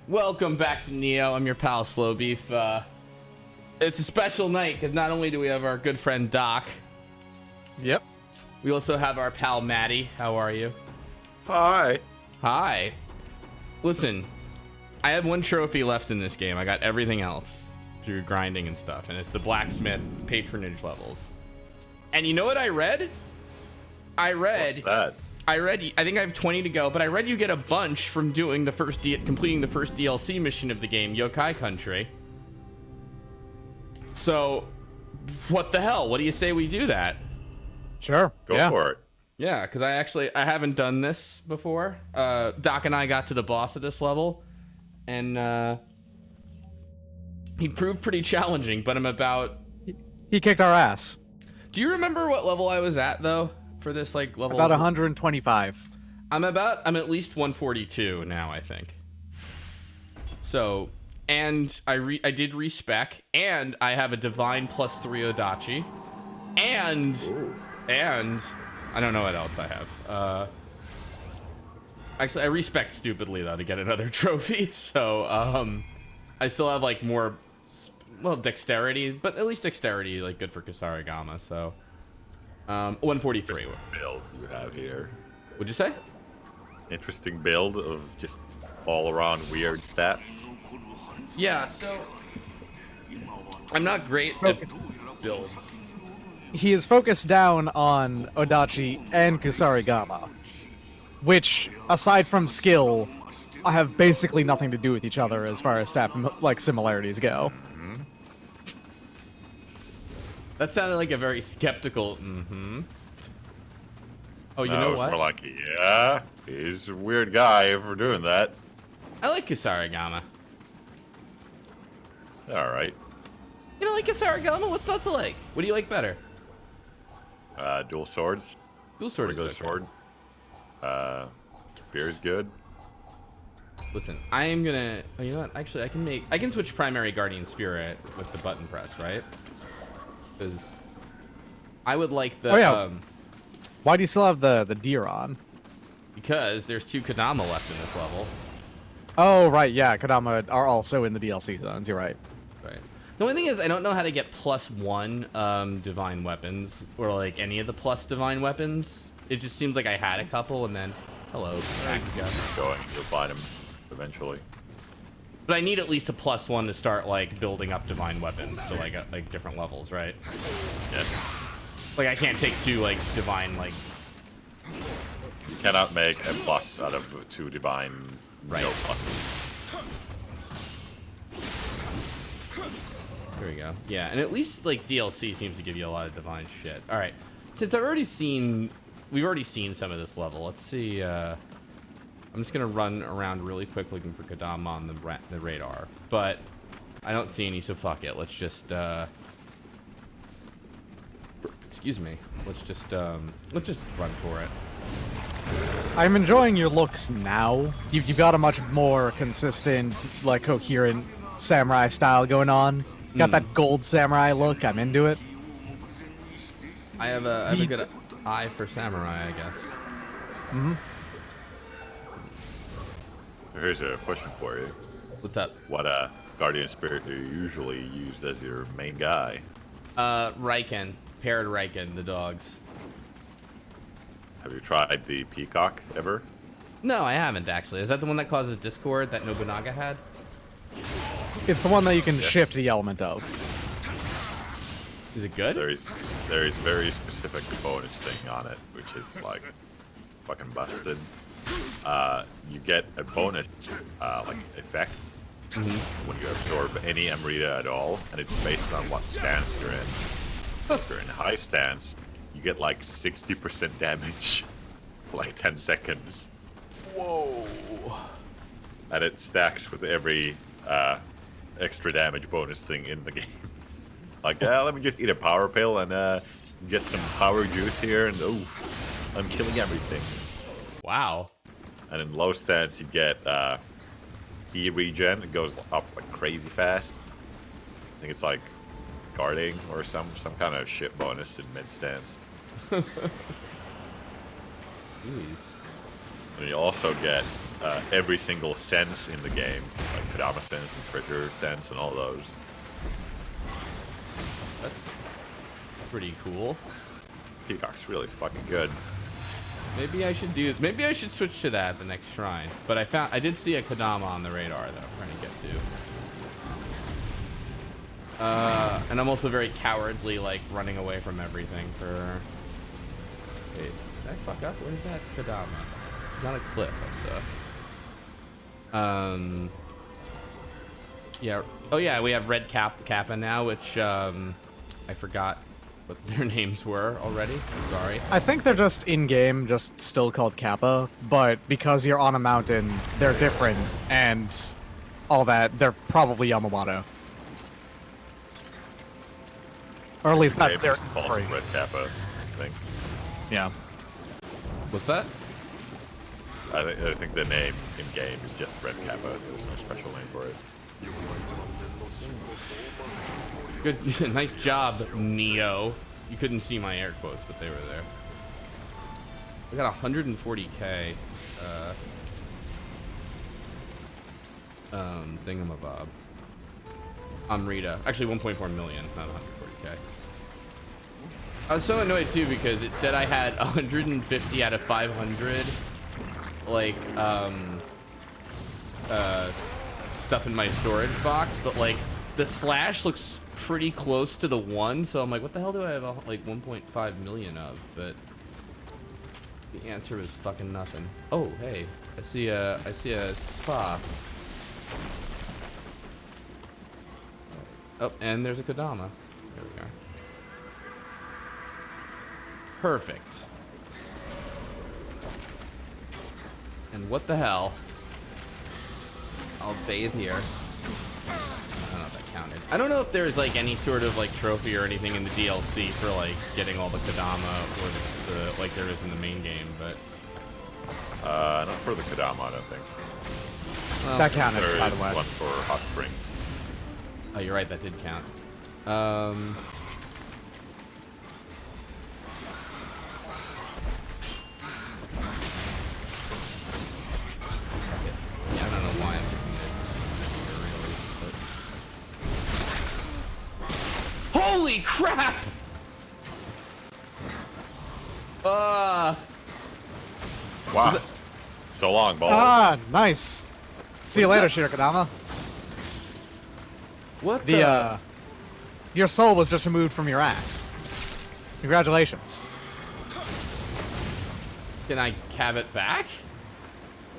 Welcome back to Nioh. I'm your pal Slow Beef. It's a special night because not only do we have our good friend Doc. Yep. We also have our pal Madi. How are you? Hi. Hi. Listen, I have one trophy left in this game. I got everything else through grinding and stuff, and it's the blacksmith patronage levels. And you know what I read? What's that? I think I have 20 to go, but I read you get a bunch from doing the completing the first DLC mission of the game, Yokai Country. So, what the hell? What do you say we do that? Sure. Go for it. Yeah, because I haven't done this before. Doc and I got to the boss of this level, and he proved pretty challenging, but I'm about... He kicked our ass. Do you remember what level I was at, though? For this like level about 125. I'm at least 142 now, I think. So, and I did respec, and I have a divine +3 Odachi, and I don't know what else I have. Actually, I respec stupidly though to get another trophy. So I still have like more, well, dexterity, but at least dexterity like good for Kusarigama. So 143. Build you have here. What'd you say? Interesting build of just all around weird stats. Yeah, so I'm not great at builds. He is focused down on Odachi and Kusarigama, which, aside from skill, have basically nothing to do with each other as far as stat like similarities go. That sounded like a very skeptical Oh, you know what? More like, yeah, he's a weird guy for doing that. I like Kusarigama. All right. You don't like Kusarigama? What's not to like? What do you like better? Dual swords. Dual sword Regular is okay. sword. Spear's good. Listen, I am gonna... Oh, you know what? Actually, I can switch primary guardian spirit with the button press, right? Because I would like the... Oh, yeah. Why do you still have the deer on? Because there's 2 Kodama left in this level. Oh, right, yeah. Kodama are also in the DLC zones. You're right. Right. The only thing is, I don't know how to get +1 divine weapons, or like any of the plus divine weapons. It just seems like I had a couple, and then... Hello. Keep going. You'll find him eventually. But I need at least a +1 to start like building up divine weapons, so like different levels, right? Yes. Like I can't take 2 like divine like. You cannot make a plus out of 2 divine. Right. No pluses. There we go. Yeah, and at least like DLC seems to give you a lot of divine shit. All right, since we've already seen some of this level. Let's see. I'm just gonna run around really quick looking for Kodama on the radar, but I don't see any, so fuck it. Let's just excuse me. Let's just run for it. I'm enjoying your looks now. You've got a much more consistent, like, coherent samurai style going on. You got that gold samurai look. I'm into it. I have a good eye for samurai, I guess. Mm-hmm. Here's a question for you. What's up? What guardian spirit do you usually use as your main guy? Raiken. Paired Raiken, the dogs. Have you tried the peacock ever? No, I haven't actually. Is that the one that causes discord that Nobunaga had? It's the one that you can shift the element of. Is it good? There is very specific bonus thing on it, which is like fucking busted. You get a bonus like effect when you absorb any Amrita at all, and it's based on what stance you're in. If you're in high stance, you get like 60% damage for like 10 seconds. Whoa. And it stacks with every extra damage bonus thing in the game. Like, let me just eat a power pill and get some power juice here, and I'm killing everything. Wow. And in low stance, you get E regen. It goes up like crazy fast. I think it's like guarding or some kind of shit bonus in mid stance. Jeez. And you also get every single sense in the game, like Kadama sense and treasure sense and all those. That's pretty cool. Peacock's really fucking good. Maybe I should do. Maybe I should switch to that at the next shrine. But I did see a Kadama on the radar that I'm trying to get to. And I'm also very cowardly, like running away from everything for. Wait, did I fuck up? Where's that Kadama? It's on a cliff, so. Yeah. Oh yeah, we have Red Cap Kappa now, which I forgot what their names were already. I'm sorry. I think they're just in-game, just still called Kappa, but because you're on a mountain, they're different, and all that, they're probably Yamamoto. Or at least that's Name their is called story. Red Kappa, I think. Yeah. What's that? I think the name in game is just Red Kappa. There's no special name for it. Good, nice job, Nioh. You couldn't see my air quotes, but they were there. We got 140k. Thingamabob. On Rita. Actually, 1.4 million, not 140k. I was so annoyed too because it said I had 150 out of 500, like, stuff in my storage box, but like the slash looks pretty close to the 1, so I'm like, what the hell do I have like 1.5 million of? But the answer was fucking nothing. Oh, hey, I see a spa. Oh, and there's a Kadama. There we are. Perfect. And what the hell? I'll bathe here. I don't know if that counted. I don't know if there's like any sort of like trophy or anything in the DLC for like getting all the Kadama or the like there is in the main game, but Not for the Kadama, I don't think. well, That counted, There by is the way. one for Hot Springs. Oh, you're right, that did count. Yeah, I don't know why I'm picking it. Holy crap! Wow. So long, ball. Ah, nice. See you What's later, Shirakadama. What the? Your soul was just removed from your ass. Congratulations. Can I have it back?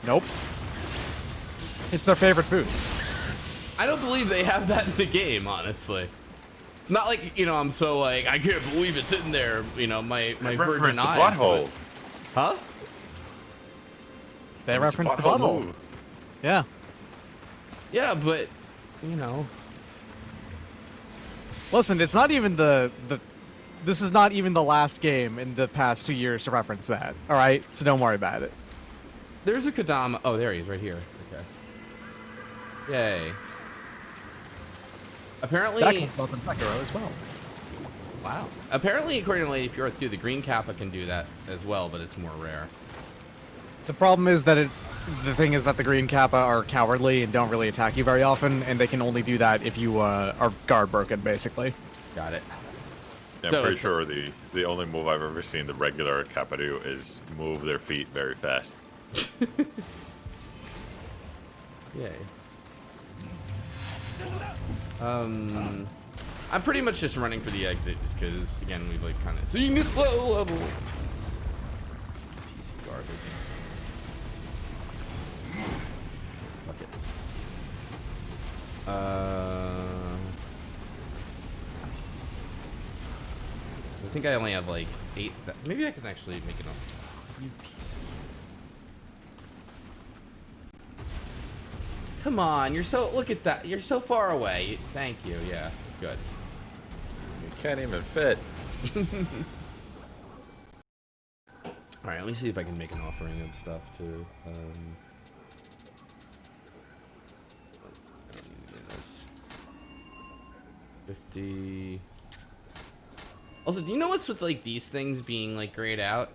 Nope. It's their favorite food. I don't believe they have that in the game, honestly. Not like, you know, I'm so like, I can't believe it's in there, you know, my Reference virgin the eye. butthole. Huh? They It's a reference the butthole butthole. move. Yeah. Yeah, but, you know. Listen, it's not even this is not even the last game in the past 2 years to reference that. All right, so don't worry about it. There's a Kadama. Oh, there he is, right here. Okay. Yay. Apparently, That comes up in Sekiro as well. wow. Apparently, according to Lady Pure 2, the green Kappa can do that as well, but it's more rare. The problem is that the thing is that the green Kappa are cowardly and don't really attack you very often, and they can only do that if you are guard broken, basically. Got it. I'm So pretty it's- sure the only move I've ever seen the regular Kappa do is move their feet very fast. Yay. I'm pretty much just running for the exit just because, again, we've like kind of seen this low level. Piece of garbage. Fuck it. I think I only have like 8. Maybe I can actually make it up. You piece. Come on, you're so, look at that. You're so far away. Thank you. Yeah, good. You can't even fit. All right, let me see if I can make an offering of stuff too. I don't need this. 50. Also, do you know what's with like these things being like grayed out?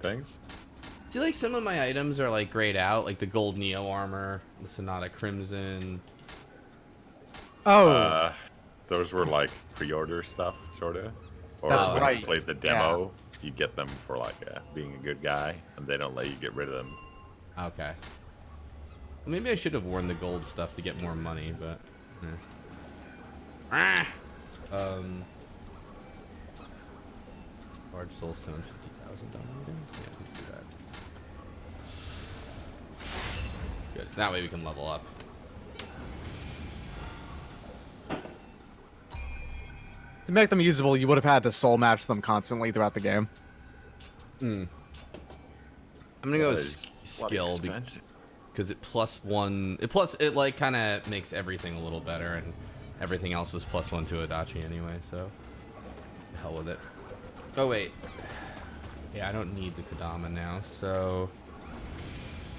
things. See, like, some of my items are, like, grayed out, like the gold Nioh armor, the Sonata Crimson. Oh, Those were like pre-order stuff, sort of. Or That's when right, you played the demo, you get them for like being a good guy, and they don't let you get rid of them. Okay. Well, maybe I should have worn the gold stuff to get more money, but... Ah! Large soulstone, $50,000. Yeah, let's do that. Good. That way we can level up. to make them usable, you would have had to soul match them constantly throughout the game. I'm gonna go with Is skill expensive. because it +1. It like kind of makes everything a little better, and everything else was +1 to Adachi anyway. So, the hell with it. Oh wait. Yeah, I don't need the Kodama now, so...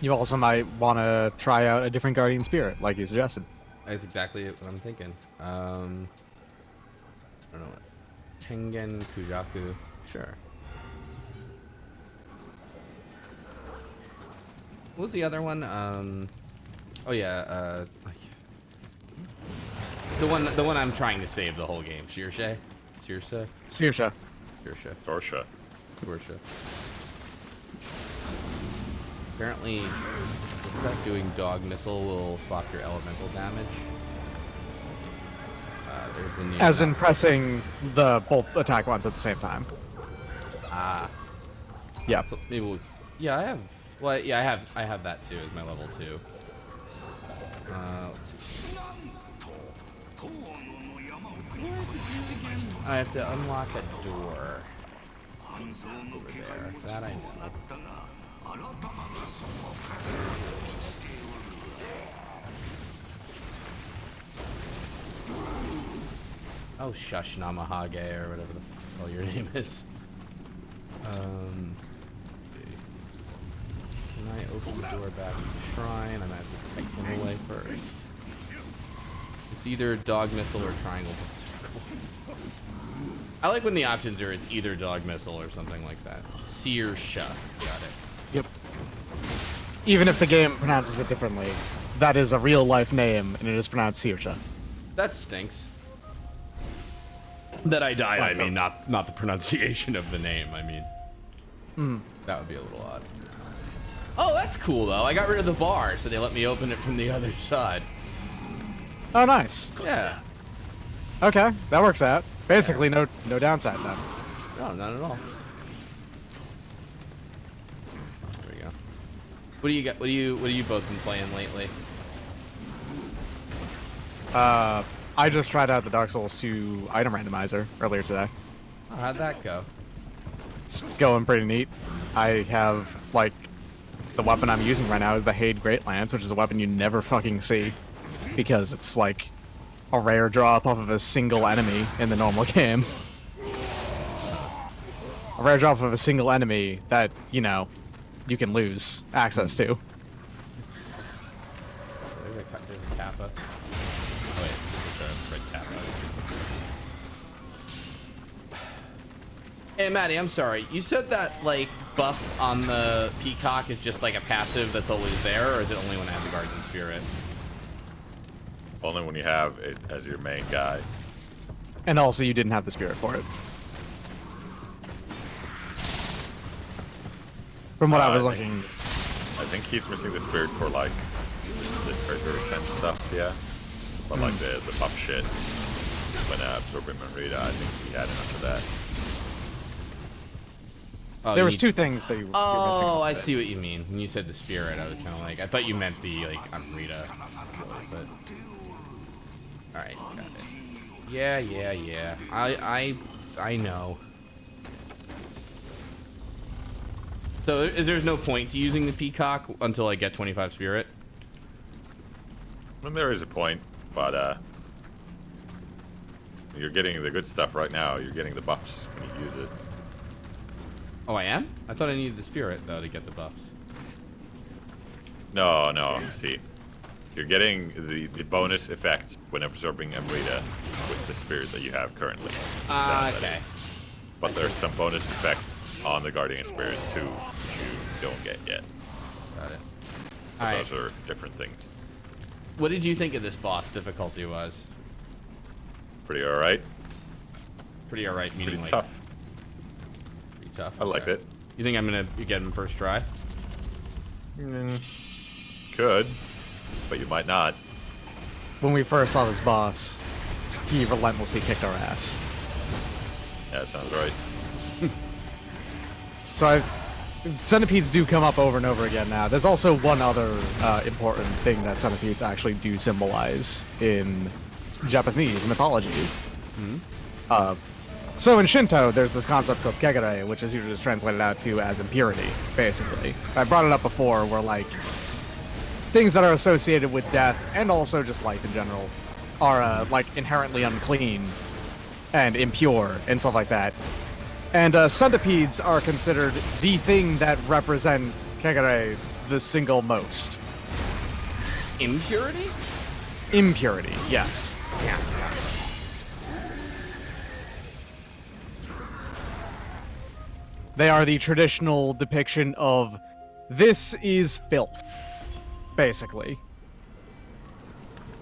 You also might want to try out a different Guardian Spirit, like you suggested. That's exactly what I'm thinking. I don't know what. Tengen Kujaku. Sure. What was the other one? Oh yeah, the one I'm trying to save the whole game. Saoirse? Saoirse. Torsha. Apparently, what's that doing? Dog missile will swap your elemental damage. There's the new As in pressing the both attack buttons at the same time. Ah. Yeah. So maybe we'll, yeah, I have. Well, yeah, I have that too as my level 2. Let's see. I have to unlock a door over there. That I know. Oh, shush, Namahage, or whatever the hell your name is. Let's see. Can I open the door back to the shrine? I'm gonna have to take them away first. It's either dog missile or triangle circle. I like when the options are it's either dog missile or something like that. Saoirse. Got it. Yep. Even if the game pronounces it differently, that is a real life name, and it is pronounced Saoirse. That stinks. That I died, I mean, not the pronunciation of the name, I mean. That would be a little odd. Oh, that's cool, though. I got rid of the bar, so they let me open it from the other side. Oh, nice. Yeah. Okay, that works out. Basically, no downside then. No, not at all. There we go. What do you got? What do you both been playing lately? I just tried out the Dark Souls 2 item randomizer earlier today. Oh, how'd that go? It's going pretty neat. I have, like, the weapon I'm using right now is the Hade Great Lance, which is a weapon you never fucking see, because it's, like, a rare drop off of a single enemy in the normal game. A rare drop of a single enemy that, you know, you can lose access to. There's a Kappa. Oh wait, this is a red Kappa. Hey, Maddie, I'm sorry. You said that, like, buff on the Peacock is just, like, a passive that's always there, or is it only when I have the Guardian Spirit? Only when you have it as your main guy. And also, you didn't have the spirit for it. From what I was looking... I think he's missing the spirit for like the treasure sense stuff, yeah. But like the buff shit, when absorbing Merida, I think he had enough of that. Oh, There was two things that you were missing. Oh, I see what you mean. When you said the spirit, I was kind of like, I thought you meant the, like, Amrita. But... Alright, got it. Yeah. I know. So, there's no point to using the Peacock until I get 25 spirit? I mean, there is a point, but you're getting the good stuff right now. You're getting the buffs when you use it. Oh, I am? I thought I needed the spirit, though, to get the buffs. No, see. You're getting the bonus effects when absorbing Amrita with the spirit that you have currently. Okay. But there's some bonus effects on the Guardian Spirit 2, you don't get yet. Got it. So All right. those are different things. What did you think of this boss difficulty-wise? Pretty alright. Pretty alright, meaning Pretty like tough. pretty tough. I liked it. You think I'm gonna get him first try? Could, but you might not. When we first saw this boss, he relentlessly kicked our ass. Yeah, that sounds right. So centipedes do come up over and over again now. There's also one other important thing that centipedes actually do symbolize in Japanese mythology. So in Shinto, there's this concept called kegare, which is usually just translated out to as impurity, basically. I brought it up before, where like things that are associated with death and also just life in general are like inherently unclean and impure and stuff like that. And centipedes are considered the thing that represent kegare the single most. Impurity? Impurity, yes. Yeah. They are the traditional depiction of this is filth, basically.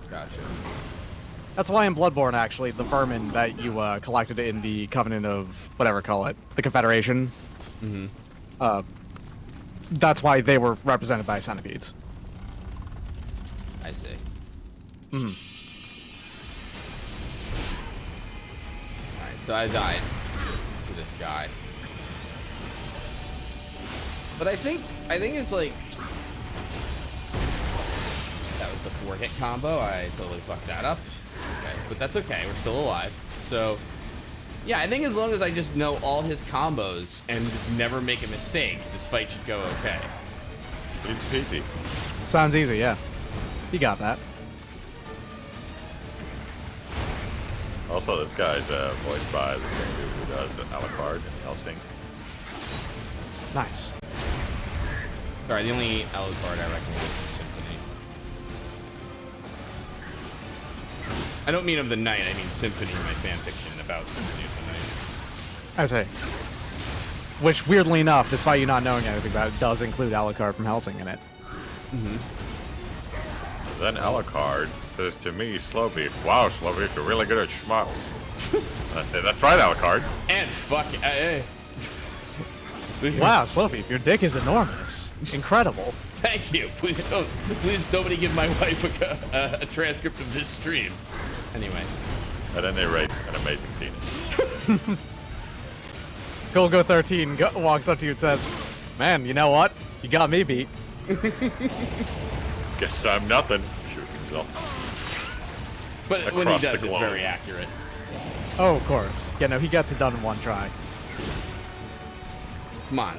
Gotcha. That's why in Bloodborne, actually, the vermin that you collected in the Covenant of whatever call it, the Confederation. That's why they were represented by centipedes. I see. Mhm. Alright, so I died to this guy. But I think it's like that was the 4-hit combo. I totally fucked that up. Okay, but that's okay. We're still alive. So yeah, I think as long as I just know all his combos and just never make a mistake, this fight should go okay. It's easy. Sounds easy, yeah. You got that. Also, this guy's voiced by the same dude who does Alucard in Hellsing. Nice. Sorry, the only Alucard I recognize is Symphony. I don't mean of the Night, I mean Symphony, my fanfiction about Symphony of the Night. I say. Which, weirdly enough, despite you not knowing anything about it, does include Alucard from Hellsing in it. Then Alucard says to me, Slowbeef, wow, Slowbeef, you're really good at shmups. And I say, that's right, Alucard. And fuck, Wow, Slowbeef, your dick is enormous. Incredible. Thank you. Please nobody give my wife a transcript of this stream. Anyway. At any rate, an amazing penis. Golgo13 walks up to you and says, man, you know what? You got me beat. Guess I'm nothing. Shoot himself. But when he Across the does, it's globe. very accurate. Oh, of course. Yeah, no, he gets it done in one try. Come on.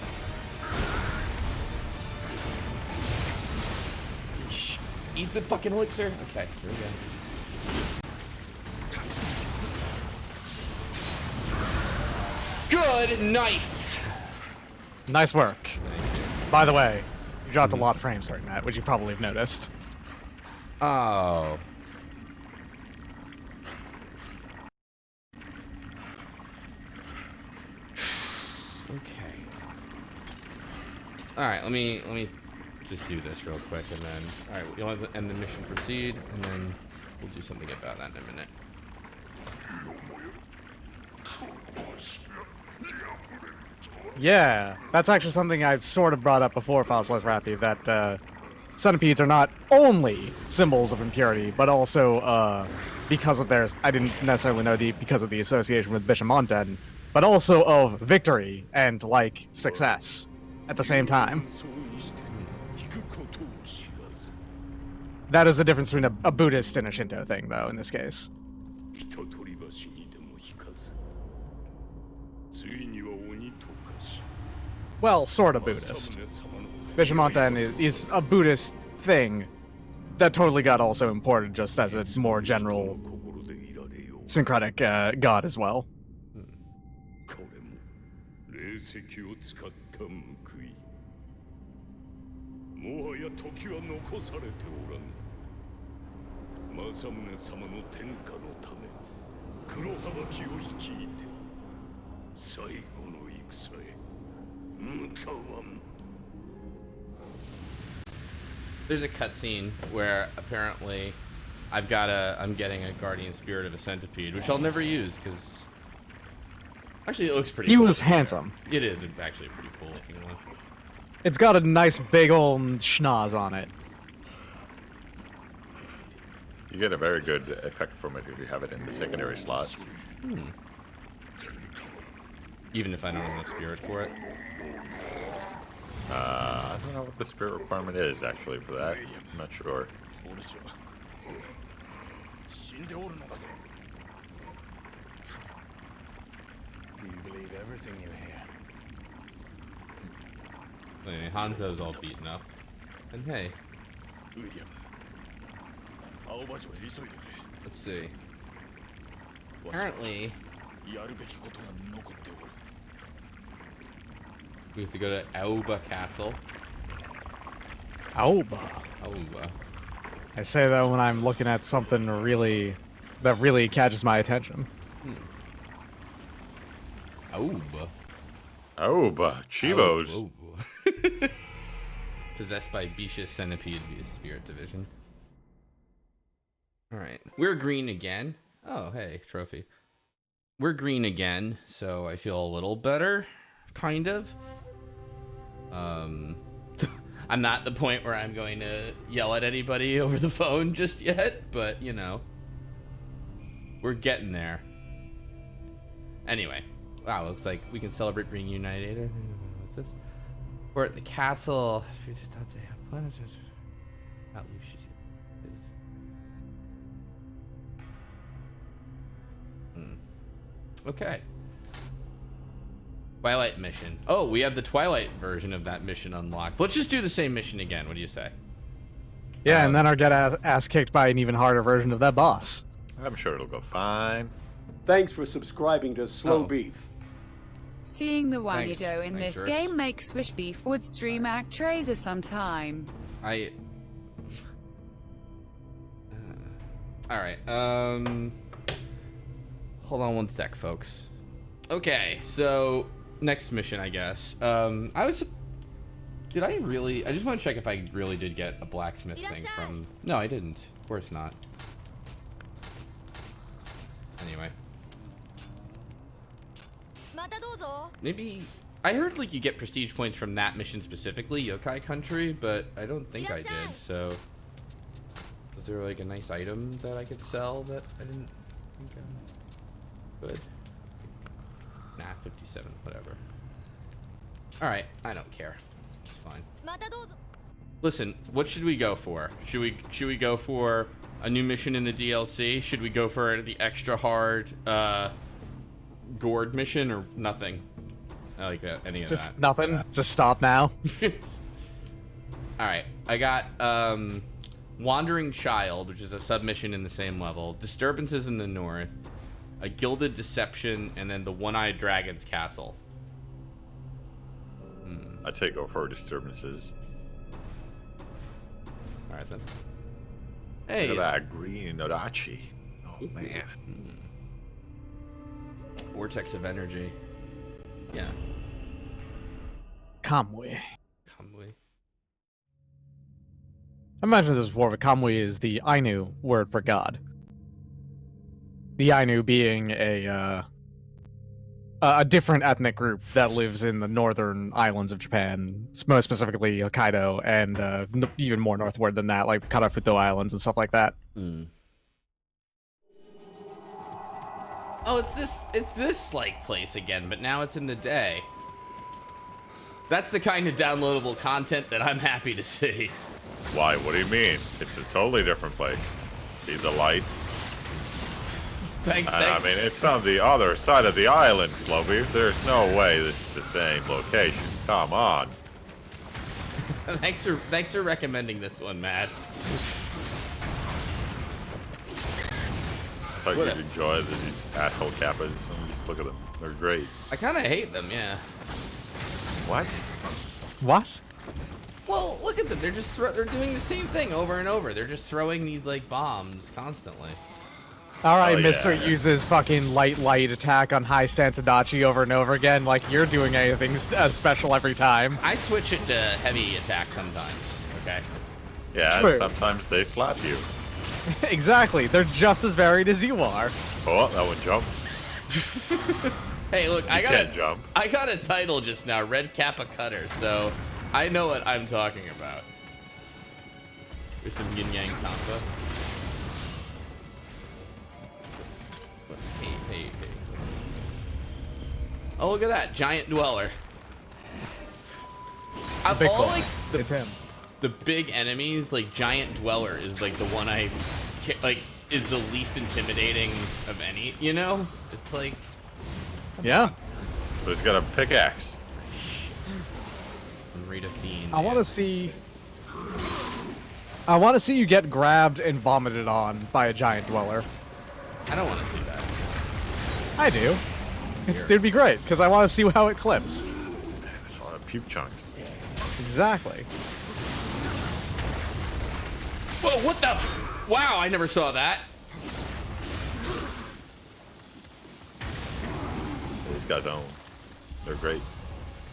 Shh. Eat the fucking elixir. Okay, here we go. Good night. Nice work. By the way, you dropped a lot of frames during that, which you probably have noticed. Oh. Okay. All right, let me just do this real quick, and then all right, you'll end the mission proceed, and then we'll do something about that in a minute. Yeah, that's actually something I've sort of brought up before, Fossilized Rappy, that centipedes are not only symbols of impurity, but also because of theirs, I didn't necessarily know because of the association with Bishamonten, but also of victory and, like, success at the same time. That is the difference between a Buddhist and a Shinto thing, though, in this case. Well, sort of Buddhist. Bishamonten is a Buddhist thing that totally got also imported just as a more general syncretic god as well. There's a cutscene where apparently I'm getting a guardian spirit of a centipede, which I'll never use because actually it looks pretty He cool. was handsome. It is actually a pretty cool looking one. It's got a nice big old schnoz on it. You get a very good effect from it if you have it in the secondary slot. Even if I don't have enough spirit for it. I don't know what the spirit requirement is actually for that. I'm not sure. Do you believe everything you hear? Anyway, Hanzo's all beaten up. And hey, let's see. Apparently, we have to go to Aoba Castle. Aoba. Aoba. I say that when I'm looking at something that really catches my attention. Aoba. Oh, but Chivos. Aoba. Possessed by Bisha's Centipede via Spirit Division. Alright. We're green again. Oh, hey, trophy. We're green again, so I feel a little better. Kind of. I'm not at the point where I'm going to yell at anybody over the phone just yet, but, you know. We're getting there. Anyway. Wow, looks like we can celebrate being united. What's this? We're at the castle. Not Lucius. Okay. Twilight Mission. Oh, we have the Twilight version of that mission unlocked. Let's just do the same mission again. What do you say? Yeah, and then I'll get ass kicked by an even harder version of that boss. I'm sure it'll go fine. Thanks for subscribing to Slow Oh. Beef. Seeing the Thanks. Waludo in Thanks, this Urs. game makes Swish Beef would stream Act Tracer sometime. Alright, hold on one sec, folks. Okay, so next mission, I guess. I just want to check if I really did get a blacksmith thing from... No, I didn't. Of course not. Anyway. Maybe... I heard, like, you get prestige points from that mission specifically, Yokai Country, but I don't think I did, so... Was there, like, a nice item that I could sell that I didn't think I could? Nah, 57, whatever. Alright, I don't care. It's fine. Listen, what should we go for? Should we go for a new mission in the DLC? Should we go for the extra hard gourd mission or nothing? I like any of Just that. nothing. Just stop now. Alright, I got Wandering Child, which is a submission in the same level, Disturbances in the North, a Gilded Deception, and then the One-Eyed Dragon's Castle. I'd say go for disturbances. Alright then. Hey, Look at it's that green Nodachi. Oh man. Vortex of Energy. Yeah. Kamui. Kamui. I mentioned this before, but Kamui is the Ainu word for God. The Ainu being a different ethnic group that lives in the northern islands of Japan, most specifically Hokkaido, and even more northward than that, like the Karafuto Islands and stuff like that. Oh, it's this like place again, but now it's in the day. That's the kind of downloadable content that I'm happy to see. Why? What do you mean? It's a totally different place. See the light? Thanks. I mean, it's on the other side of the island, Slowbeef. There's no way this is the same location. Come on. Thanks for recommending this one, Matt. I thought you'd enjoy these asshole kappas. I mean, just look at them. They're great. I kind of hate them, yeah. What? What? Well, look at them. They're just they're doing the same thing over and over. They're just throwing these like bombs constantly. Alright, Oh, Mister yeah. uses fucking light attack on high stance Adachi over and over again, like you're doing anything special every time. I switch it to heavy attack sometimes. Okay. Yeah, True. and sometimes they slap you. Exactly, they're just as varied as you are. Oh, that one jumped. Hey, look, I Can't jump. got a title just now, Red Kappa Cutter, so I know what I'm talking about. With some yin yang combo. Hey. Oh, look at that giant dweller. Of Big all boy. like It's him. the big enemies, like giant dweller is like the one I like is the least intimidating of any. You know, it's like Yeah. But he's got a pickaxe. Rita Fiend. I want to see. I want to see you get grabbed and vomited on by a giant dweller. I don't want to see that. I do. It'd be great because I want to see how it clips. There's a lot of puke chunks. Exactly. Whoa! What the? Wow! I never saw that. These guys don't. They're great.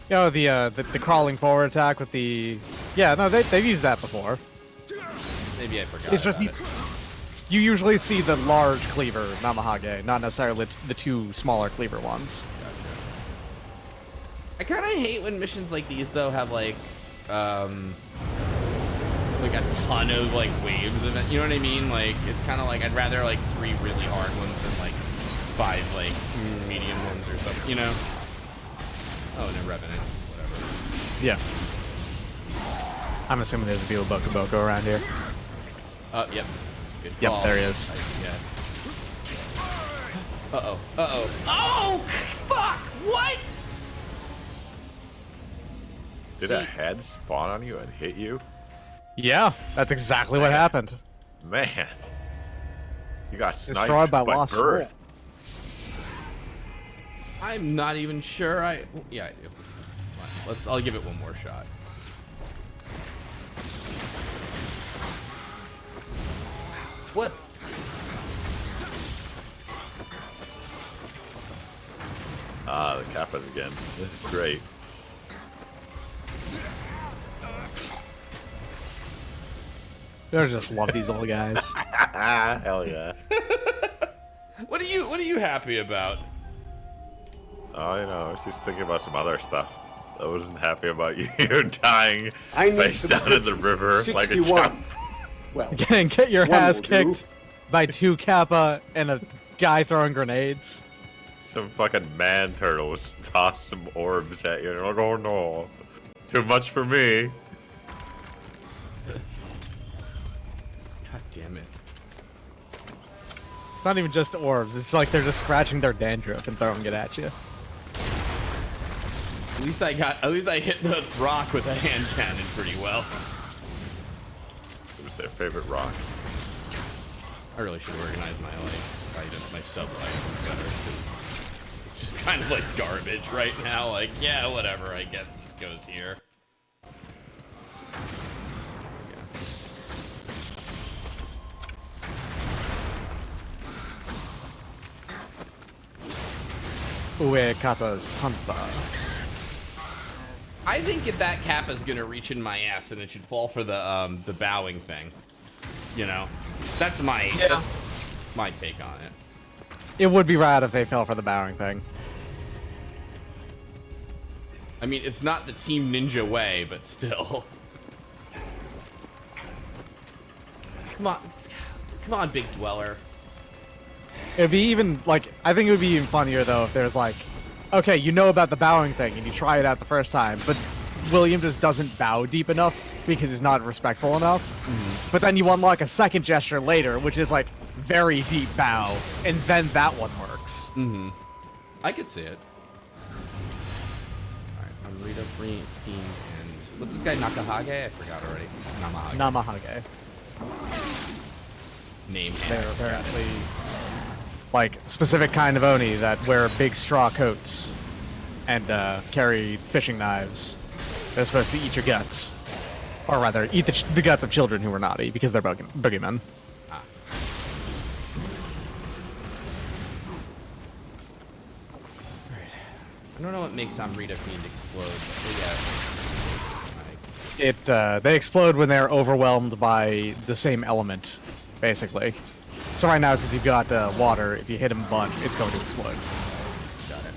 You know, the crawling forward attack with the... Yeah, no, they've used that before. Maybe I forgot. It's just about you usually see the large cleaver Namahage, not necessarily the two smaller cleaver ones. I kind of hate when missions like these though have like a ton of like waves of it. You know what I mean? Like it's kind of like I'd rather like 3 really hard ones than like 5 like medium ones or something. You know? Oh, no, Revenant. Whatever. Yeah. I'm assuming there's a Beetle Boko around here. Yep. Good Yep, call. there he is. Yeah. Uh-oh. Uh-oh. Oh, fuck! What? Did See- a head spawn on you and hit you? Yeah, that's exactly what happened. Man. You got sniped Destroyed by Lost Soul. birth. I'm not even sure Yeah, I do. I'll give it one more shot. What? Ah, the Kappas again. This is great. I just love these old guys. Hell yeah. What are you happy about? Oh, you know, I was just thinking about some other stuff. I wasn't happy about you dying I need face down in the subscriptions. river like a 61. chump. Well, Get your One ass will do. kicked by 2 Kappa and a guy throwing grenades. Some fucking man turtles toss some orbs at you and you're like, oh no. Too much for me. God damn it. It's not even just orbs, it's like they're just scratching their dandruff and throwing it at you. At least I hit the rock with a hand cannon pretty well. It was their favorite rock. I really should organize my items, my sub items better. 'Cause it's just kind of like garbage right now. Like, yeah, whatever. I guess this goes here. Ue Kappa's Tanpa. I think if that Kappa's gonna reach in my ass, then it should fall for the bowing thing. You know, that's my take on it. It would be rad if they fell for the bowing thing. I mean, it's not the Team Ninja way, but still. Come on, big dweller. It'd be even, like, I think it would be even funnier, though, if there's, like, okay, you know about the bowing thing, and you try it out the first time, but William just doesn't bow deep enough because he's not respectful enough. Mm-hmm. But then you unlock a second gesture later, which is, like, very deep bow, and then that one works. Mm-hmm. I could see it. Alright, I'm Rita Fiend and... What's this guy, Nakahage? I forgot already. Namahage. Namahage. Name They're and apparently, like, specific kind of Oni that wear big straw coats and carry fishing knives. They're supposed to eat your guts. Or rather, eat the guts of children who are naughty, because they're boogeymen. don't know what makes Amrita Fiend explode. But yeah. They explode when they're overwhelmed by the same element, basically. So right now, since you've got water, if you hit them a bunch, it's going to explode. Got it.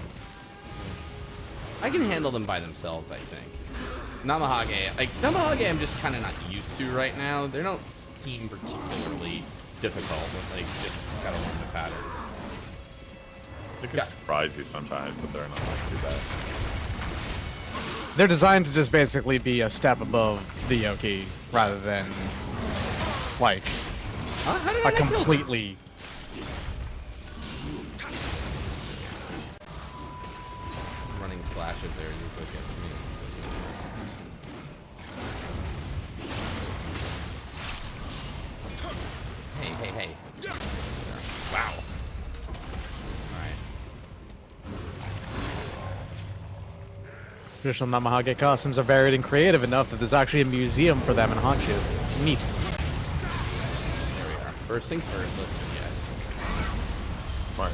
I can handle them by themselves, I think. Namahage, I'm just kind of not used to right now. They don't seem particularly difficult, but like just gotta learn the patterns. They can surprise you sometimes, but they're not like too bad. They're designed to just basically be a step above the Yoki, rather than like a completely. Running slash it there, you quick at me. Hey. Wow. Alright. Traditional Namahage costumes are varied and creative enough that there's actually a museum for them in Honshu. Neat. There we are. First things first, let's yes. Smart.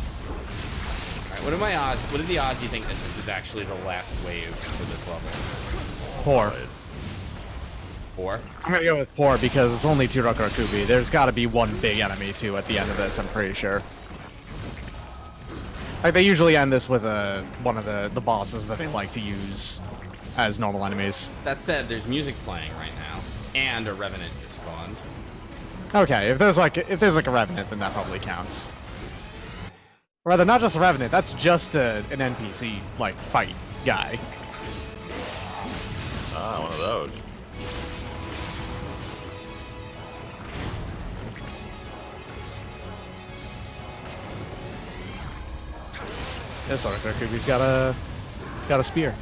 Alright, what are my odds? What are the odds you think that this is actually the last wave for this level? Poor. 4? I'm gonna go with poor because it's only 2 Rokurokubi. There's gotta be one big enemy too at the end of this, I'm pretty sure. Like, they usually end this with one of the bosses that they like to use as normal enemies. That said, there's music playing right now, and a Revenant just spawned. Okay, if there's like a Revenant, then that probably counts. Or rather, not just a Revenant, that's just an NPC, like, fight guy. Ah, one of those. This Rokurokubi's got a spear.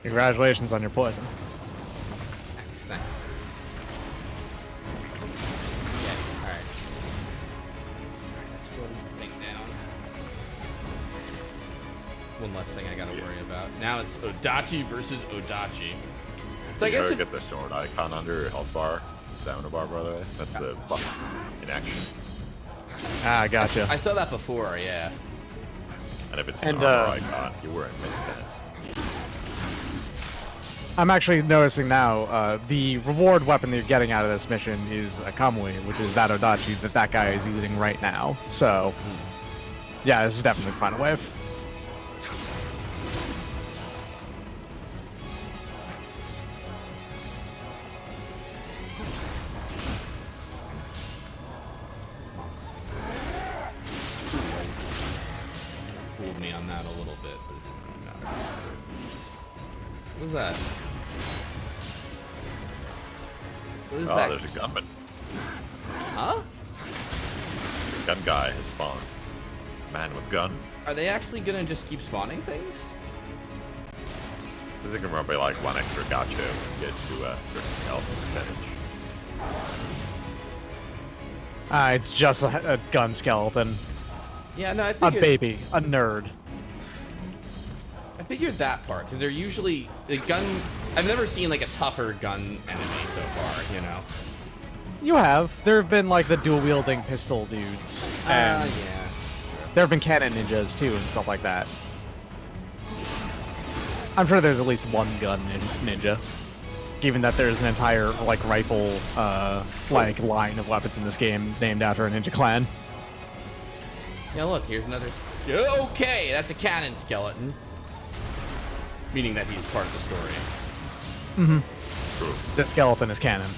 Congratulations on your poison. Nice. Yeah, alright. Let's go right down. One less thing I gotta worry about. Now it's Odachi versus Odachi. So I guess Get the sword icon under your health bar, stamina bar, by the way. That's the buff in action. Ah, gotcha. I saw that before, yeah. And if it's an armor icon, you were in mid-stance. I'm actually noticing now, the reward weapon that you're getting out of this mission is a Kamui, which is that Odachi that guy is using right now. So, yeah, this is definitely the final wave. Fooled me on that a little bit, but it didn't really matter. What is that? What is Oh, that? there's a gunman. Huh? Gun guy has spawned. Man with gun. Are they actually gonna just keep spawning things? I think I'm probably like one extra gotcha to get to a certain health percentage. It's just a gun skeleton. Yeah, no, I A figured. baby. A nerd. I figured that part because they're usually the gun. I've never seen like a tougher gun enemy so far. You know. You have. There have been, like, the dual-wielding pistol dudes. And Yeah. there have been cannon ninjas, too, and stuff like that. I'm sure there's at least one gun ninja. Given that there's an entire, like, rifle, like, line of weapons in this game named after a ninja clan. Yeah, look, here's another. Okay, that's a cannon skeleton. Meaning that he's part of the story. Mm-hmm. The skeleton is canon.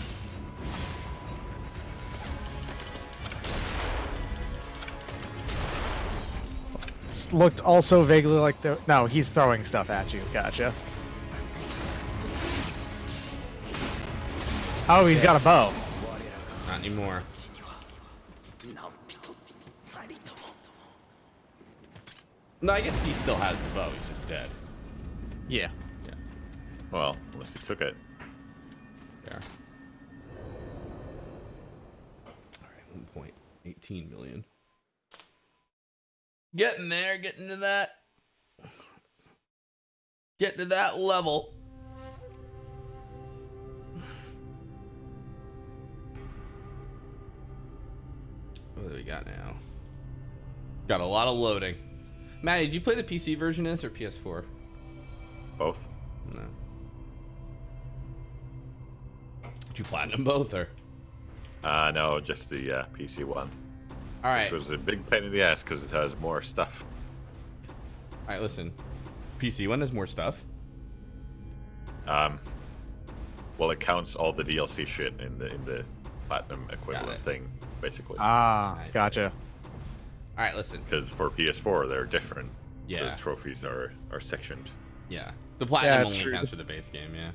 It's looked also vaguely like the... No, he's throwing stuff at you. Gotcha. Oh, he's got a bow. Not anymore. No, I guess he still has the bow. He's just dead. Yeah. Yeah. Well, unless he took it. There. All right, 1.18 million. Getting there, getting to that. Getting to that level. What do we got now? Got a lot of loading. Maddie, did you play the PC version of this or PS4? Both. No. Did you platinum both or? No, just the PC one. All right. It was a big pain in the ass because it has more stuff. All right, listen. PC one has more stuff. Well, it counts all the DLC shit in the platinum equivalent thing, basically. Ah, Nice. gotcha. All right, listen. Because for PS4, they're different. Yeah. The trophies are sectioned. Yeah. The platinum it's only true. counts for the base game, yeah.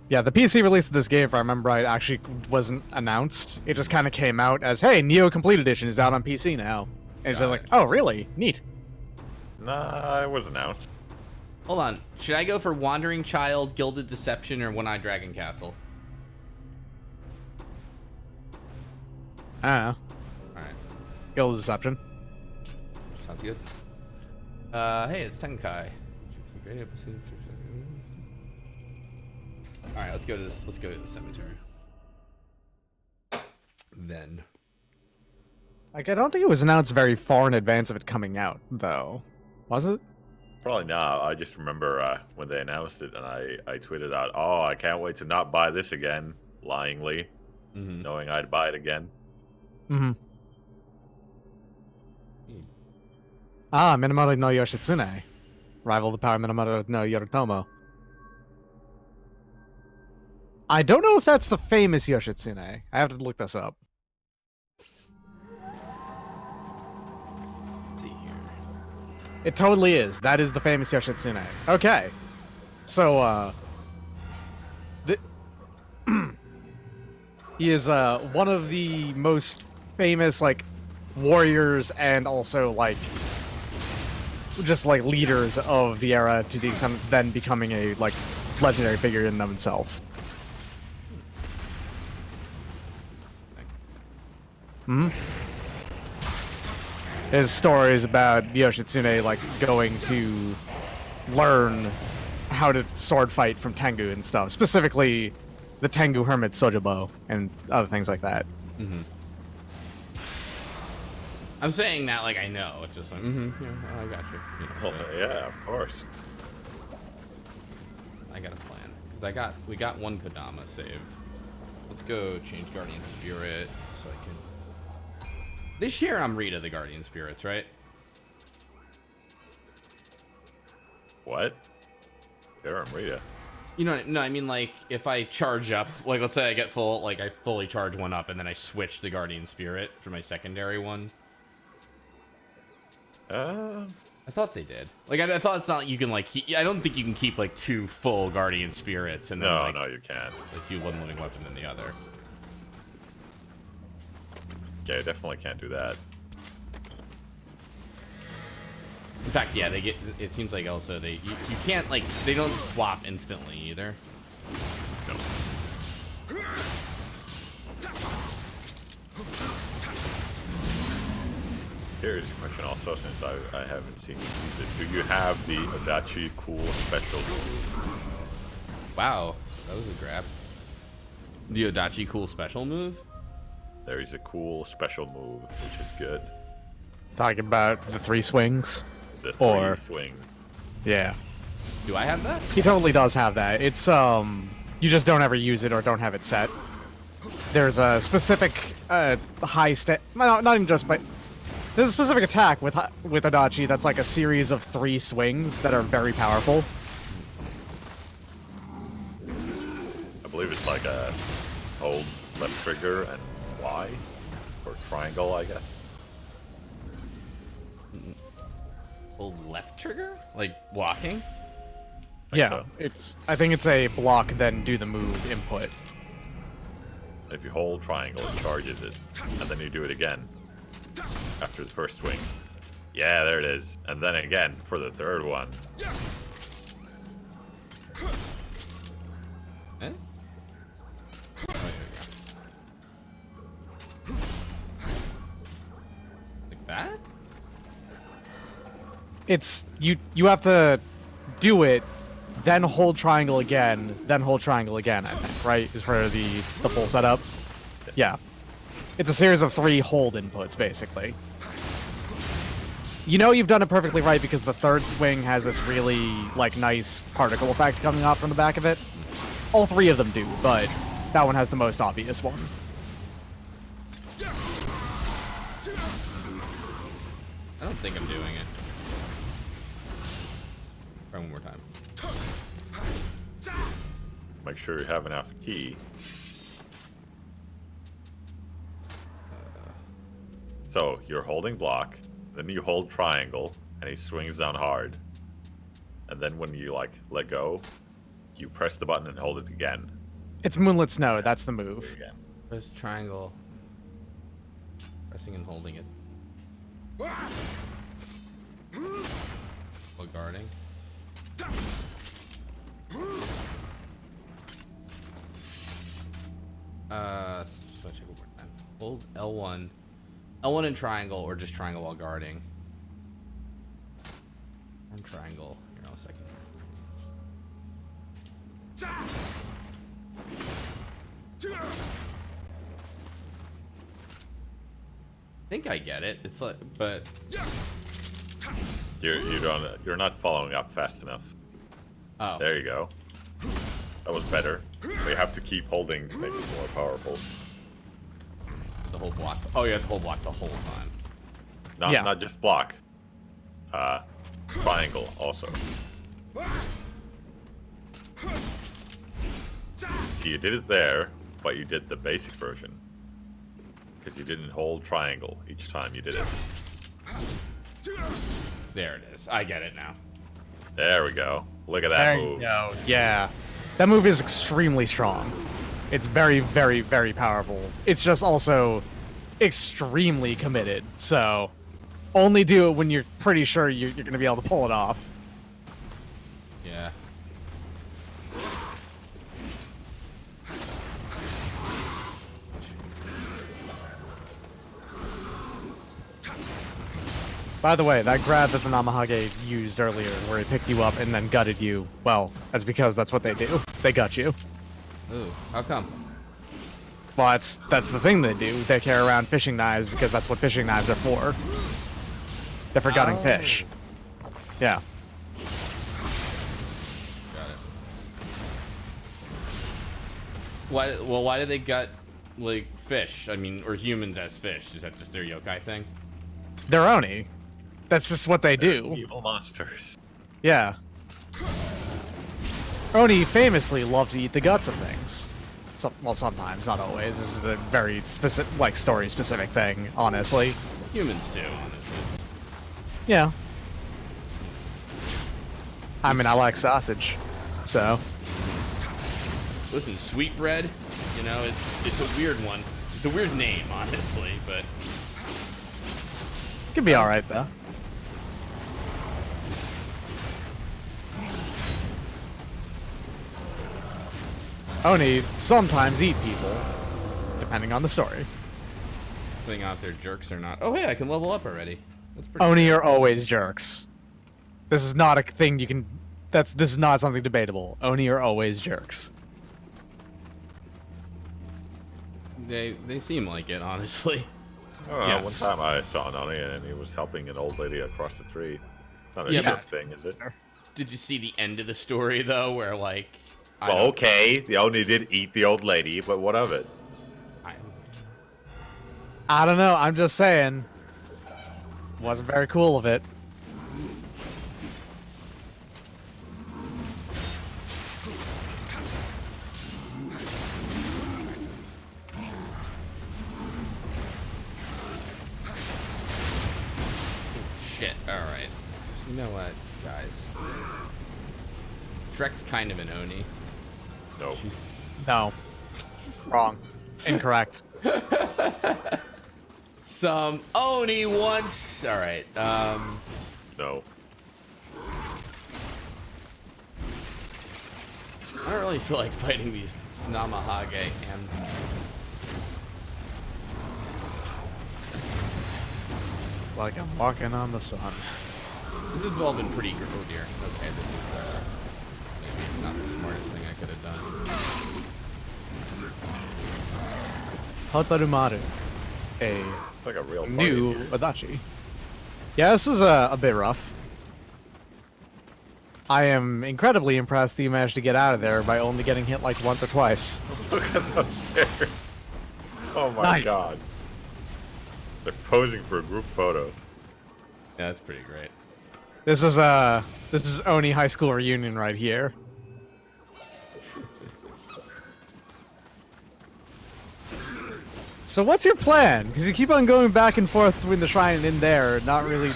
Yeah, the PC release of this game, if I remember right, actually wasn't announced. It just kind of came out as, hey, Nioh Complete Edition is out on PC now. And it's Got just like, it. oh, really? Neat. Nah, it was announced. Hold on. Should I go for Wandering Child, Gilded Deception, or One-Eyed Dragon Castle? I don't know. All right. Guild Deception. Sounds good. Hey, it's Tenkai. All right, let's go to this. Let's go to the cemetery. Then. Like, I don't think it was announced very far in advance of it coming out, though. Was it? Probably not. I just remember when they announced it, and I tweeted out, "Oh, I can't wait to not buy this again," lyingly, knowing I'd buy it again. Mm-hmm. Ah, Minamoto no Yoshitsune. Rival the power Minamoto no Yoritomo. I don't know if that's the famous Yoshitsune. I have to look this up. Let's see here. It totally is. That is the famous Yoshitsune. Okay. So, he is, one of the most famous, like, warriors and also, like, just, like, leaders of the era to the extent of then becoming a, like, legendary figure in and of himself. His story is about Yoshitsune, like, going to learn how to sword fight from Tengu and stuff. Specifically, the Tengu Hermit Sojobo and other things like that. I'm saying that like I know. It's just like, yeah, I got you. You know, Well, yeah, of course. I got a plan. Because we got one Kodama saved. Let's go change Guardian Spirit so I can... They share Amrita, the Guardian Spirits, right? What? They're Amrita. You know, no, I mean, like, if I charge up, like, let's say I get full, like, I fully charge one up, and then I switch the Guardian Spirit for my secondary one. Uh, I thought they did. Like, I thought it's not like you can, like, I don't think you can keep, like, 2 full Guardian Spirits and then, no, like, no, you can't. like, do one living weapon than the other. Yeah, you definitely can't do that. In fact, yeah, they get. It seems like also you can't like they don't swap instantly either. No. Here's a question also, since I haven't seen you use it. Do you have the Adachi Cool Special? Wow, that was a grab. The Odachi cool special move. There is a cool special move, which is good. Talking about the 3 swings. The 3 Or- swing. Yeah. Do I have that? He totally does have that. It's, you just don't ever use it or don't have it set. There's a specific, high not even just, but there's a specific attack with Adachi that's like a series of 3 swings that are very powerful. I believe it's like a hold left trigger and Y, or triangle, I guess. Hold left trigger, like walking. Yeah, so. I think it's a block, then do the move input. If you hold triangle, it charges it, and then you do it again after the first swing. Yeah, there it is. And then again for the third one. Eh? Oh, here we go. Like that? It's you have to do it, then hold triangle again, then hold triangle again, I think, right? Is for the full setup. Yeah. It's a series of 3 hold inputs, basically. You know you've done it perfectly right because the third swing has this really, like, nice particle effect coming off from the back of it. All 3 of them do, but that one has the most obvious one. I don't think I'm doing it. Try one more time. Make sure you have enough key. So you're holding block, then you hold triangle, and he swings down hard. And then when you like let go, you press the button and hold it again. It's Moonlit Snow, that's the move. Again. Press triangle. Pressing and holding it. While guarding. So check one more time. Hold L1. L1 and triangle, or just triangle while guarding. And triangle. Here, I'll second. I think I get it. It's like, but You're not following up fast enough. oh, There you go. That was better. We have to keep holding to make it more powerful. the whole block. Oh, you have to hold block the whole time. Not just block. Triangle also. So you did it there, but you did the basic version. Because you didn't hold triangle each time you did it. There it is. I get it now. There we go. Look at that There move. you go. Yeah. That move is extremely strong. It's very, very, very powerful. It's just also extremely committed. So only do it when you're pretty sure you're going to be able to pull it off. Yeah. By the way, that grab that the Namahage used earlier, where he picked you up and then gutted you, well, that's because that's what they do. They gut you. Ooh, how come? Well, that's the thing they do. They carry around fishing knives because that's what fishing knives are for. They're for gutting fish. Yeah. Got it. Why do they gut, like, fish? I mean, or humans as fish? Is that just their yokai thing? They're Oni. That's just what they do. Evil monsters. Yeah. Oni famously love to eat the guts of things. Well, sometimes, not always. This is a very specific, like, story-specific thing, honestly. Humans do, honestly. Yeah. I mean, I like sausage, so. Listen, sweetbread, you know, it's a weird one. It's a weird name, honestly, but It could be alright, though. Oni sometimes eat people, depending on the story. putting out there jerks or not. Oh, hey, I can level up already. That's pretty Oni are always jerks. This is not a thing you can... This is not something debatable. Oni are always jerks. They seem like it, honestly. Oh, Yes. one time I saw an Oni and he was helping an old lady across the tree. It's not a Yeah, good but- thing, is it? Did you see the end of the story, though, where, like... I Well, don't- okay, the Oni did eat the old lady, but what of it? I don't know, I'm just saying. Wasn't very cool of it. Shit, alright. You know what, guys? Shrek's kind of an Oni. No. No. Wrong. Incorrect. Some Oni once... Alright, No. I don't really feel like fighting these Namahage and... Like I'm walking on the sun. This has all been pretty good. Oh dear. Okay, this is maybe not the smartest thing I could have done. Hotarumaru. a It's like a real party new here. Adachi. Yeah, this is a bit rough. I am incredibly impressed that you managed to get out of there by only getting hit like once or twice. Look at those stairs. Oh my Nice. god. They're posing for a group photo. Yeah, that's pretty great. This is Oni High School reunion right here. So what's your plan? Because you keep on going back and forth between the shrine and in there, not really.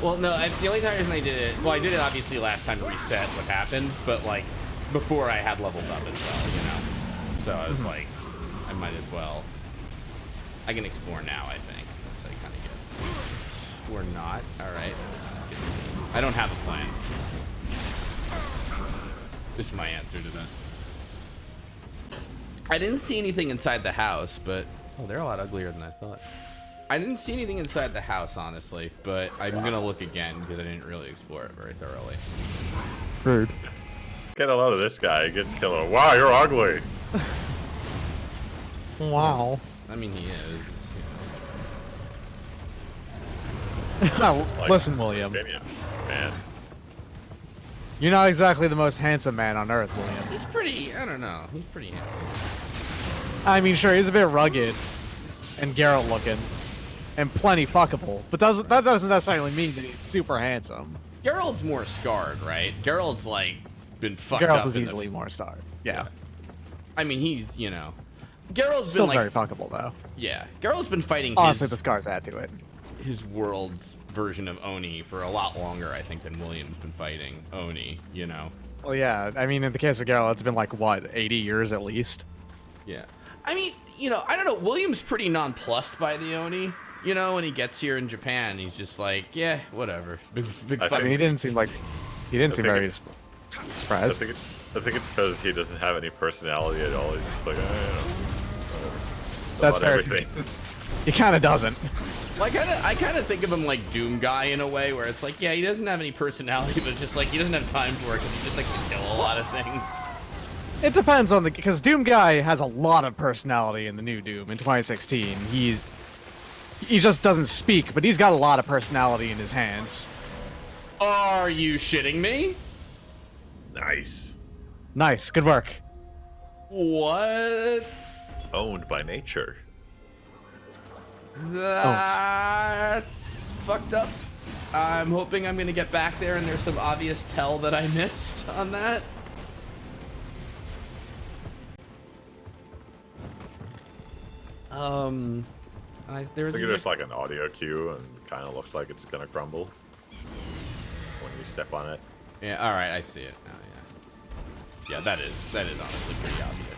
Well, no, the only reason I did it, well, I did it obviously last time to reset what happened, but like before I had leveled up as well, you know. So I was like, I might as well. I can explore now, I think. So I kind of get. Or not. All right. I don't have a plan. This is my answer to that. I didn't see anything inside the house, but oh, they're a lot uglier than I thought. I didn't see anything inside the house, honestly, but I'm gonna look again because I didn't really explore it very thoroughly. Rude. Get a load of this guy. He gets killed. Wow, you're ugly. Wow. I mean, he is. Like, Listen, William. opinion, man. You're not exactly the most handsome man on Earth, William. He's pretty. I don't know. He's pretty handsome. I mean, sure, he's a bit rugged and Geralt looking, and plenty fuckable, but that doesn't necessarily mean that he's super handsome. Geralt's more scarred, right? Geralt's like been fucked Geralt up. is easily more starred. Yeah. I mean, he's, you know, Geralt's Still been like, very fuckable, though. yeah, Geralt's been fighting Honestly, the scars add to it. his world's version of Oni for a lot longer, I think, than William's been fighting Oni, you know? Well, yeah, I mean, in the case of Geralt, it's been like, what, 80 years at least? Yeah. I mean, you know, I don't know, William's pretty nonplussed by the Oni. You know, when he gets here in Japan, he's just like, yeah, whatever. Big I I mean, he didn't seem like... He didn't seem think very it's- I surprised. think it's because he doesn't have any personality at all. He's just like, whatever. That's About fair. everything. He kind of doesn't. Like, I kind of think of him like Doom Guy in a way, where it's like, yeah, he doesn't have any personality, but it's just like he doesn't have time for it because he just likes to kill a lot of things. It depends on the... Because Doom Guy has a lot of personality in the new Doom in 2016. He just doesn't speak, but he's got a lot of personality in his hands. Are you shitting me? Nice. Nice, good work. What? Owned by nature. That's fucked up. I'm hoping I'm gonna get back there and there's some obvious tell that I missed on that. There's I think it's like an audio cue and kind of looks like it's gonna crumble when you step on it. yeah. All right, I see it now. Yeah, that is honestly pretty obvious.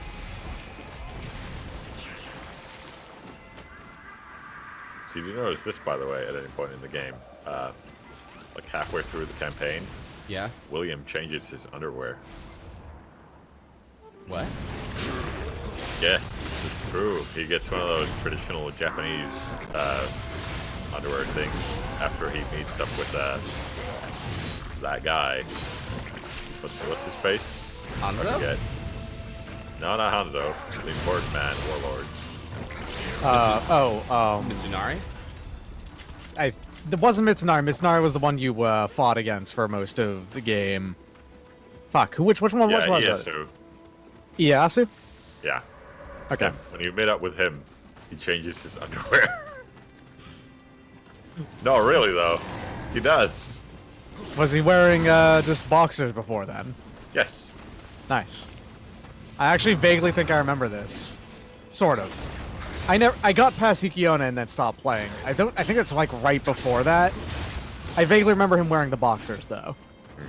Did you notice this, by the way, at any point in the game? Like halfway through the campaign, Yeah. William changes his underwear. What? Yes, it's true. He gets one of those traditional Japanese underwear things after he meets up with that guy. What's his face? I Hanzo? forget. No, not Hanzo. The important man, Warlord. Mitsunari? It wasn't Mitsunari. Mitsunari was the one you fought against for most of the game. Fuck, which one was it? Ieyasu. Ieyasu? Yeah. Okay. When you meet up with him, he changes his underwear. No, really though. He does. Was he wearing just boxers before then? Yes. Nice. I actually vaguely think I remember this. Sort of. I got past Yukiona and then stopped playing. I think it's like right before that. I vaguely remember him wearing the boxers though.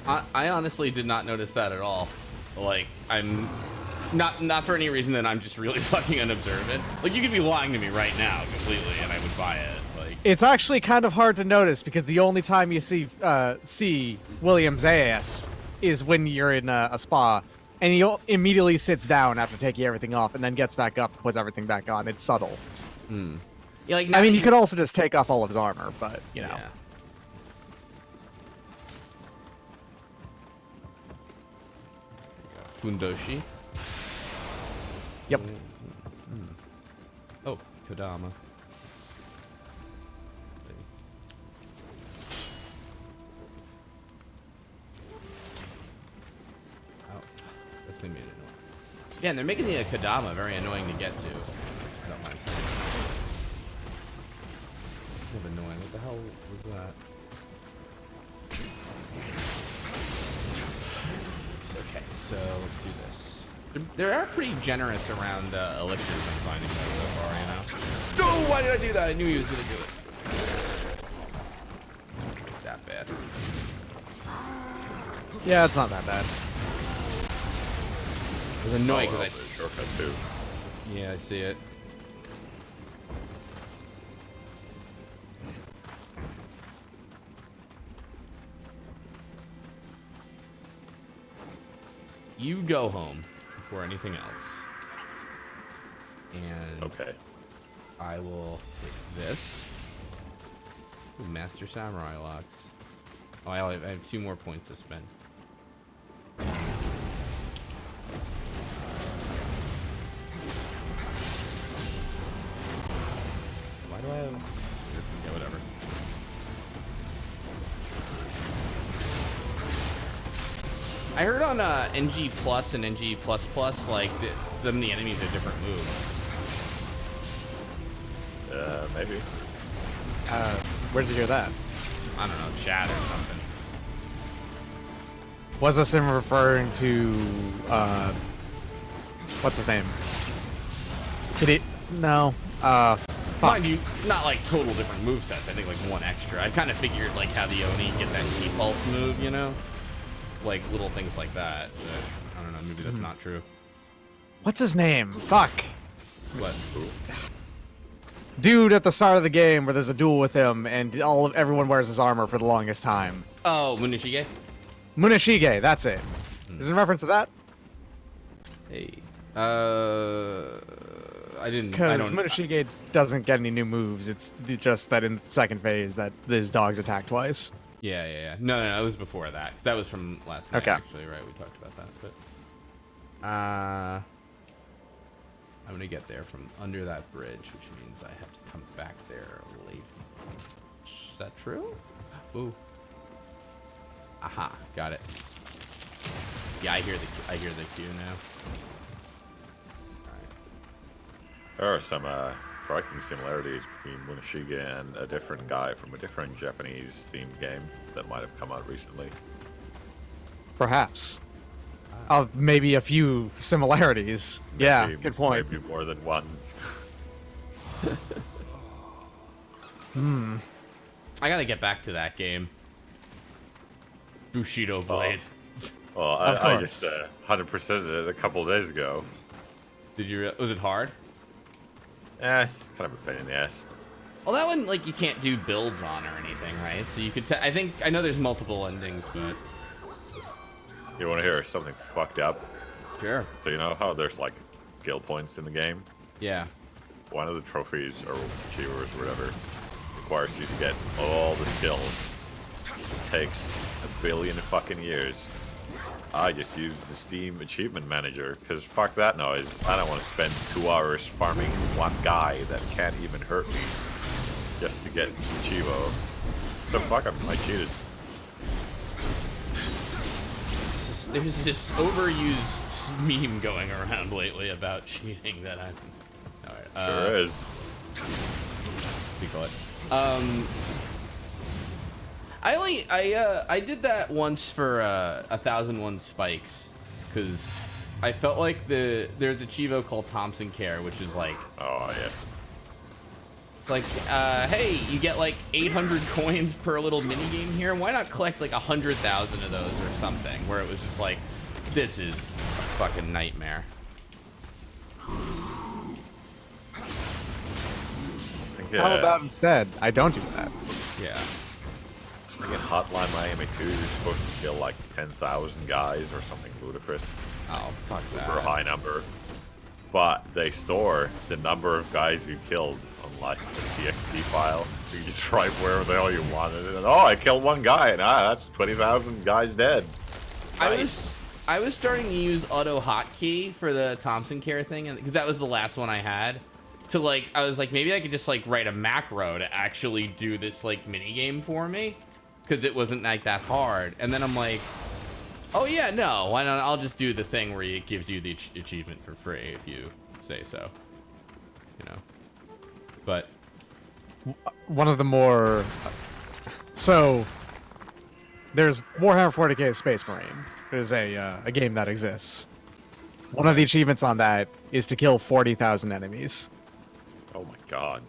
I honestly did not notice that at all. Like, I'm not for any reason that I'm just really fucking unobservant. Like, you could be lying to me right now completely and I would buy it. Like, It's actually kind of hard to notice because the only time you see William's ass is when you're in a spa, and he immediately sits down after taking everything off, and then gets back up, puts everything back on. It's subtle. yeah, like I mean, you could also just take off all of his armor, but you know. Yeah. Fundoshi. Yep. Oh, Kodama. gonna be annoying. Yeah, and they're making the Kadama very annoying to get to. I don't mind. Kind of annoying. What the hell was that? It's okay. So let's do this. They are pretty generous around elixirs I'm finding so far, you know. No, why did I do that? I knew he was gonna do it. Not that bad. Yeah, it's not that bad. I was annoyed because Shortcut too. Yeah, I see it. You go home before anything else. And Okay. I will take this. Ooh, Master Samurai locks. Oh, I have 2 more points to spend. Why do I have... Yeah, whatever. I heard on NG Plus and NG Plus Plus, like, the enemies have different moves. Maybe. Where did you hear that? I don't know, chat or something. Was this him referring to, what's his name? Did he? No. Mind you, not like total different movesets. I think like 1 extra. I kind of figured like how the Oni get that T-Pulse move, you know? Like little things like that. But I don't know, maybe that's not true. What's his name? Fuck. What? Dude at the start of the game where there's a duel with him and everyone wears his armor for the longest time. Oh, Munishige? Munishige, that's it. Is it in reference to that? Hey. I didn't. I Because don't. Munishige doesn't get any new moves. It's just that in the second phase that his dogs attack twice. Yeah. No, it was before that. That was from last night, Okay. actually, right? We talked about that, but... I'm gonna get there from under that bridge, which means I have to come back there late. Is that true? Ooh. Aha, got it. Yeah, I hear the cue now. There are some striking similarities between Munishige and a different guy from a different Japanese-themed game that might have come out recently. Perhaps. Maybe a few similarities. Yeah, Maybe- good point. Maybe more than one. I gotta get back to that game. Bushido Blade. Well, Of I course. just 100%ed it a couple of days ago. Did you? Was it hard? It's just kind of a pain in the ass. Well, that one, like, you can't do builds on or anything, right? So you could. I know there's multiple endings, but You want to hear something fucked up? sure. So you know how there's like skill points in the game? Yeah. One of the trophies or achievers or whatever requires you to get all the skills. It takes 1 billion fucking years. I just use the Steam Achievement Manager because fuck that noise. I don't want to spend 2 hours farming one guy that can't even hurt me just to get Chivo. So fuck him, I cheated. There's this overused meme going around lately about cheating that I'm. Alright. Sure is. What do you call it? I did that once for 1001 Spikes, because I felt like there's a Chivo called Thompson Care, which is like, Oh yes. it's like, hey, you get like 800 coins per little mini game here. Why not collect like 100,000 of those or something? Where it was just like, this is a fucking nightmare. How about instead? I don't do that. Yeah. Like in Hotline Miami 2, you're supposed to kill like 10,000 guys or something ludicrous. Oh, fuck that. For a high number. But they store the number of guys you killed on like the TXT file. You just write wherever the hell you wanted it. And, oh, I killed one guy, and that's 20,000 guys dead. Nice. I was starting to use auto hotkey for the Thompson Care thing, because that was the last one I had. To like, I was like, maybe I could just like write a macro to actually do this like mini game for me, because it wasn't like that hard. And then I'm like, Oh yeah, no. Why not? I'll just do the thing where it gives you the achievement for free if you say so. You know. But One of the more... So, there's Warhammer 40k Space Marine. There's a game that exists. One of the achievements on that is to kill 40,000 enemies. Oh my god.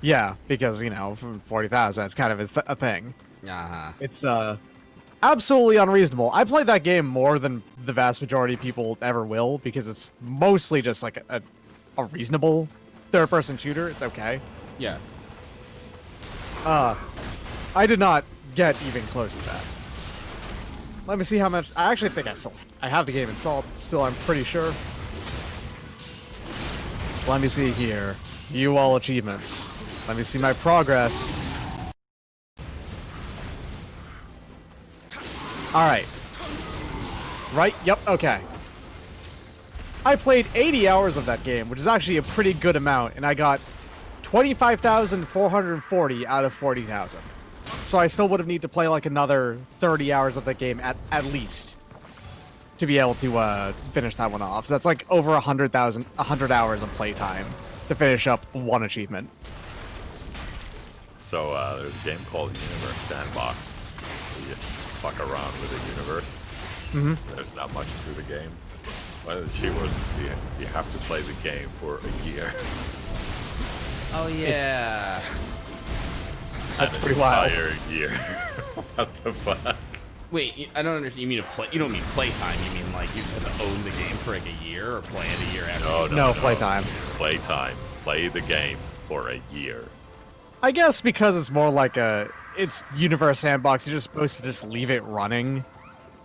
Yeah, because, you know, 40,000, that's kind of a thing. uh-huh. It's absolutely unreasonable. I played that game more than the vast majority of people ever will, because it's mostly just like a reasonable third-person shooter. It's okay. Yeah. I did not get even close to that. Let me see how much... I actually think I have the game installed still, I'm pretty sure. Let me see here. View all achievements. Let me see my progress. Alright. Right? Yep, okay. I played 80 hours of that game, which is actually a pretty good amount, and I got 25,440 out of 40,000. So I still would have needed to play like another 30 hours of that game at least to be able to finish that one off. So that's like over 100 hours of playtime to finish up one achievement. So there's a game called Universe Sandbox. You just fuck around with the universe. Mm-hmm. There's not much to the game. One of the achievements is you have to play the game for a year. Oh yeah. That's An pretty wild. Entire year. What the fuck? Wait, I don't understand. You mean you don't mean playtime. You mean like you have to own the game for like a year or play it a year after? No, playtime. Playtime. Play the game for a year. I guess because it's more like it's Universe Sandbox, you're just supposed to just leave it running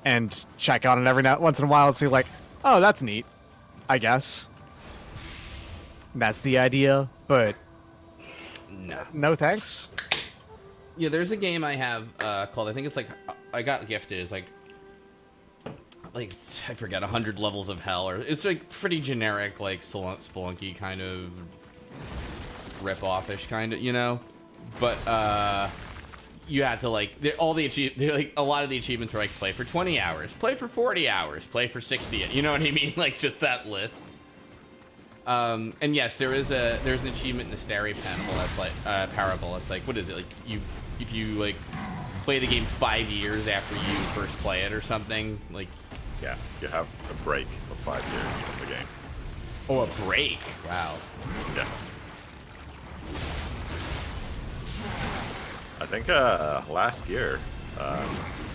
and check on it every once in a while and see like, oh, that's neat, I guess. That's the idea, but No. no thanks. Yeah, there's a game I have called, I think it's like, I got gifted, it's like I forget, 100 levels of hell, or it's like pretty generic, like Spelunky kind of rip-off-ish kind of, you know? But you had to like, a lot of the achievements were like, play for 20 hours, play for 40 hours, play for 60, you know what I mean? Like just that list. And yes, there's an achievement in the Starry Parable that's like Parable. It's like, what is it? Like if you like play the game 5 years after you first play it or something, like. Yeah, you have a break of 5 years from the game. Oh, a break. Wow. Yes. I think last year,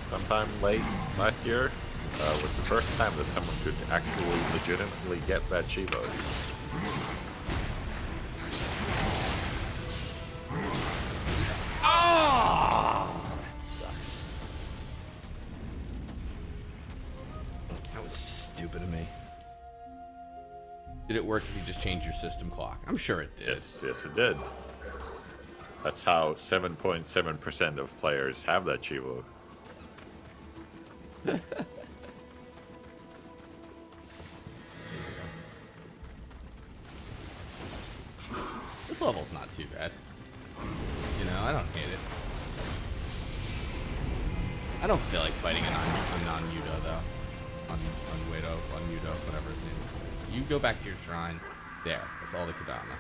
sometime late last year, was the first time that someone could actually legitimately get that Chivo. Oh, that sucks. That was stupid of me. Did it work if you just changed your system clock? I'm sure it did. Yes, yes it did. That's how 7.7% of players have that Chivo. This level's not too bad. You know, I don't hate it. I don't feel like fighting a non-Yudo, though. Unudo, whatever his name is. You go back to your shrine. There. That's all the Kadama.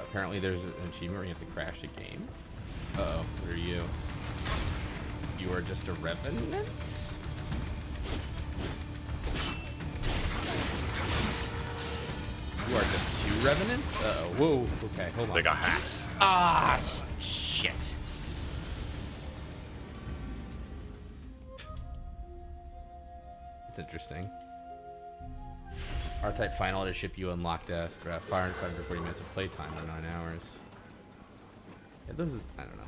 Apparently there's an achievement where you have to crash a game. Uh-oh. What are you? You are just a revenant? You are just two revenants? Uh-oh. Whoa. Okay, hold on. They got hacks. Ah, shit. That's interesting. R-Type final to ship you unlocked fire inside for 40 minutes of playtime or 9 hours. Yeah, those are, I don't know.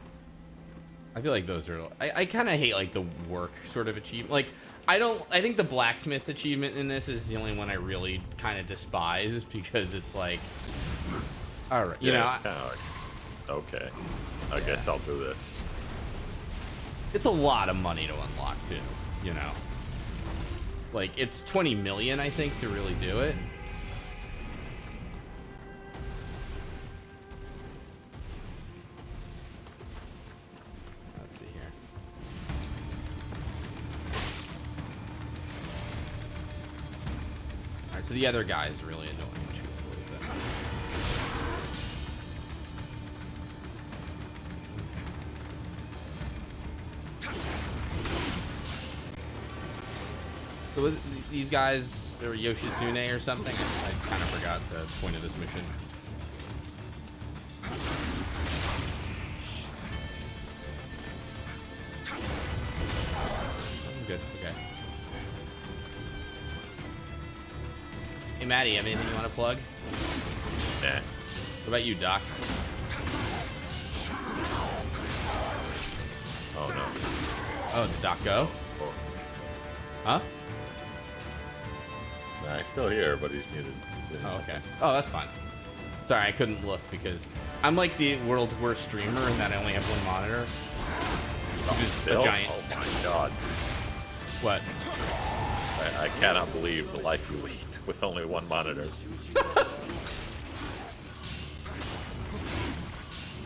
I feel like those are, I kind of hate like the work sort of achievement. Like, I think the blacksmith achievement in this is the only one I really kind of despise because it's like, all right, you know. It's kind of like, okay, I guess I'll do this. It's a lot of money to unlock too, you know. Like, it's 20 million, I think, to really do it. So the other guy is really annoying, truthfully. But... So these guys, or Yoshitsune or something? I kind of forgot the point of this mission. Good, okay. Hey, Maddie, have anything you want to plug? Yeah. What about you, Doc? Oh no. Oh, did Doc go? Oh. Huh? Nah, he's still here, but he's muted. Oh, okay. Oh, that's fine. Sorry, I couldn't look because I'm like the world's worst streamer in that I only have one monitor. Just Still? a giant. Oh my god. What? I cannot believe the life you lead with only one monitor.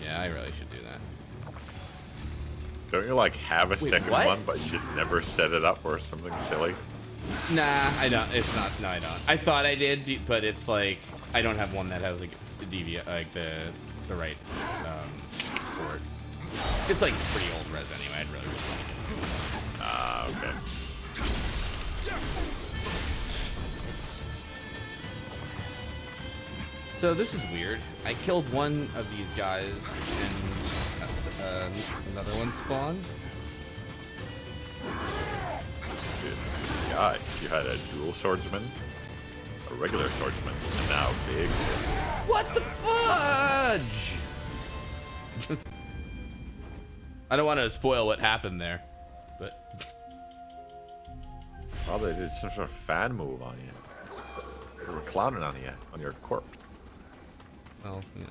Yeah, I really should do that. Don't you like have a Wait, second what? one, but you just never set it up or something silly? Nah, I don't. It's not. No, I don't. I thought I did, but it's like I don't have one that has like the DV, like the right port. It's like pretty old res anyway. I'd really like it. Ah, okay. So this is weird. I killed one of these guys and another one spawned. God, you had a dual swordsman, a regular swordsman, and now big. What the fudge? I don't want to spoil what happened there, but Oh, they did some sort of fan move on you. They were clowning on you, on your corpse. well, you know,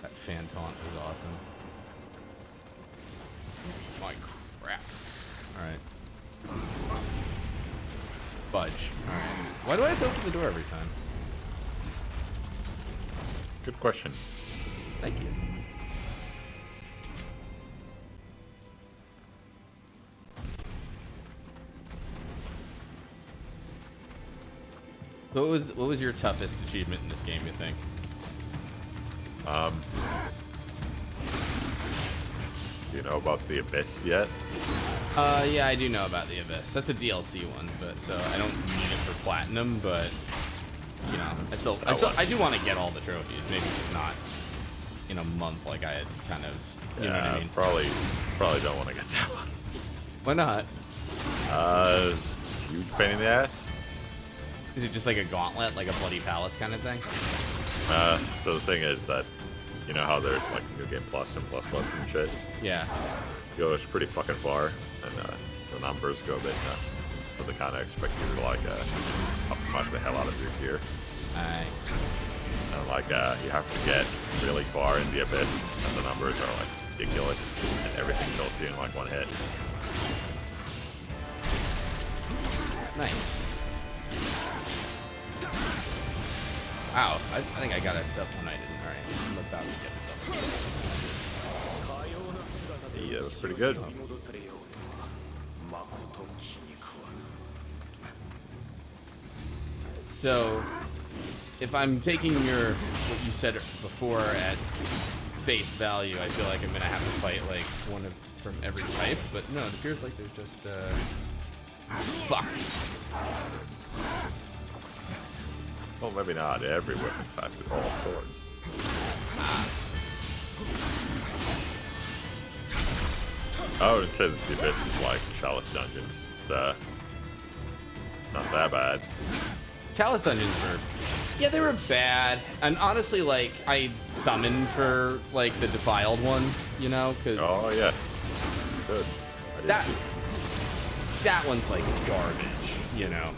that fan taunt was awesome. My crap. All right. Fudge. All right. Why do I have to open the door every time? Good question. Thank you. What was your toughest achievement in this game, you think? Do you know about the Abyss yet? Yeah, I do know about the Abyss. That's a DLC one, but so I don't need it for platinum, but you know, I do want to get all the trophies. Maybe just not in a month like I had kind of, you know what I mean? Probably don't want to get that one. Why not? Huge pain in the ass. Is it just like a gauntlet, like a bloody palace kind of thing? So the thing is that, you know how there's like New Game Plus and Plus Plus and shit? Yeah. Goes pretty fucking far, and the numbers go a bit nuts. So they kind of expect you to like optimize the hell out of your gear. And like you have to get really far in the Abyss, and the numbers are like ridiculous, and everything kills you in like one hit. Nice. Wow, I think I got a double one I didn't. Alright, I'm about to get a double. Yeah, that was pretty good. So, if I'm taking what you said before at face value, I feel like I'm gonna have to fight like one from every type, but no, it appears like there's just fuck. Well, maybe not every weapon type with all swords. I would say that the Abyss is like Chalice Dungeons. Not that bad. Chalice dungeons were, yeah, they were bad, and honestly, like I summoned for like the defiled one, you know, because Oh yes, good. I did that too. that one's like garbage, you know.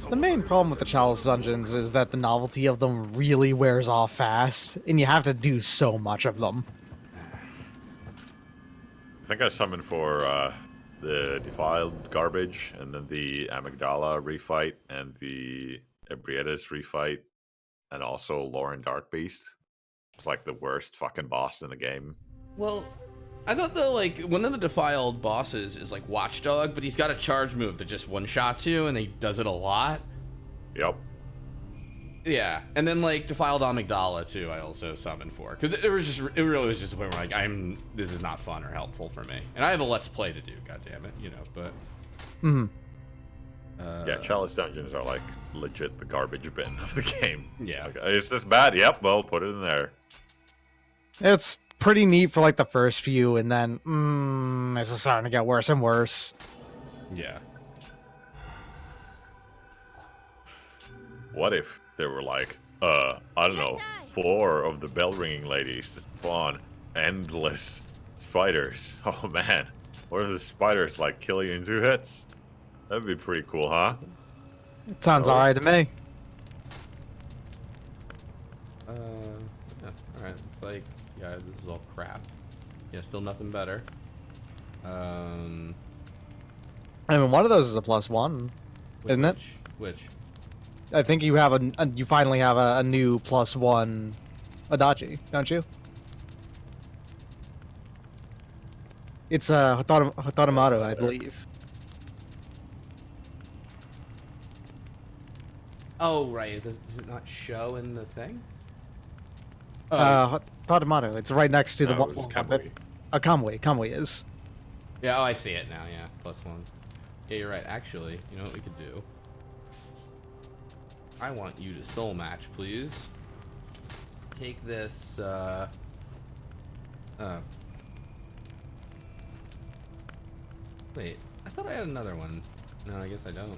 The main problem with the Chalice dungeons is that the novelty of them really wears off fast, and you have to do so much of them. I think I summoned for the Defiled garbage, and then the Amygdala refight, and the Ebrietas refight, and also Lauren Darkbeast. It's like the worst fucking boss in the game. Well, I thought though, like, one of the Defiled bosses is like Watchdog, but he's got a charge move that just one-shots you, and he does it a lot. Yep. Yeah, and then like Defiled Amygdala too. I also summoned for because it really was just a point where like this is not fun or helpful for me, and I have a Let's Play to do. God damn it, you know. But yeah, Chalice Dungeons are like legit the garbage bin of the game. Yeah. Like, is this bad? Yep. Well, put it in there. It's pretty neat for like the first few, and then this is starting to get worse and worse. Yeah. What if there were like, I don't know, 4 of the bell ringing ladies that spawn endless spiders? Oh man, what if the spiders like kill you in 2 hits? That'd be pretty cool, huh? It sounds alright to me. Yeah, all right. It's like, yeah, this is all crap. Yeah, still nothing better. I mean, one of those is a +1, isn't it? Which? I think you have you finally have a new +1 Adachi, don't you? It's Hotaramaru, I believe. Oh, right. Does it not show in the thing? Hotaramaru. It's right next to the No, one. it's Kamui. Kamui is. Yeah, oh, I see it now. Yeah, +1. Yeah, you're right. Actually, you know what we could do? I want you to soul match, please. Take this, wait, I thought I had another one. No, I guess I don't.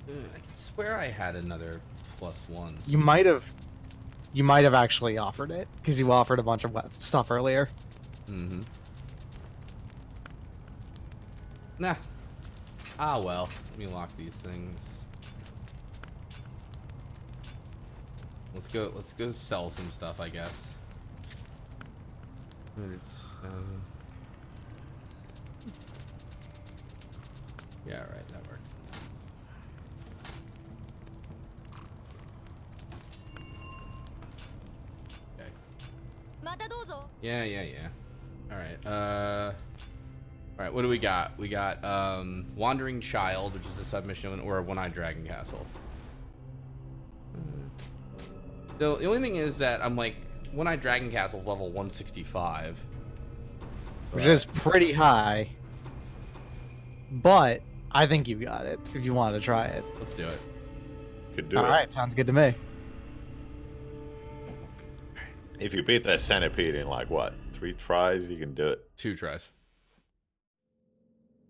I swear I had another +1. You might have actually offered it because you offered a bunch of stuff earlier. Mm-hmm. Nah. Ah, well. Let me lock these things. Let's go sell some stuff, I guess. Yeah, right, that works. Okay. Yeah. Alright, what do we got? We got Wandering Child, which is a submission, or a One-Eyed Dragon Castle. So the only thing is that I'm like, One-Eyed Dragon Castle level 165. Which is pretty high. But I think you got it if you wanted to try it. Let's do it. Could do it. Alright, sounds good to me. If you beat that centipede in like what, 3 tries, you can do it. 2 tries.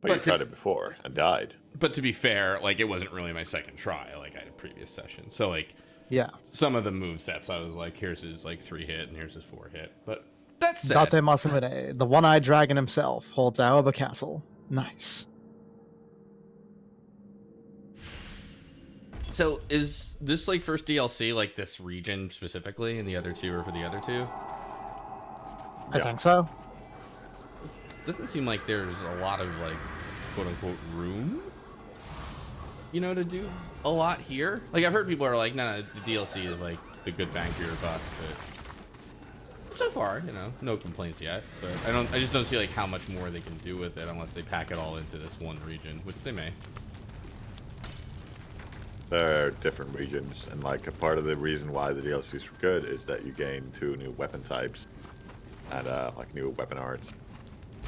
But you tried it before and died. But to be fair, like, it wasn't really my second try, like I had a previous session. So like, Yeah. some of the move sets, I was like, here's his like 3 hit and here's his 4 hit. But that's said, Date Masamune, the one-eyed dragon himself, holds Aoba Castle. Nice. so is this like first DLC like this region specifically, and the other 2 are for the other 2? I think so. Doesn't seem like there's a lot of like quote unquote room, you know, to do a lot here. Like I've heard people are like, no, the DLC is like the good bang for your buck, but so far, you know, no complaints yet. But I just don't see like how much more they can do with it unless they pack it all into this one region, which they may. There are different regions, and like a part of the reason why the DLCs were good is that you gain 2 new weapon types and like new weapon arts.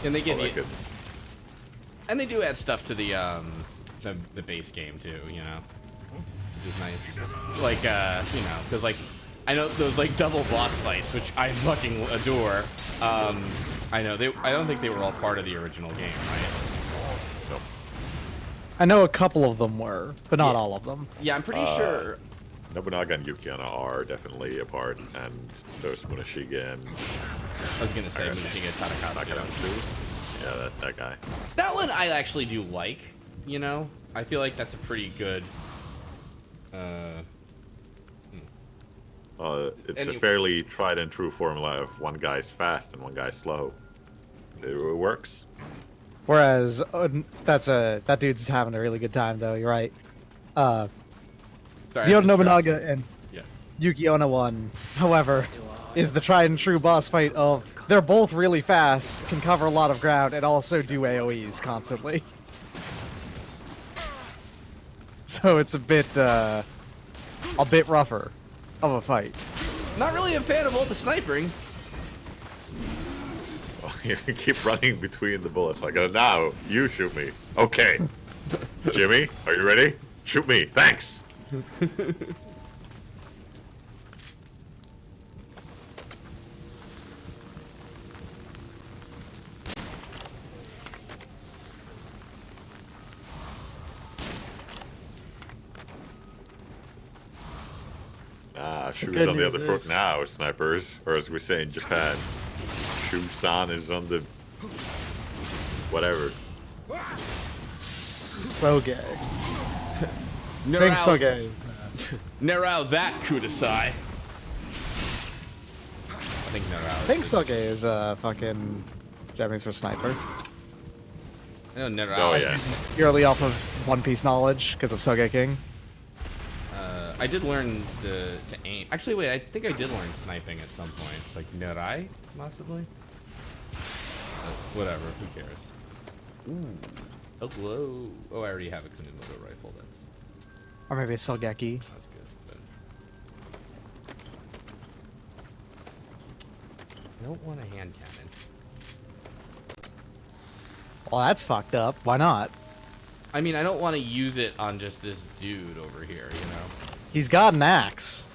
And they give All you, that goodness. and they do add stuff to the base game too, you know, which is nice. Like you know, because like I know those like double boss fights, which I fucking adore. I know I don't think they were all part of the original game, right? Nope. I know a couple of them were, but not Yeah. all of them. Yeah, I'm pretty sure. Nobunaga and Yukiana are definitely a part, and there's Munoshiga and I was gonna say Mushiga Tadakatsu. Takamatsu. Yeah, that guy. That one I actually do like, you know? I feel like that's a pretty good... It's And a you- fairly tried and true formula of one guy's fast and one guy's slow. It works. Whereas that dude's having a really good time though. You're right. Sorry, The I Oda just Nobunaga and Yeah. Yuki Onna one, however, is the tried and true boss fight of they're both really fast, can cover a lot of ground, and also do AoEs constantly. So it's a bit rougher of a fight. Not really a fan of all the sniping. Oh, you keep running between the bullets. Like, now you shoot me. Okay. Jimmy, are you ready? Shoot me. Thanks. Shoes good on the news other foot is- now, snipers. Or as we say in Japan, shoe-san is on the... whatever. So gay. Think so gay. Narrow that kudasai. I think narrow. Think so gay is fucking Japanese for sniper. I know narrow. Oh, yeah. Purely off of One Piece knowledge because of Soge King. I did learn to aim. Actually, wait, I think I did learn sniping at some point. Like Nerai, possibly? Whatever, who cares? Ooh. Hello. Oh, I already have a Kunimoto rifle. Or maybe a Sogeki. That's good. But I don't want a hand cannon. Well, that's fucked up. Why not? I mean, I don't want to use it on just this dude over here, you know? He's got an axe.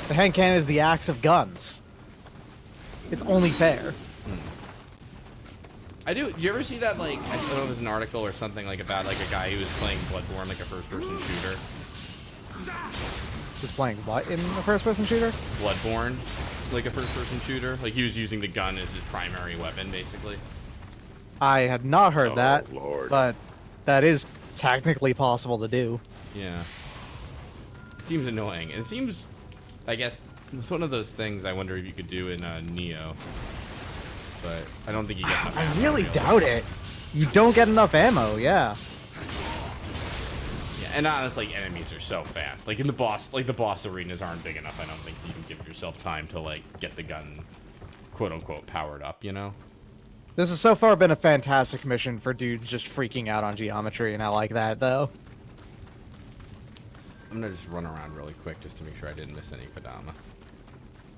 The hand cannon is the axe of guns. It's only fair. I do. You ever see that, like, I don't know if it was an article or something, like, about, like, a guy who was playing Bloodborne, like, a first-person shooter? He's playing what in a first-person shooter? Bloodborne, like, a first-person shooter? Like, he was using the gun as his primary weapon, basically. I had not heard Oh, that, Lord. but that is technically possible to do. Yeah. It seems annoying. It seems, I guess, it's one of those things I wonder if you could do in Nioh. But I don't think you get enough I ammo, really doubt it. You don't get enough ammo, yeah. Yeah, and honestly, like, enemies are so fast. Like, in the boss arenas aren't big enough. I don't think you can give yourself time to, like, get the gun, quote-unquote, powered up, you know? This has so far been a fantastic mission for dudes just freaking out on geometry, and I like that, though. I'm gonna just run around really quick just to make sure I didn't miss any Kodama.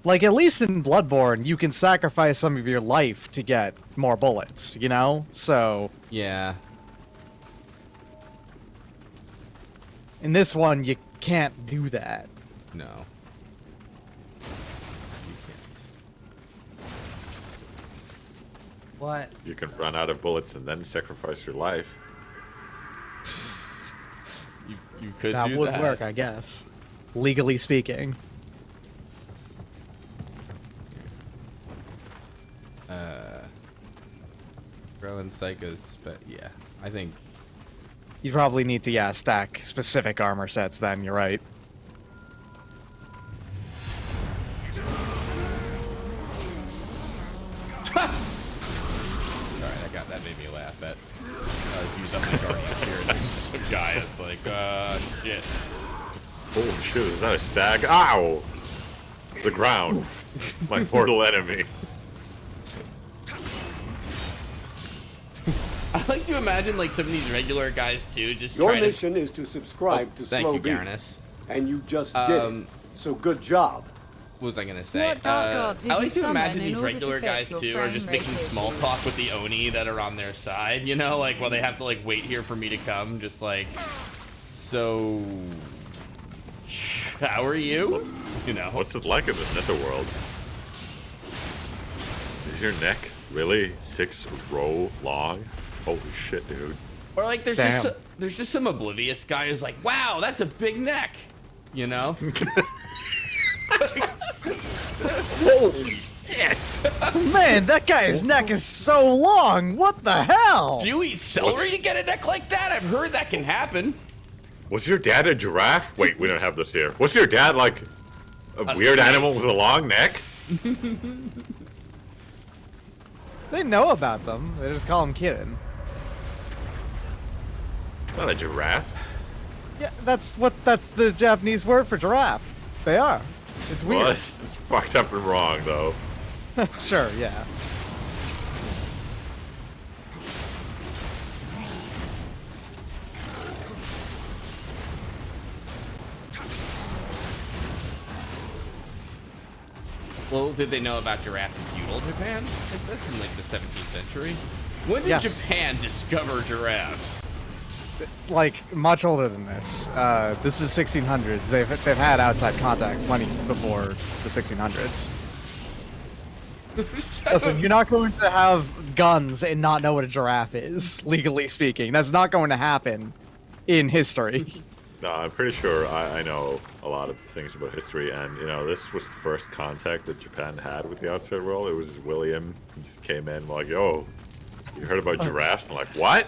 Like, at least in Bloodborne, you can sacrifice some of your life to get more bullets, you know? So, Yeah. in this one, you can't do that. No. You can't. What? You can run out of bullets and then sacrifice your life. You could That do would that. work, I guess. Legally speaking. Growing Psychos, but yeah, I think You probably need to, yeah, stack specific armor sets then, you're right. Sorry, that made me laugh. That used up my guardian here. And there's some guy that's like, shit. Holy shit, is that a stag? Ow! The ground. My mortal enemy. I like to imagine like some of these regular guys too, just Your trying mission is to subscribe to Thank Slow you, Beat, Garrus. and you just did it. So good job. What was I gonna say? What dark god did I you like to summon imagine in these order to regular fix guys your too are just frame making rate small issue? talk with the Oni that are on their side, you know, like while they have to like wait here for me to come, just like, so, how are you? You know. What's it like in this netherworld? Is your neck really 6 row long? Holy shit, dude. Or like there's Damn. just some oblivious guy who's like, wow, that's a big neck, you know? Holy shit! Man, that guy's neck is so long! What the hell? Do you eat celery to get a neck like that? I've heard that can happen. Was your dad a giraffe? Wait, we don't have this here. Was your dad like a weird snake. animal with a long neck? They know about them. They just call him Kitten. Not a giraffe. Yeah, that's the Japanese word for giraffe. They are. It's Well, weird. it's fucked up and wrong, though. Sure, yeah. Well, did they know about giraffe in feudal Japan? Like, that's in like the 17th century. When did Yes. Japan discover giraffes? Like, much older than this. This is 1600s. They've had outside contact plenty before the 1600s. Listen, you're not going to have guns and not know what a giraffe is, legally speaking. That's not going to happen in history. No, I'm pretty sure I know a lot of things about history, and you know, this was the first contact that Japan had with the outside world. It was William. He just came in like, "Yo, you heard about giraffes?" I'm like, "What?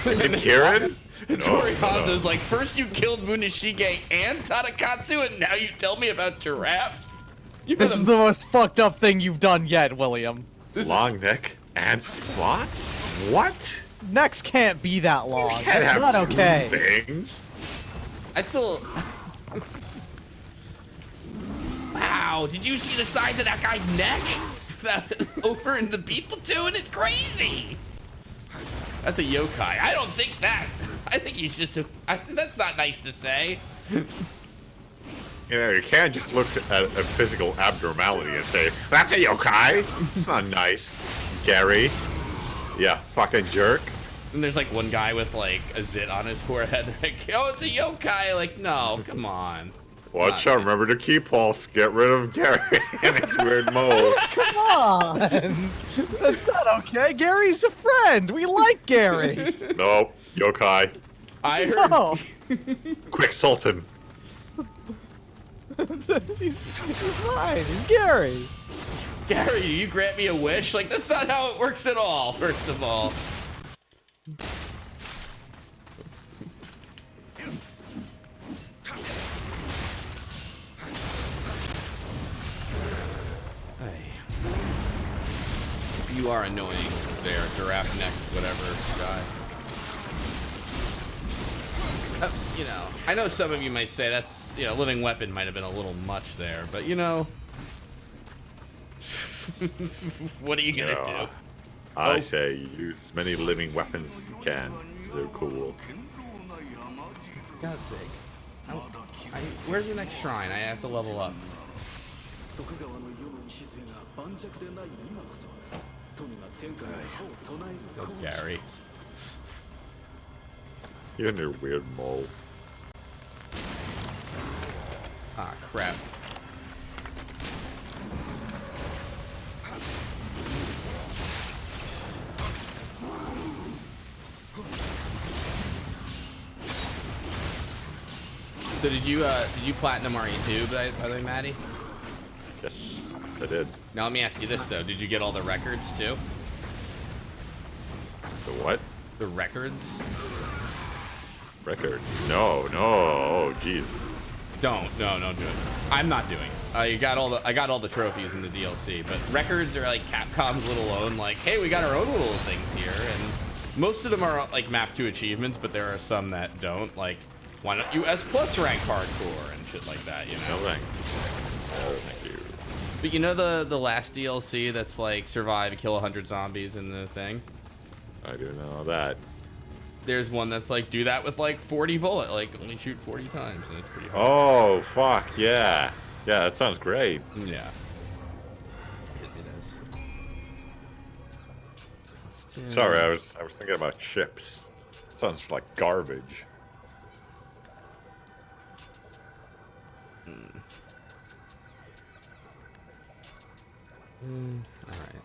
And Kieran?" Tori Hondo's no. like, first you killed Muneshige and Tadakatsu, and now you tell me about giraffes? You This is the most fucked up thing you've done yet, William. Long neck and spots? What? Necks can't be that long. Can't That's have not two okay. things. I still... Wow, did you see the size of that guy's neck? Over in the beef platoon? It's crazy! That's a yokai. I don't think that. I think he's just a... that's not nice to say. You know, you can't just look at a physical abnormality and say, "That's a yokai." It's not nice, Gary. Yeah, fucking jerk. And there's like one guy with like a zit on his forehead. Like, oh, it's a yokai. Like, no, come on. Watch out, remember the key pulse. Get rid of Gary and his weird mole. Come on! That's not okay. Gary's a friend. We like Gary. Nope, yokai. I heard... No. Quick Sultan. he's fine. He's Gary. Gary, you grant me a wish? Like, that's not how it works at all, first of all. Hey. You are annoying there, giraffe neck, whatever guy. You know, I know some of you might say that's, you know, living weapon might have been a little much there, but you know, what are you gonna do? I say use as many living weapons as you can. They're cool. God's sakes. Where's the next shrine? I have to level up. Oh, Gary. You and your weird mole. Ah, crap. So did you platinum RE2 by the way, Maddie? Yes, I did. Now let me ask you this though: did you get all the records too? The what? The records? Records? No, no. Oh, Jesus. Don't do it. I'm not doing it. I got all the trophies in the DLC, but records are like Capcom's little own. Like, hey, we got our own little things here, and most of them are like map 2 achievements, but there are some that don't. Like, why not US plus rank hardcore and shit like that? You know. No thank you. Oh, thank you. But you know the last DLC that's like survive, kill 100 zombies in the thing. I do know that. There's one that's like do that with like 40 bullet, like only shoot 40 times, and it's pretty hard. Oh, fuck, yeah. Yeah, that sounds great. Yeah. It is. Sorry, I was thinking about chips. Sounds like garbage. All right.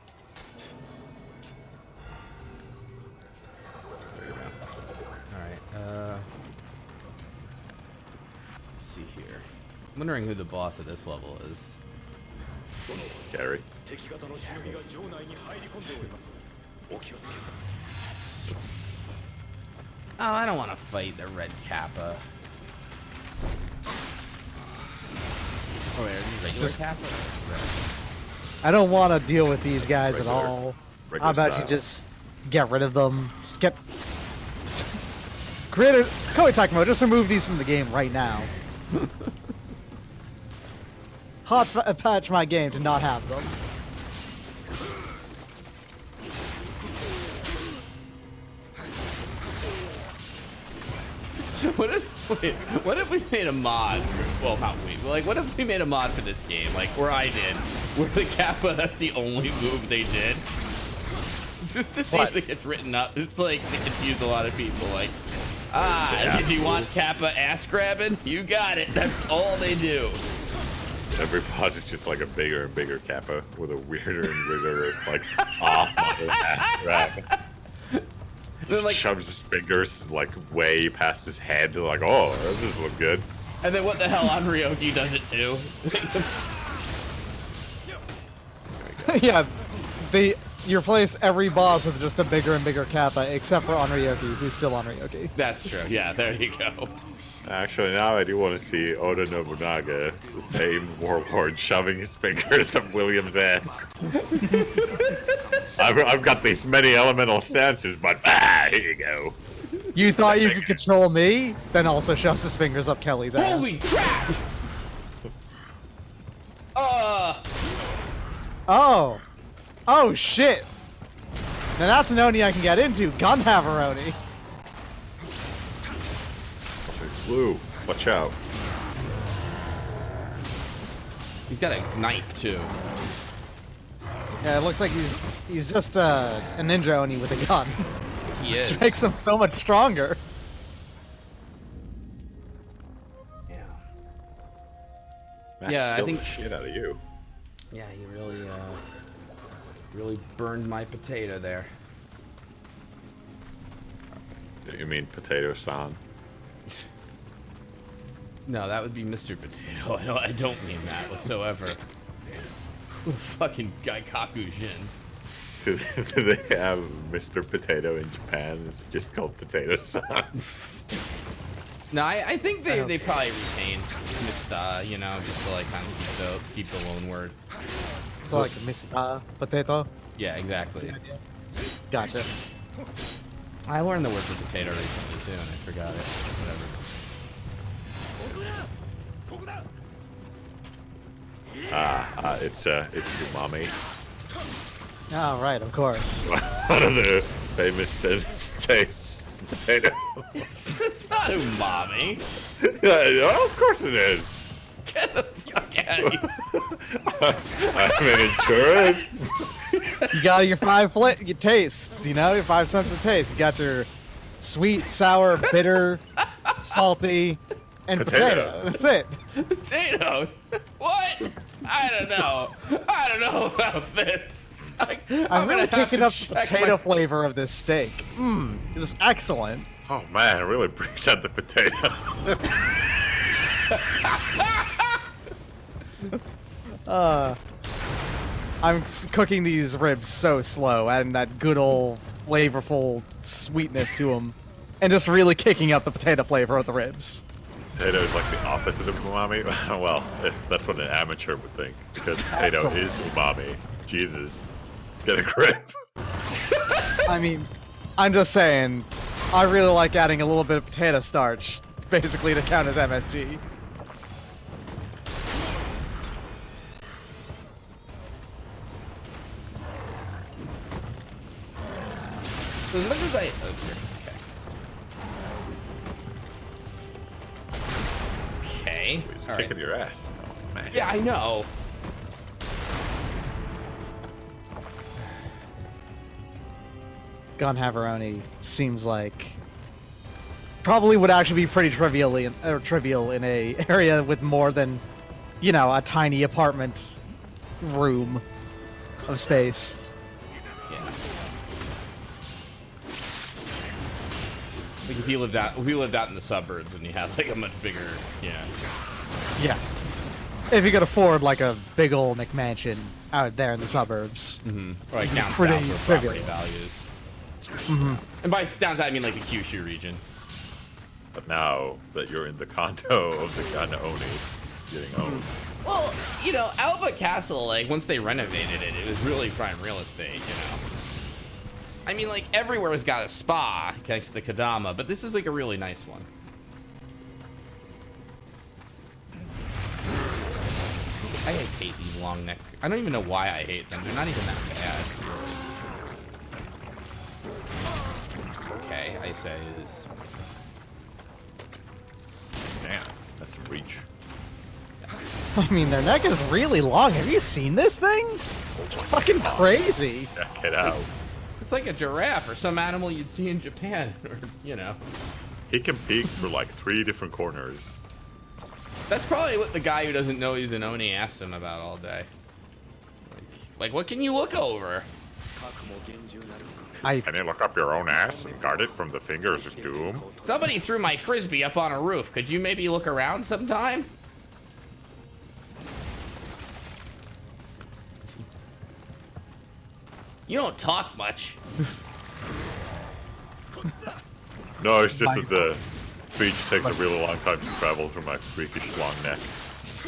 There you go. All right. Let's see here. I'm wondering who the boss at this level is. Gary. Oh, I don't want to fight the red Kappa. Oh, wait, regular Kappa? I don't want to deal with these guys Regular- at all. regular How about you style. just get rid of them? Just get... Koei Tecmo, just remove these from the game right now. hot patch my game to not have them. What if we made a mod? Well, not we. Like, what if we made a mod for this game, like where I did, where the Kappa, that's the only move they did, just to see if it gets written up. It's like to confuse a lot of people. Like, if you want Kappa ass grabbing, you got it. That's all they do. Every pod is just like a bigger and bigger Kappa with a weirder and weirder like off ass grab. Just like, shoves his fingers like way past his head. Like, oh, this doesn't look good. And then what the hell, Onryoki does it too. Yeah, you replace every boss with just a bigger and bigger Kappa, except for Onryoki, who's still Onryoki. That's true. Yeah, there you go. Actually, now I do want to see Oda Nobunaga, the famed warlord, shoving his fingers up William's ass. I've got these many elemental stances, but here you go. You thought you could control me? Then also shoves his fingers up Kelly's ass. Holy crap! Oh. Oh, shit. Now that's an Oni I can get into. Gunhaver Oni. Blue, watch out. He's got a knife too. Yeah, it looks like he's just a ninja Oni with a gun. He is. Which makes him so much stronger. Yeah. Man, Yeah, I killed think- the shit out of you. Yeah, he really burned my potato there. Do you mean Potato-san? No, that would be Mr. Potato. I don't mean that whatsoever. Fucking Gaikaku Jin. Do they have Mr. Potato in Japan? It's just called Potato-san. No, I think they probably retained Mr. You know, just to like kind of keep the loan word. So like Mr. Potato. Yeah, exactly. Gotcha. I learned the word for potato recently too, and I forgot it. Whatever. It's umami. Oh, right, of course. One of the famous states. Potato. It's not umami. Yeah, of course it is. Get the fuck out of here. I mean, it sure is. You got your your tastes, you know, your 5 cents of taste. You got your sweet, sour, bitter, salty, and potato. That's it. Potato? What? I don't know. I don't know about this. I'm really gonna have picking to up the check potato my- flavor of this steak. Mmm, it is excellent. Oh man, it really brings out the potato. I'm cooking these ribs so slow, adding that good old flavorful sweetness to them, and just really kicking up the potato flavor of the ribs. Potato is like the opposite of umami. Well, that's what an amateur would think, because potato is umami. Jesus, get a grip. I mean, I'm just saying, I really like adding a little bit of potato starch, basically to count as MSG. So as much as I... Okay. He's All kicking right. your ass. Oh, man. Yeah, I know. Gunhaveroni seems like probably would actually be pretty trivial in a area with more than, you know, a tiny apartment room of space. Yeah. Like if you lived out in the suburbs and you had like a much bigger, yeah. Yeah. If you could afford like a big old McMansion out there in the suburbs. Or like down Pretty south for property trivial. values. And by down south I mean like the Kyushu region. But now that you're in the condo of the Gun Oni, getting owned. Well, you know, Albert Castle, like once they renovated it, it was really prime real estate, you know. I mean, like everywhere has got a spa thanks to the Kadama, but this is like a really nice one. I hate these long neck. I don't even know why I hate them. They're not even that bad, really. Okay, Ice is. Damn, that's a reach. I mean, their neck is really long. Have you seen this thing? It's fucking crazy. Check it out. It's like a giraffe or some animal you'd see in Japan, or you know. He can peek through like 3 different corners. That's probably what the guy who doesn't know he's an Oni asked him about all day. Like, what can you look over? Can you look up your own ass and guard it from the fingers of doom? Somebody threw my frisbee up on a roof. Could you maybe look around sometime? You don't talk much. No, it's just that the speech takes a really long time to travel through my freakish long neck.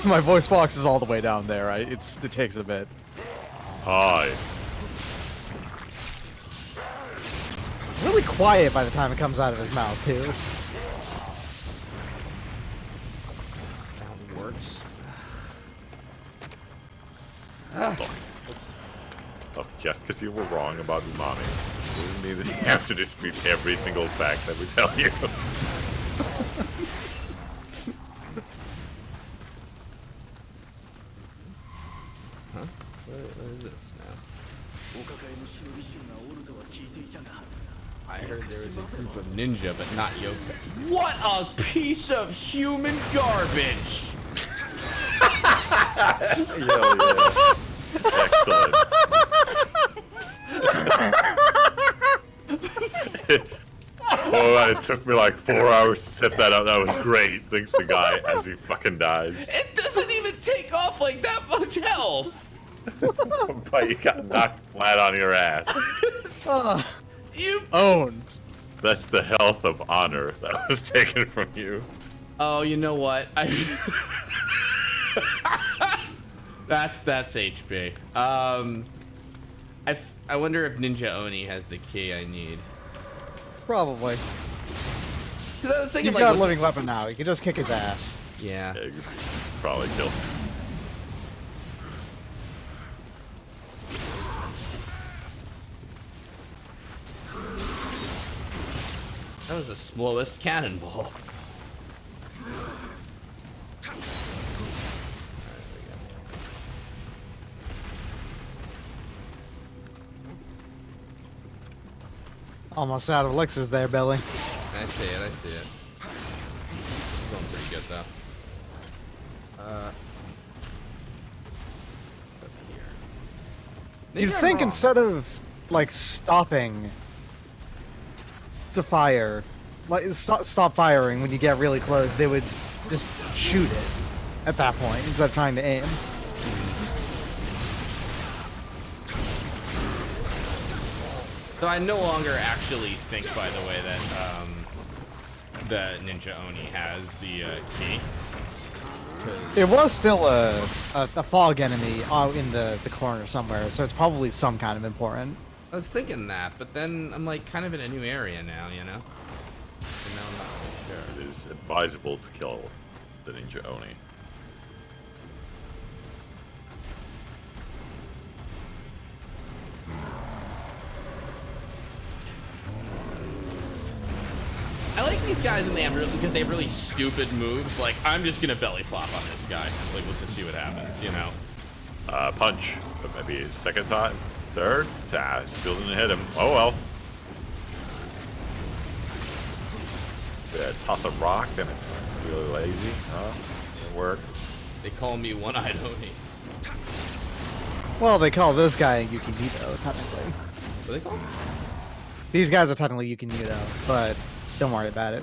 My voice box is all the way down there. It takes a bit. Hi. Really quiet by the time it comes out of his mouth, too. Sound works. Look, just because you were wrong about umami, doesn't mean that you have to dispute every single fact that we tell you. Huh? What is this now? I heard there was a group of ninja, but not yokai. What a piece of human garbage! Hell yeah. Excellent. Oh, it took me like 4 hours to set that up. That was great. Thanks to Guy as he fucking dies. It doesn't even take off like that much health! But you got knocked flat on your ass. You Owned. That's the health of honor that was taken from you. Oh, you know what? That's HP. I wonder if Ninja Oni has the key I need. Probably. 'Cause I was thinking, You've like, got a what's- living weapon now. You can just kick his ass. Yeah. Yeah, you could probably kill him. That was the slowest cannonball. Almost out of elixirs there, Billy. I see it, I see it. Going pretty good, though. What's here? Maybe You'd I'm think wrong. instead of, like, stopping to fire, like, stop firing when you get really close, they would just shoot it at that point instead of trying to aim. So I no longer actually think, by the way, that the Ninja Oni has the key. 'Cause- It was still a fog enemy out in the corner somewhere, so it's probably some kind of important. I was thinking that, but then I'm like kind of in a new area now, you know? So now I'm not really sure. It is advisable to kill the Ninja Oni. I like these guys when they have because they have really stupid moves. Like, I'm just gonna belly flop on this guy. Like, let's just see what happens, you know? Punch. But maybe a second time? Third? Still didn't hit him. Oh well. Yeah, toss a rock and it's really lazy. Huh? Didn't work. They call me One-Eyed Oni. Well, they call this guy Yukimito, technically. What do they call me? These guys are technically Yukimito, but don't worry about it.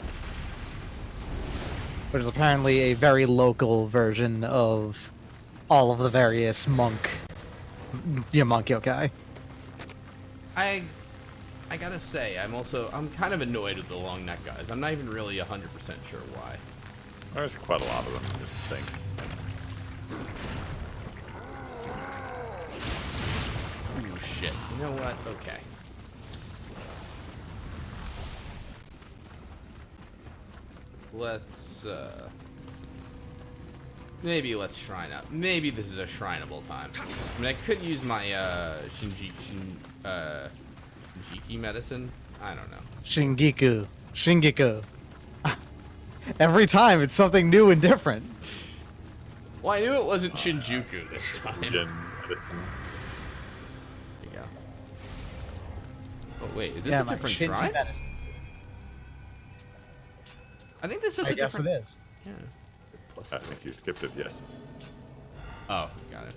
Which is apparently a very local version of all of the various monk yokai. I gotta say, I'm kind of annoyed with the long neck guys. I'm not even really 100% sure why. There's quite a lot of them, just think. Ooh, shit. You know what? Okay. Let's, Maybe let's shrine up. Maybe this is a shrineable time. I mean, I could use my Shinjiki medicine. I don't know. Shingiku. Every time it's something new and different. Well, I knew it wasn't Shinjuku this time. There Medicine. you go. Oh wait, is this a different shrine? I think this is a different. I guess it is. Yeah. Plus I think you skipped it. Yes. Oh, got it.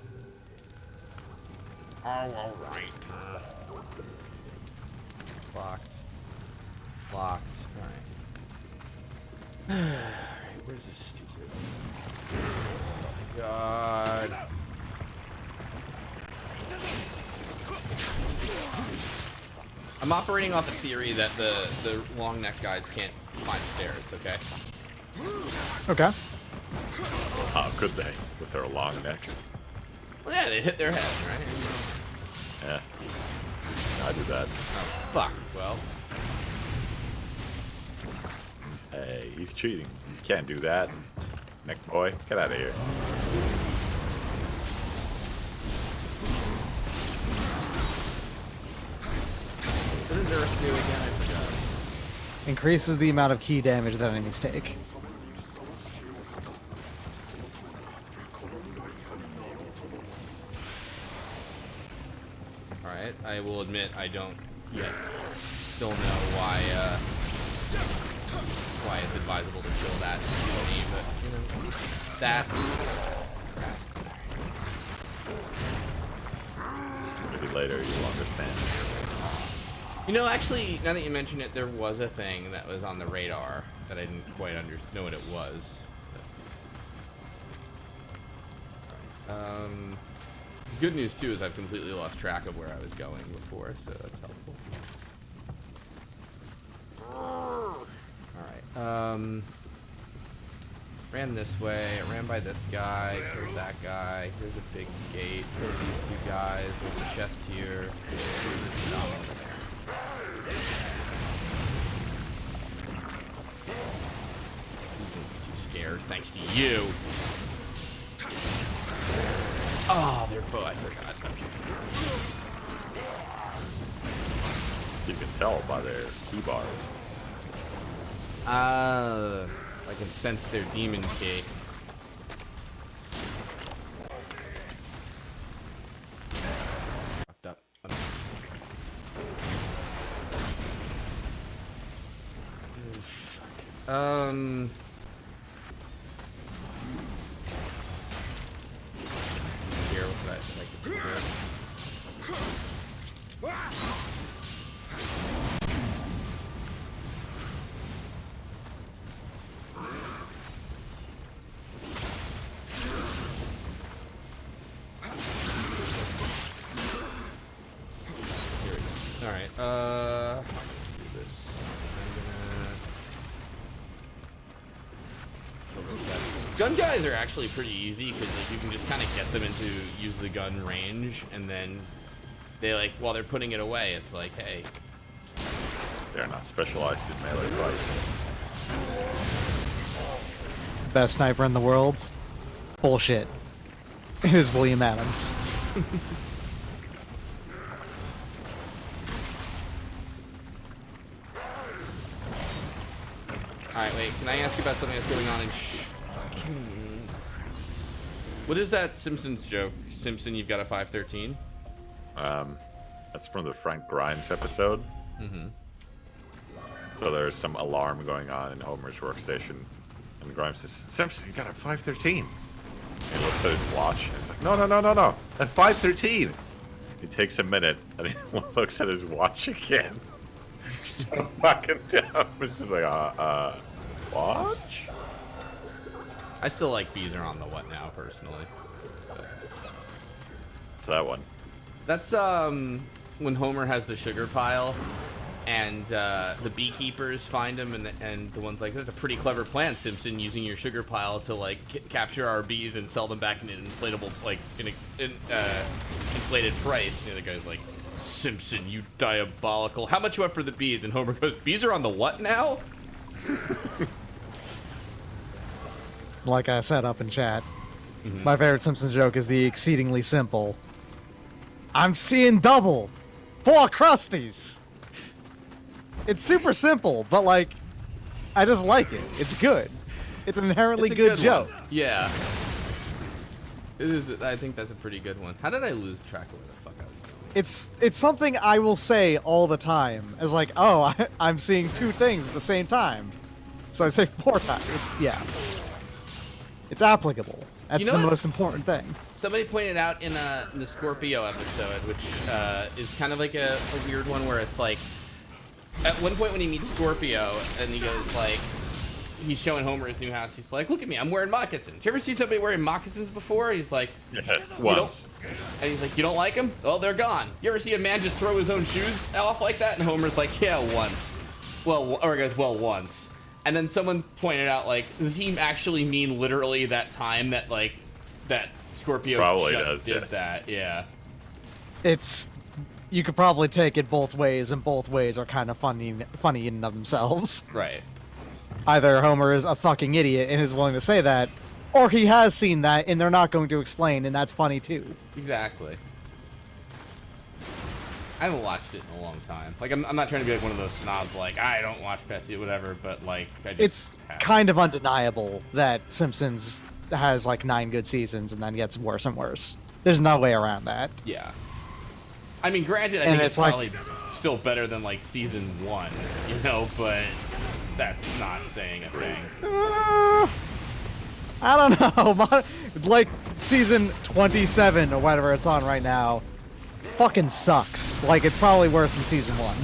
Oh, all right. Locked. Locked. All right. All right. Where's this stupid? Oh my God. I'm operating off the theory that the long neck guys can't climb stairs. Okay. Okay. How could they with their long neck? Well, yeah, they hit their head, right? Yeah. I do that. Oh, fuck. Well. Hey, he's cheating. You can't do that. Neck boy, get out of here. What does Earth do again? I forgot. Increases the amount of key damage that enemies take. Alright, I will admit I don't yet still know why it's advisable to kill that enemy, but you know, that's Maybe later you'll understand. you know, actually, now that you mention it, there was a thing that was on the radar that I didn't quite know what it was. Good news too is I've completely lost track of where I was going before, so that's helpful. Alright, ran this way, I ran by this guy, killed that guy, here's a big gate, killed these two guys, there's a chest here, there's a dom over there. Too scared, thanks to you. Oh, they're both. I forgot. You can tell by their key bars. I can sense their demon gate. Fucked up. Here, what I could do here. Alright, how do this? Gun guys are actually pretty easy because like, you can just kind of get them into use the gun range, and then they like while they're putting it away, it's like, hey. They're not specialized in melee fights. Best sniper in the world? Bullshit. It is William Adams. Alright, wait, can I ask you about something that's going on in What is that Simpsons joke? Simpson, you've got a 513? That's from the Frank Grimes episode. Mm-hmm. So there's some alarm going on in Homer's workstation, and Grimes says, "Simpson, you got a 513." And he looks at his watch, and he's like, "No, at 513." He takes a minute, and he looks at his watch again. So fucking dumb. It's just like, watch? I still like Beezer on the what now, personally. So that one. That's when Homer has the sugar pile, and the beekeepers find him, and the one's like, "That's a pretty clever plan, Simpson, using your sugar pile to like capture our bees and sell them back in an inflatable, like inflated price." And the other guy's like, "Simpson, you diabolical! How much you want for the bees?" And Homer goes, "Bees are on the what now?" Like I said up in chat, My favorite Simpsons joke is the exceedingly simple. I'm seeing double. 4 Krusties. It's super simple, but like, I just like it. It's good. It's an inherently It's a good joke. one. Yeah. It is, I think that's a pretty good one. How did I lose track of where the fuck I was going? It's something I will say all the time. As like, oh, I'm seeing 2 things at the same time. So I say 4 times. Yeah. It's applicable. That's You know the what's- most important thing. Somebody pointed out in the Scorpio episode, which is kind of like a weird one where it's like, at one point when he meets Scorpio, and he goes like, he's showing Homer his new house, he's like, look at me, I'm wearing moccasins. You ever see somebody wearing moccasins before? He's like, Yes, "You once. don't-" And he's like, you don't like them? Oh, they're gone. You ever see a man just throw his own shoes off like that? And Homer's like, yeah, once. Well, or he goes, well, once. And then someone pointed out, like, does he actually mean literally that time that, like, that Scorpio Probably just does, did yes. that? Yeah. It's you could probably take it both ways, and both ways are kind of funny in and of themselves. Right. Either Homer is a fucking idiot and is willing to say that, or he has seen that and they're not going to explain, and that's funny too. Exactly. I haven't watched it in a long time. Like, I'm not trying to be like one of those snobs, like, I don't watch Pepsi, whatever, but, like, I just It's haven't. kind of undeniable that Simpsons has like 9 good seasons and then gets worse and worse. There's no way around that. Yeah. I mean, granted, I And think it's it's like- probably still better than, like, season 1, you know, but that's not saying a thing. I don't know. Like season 27 or whatever it's on right now, fucking sucks. Like it's probably worse than season 1.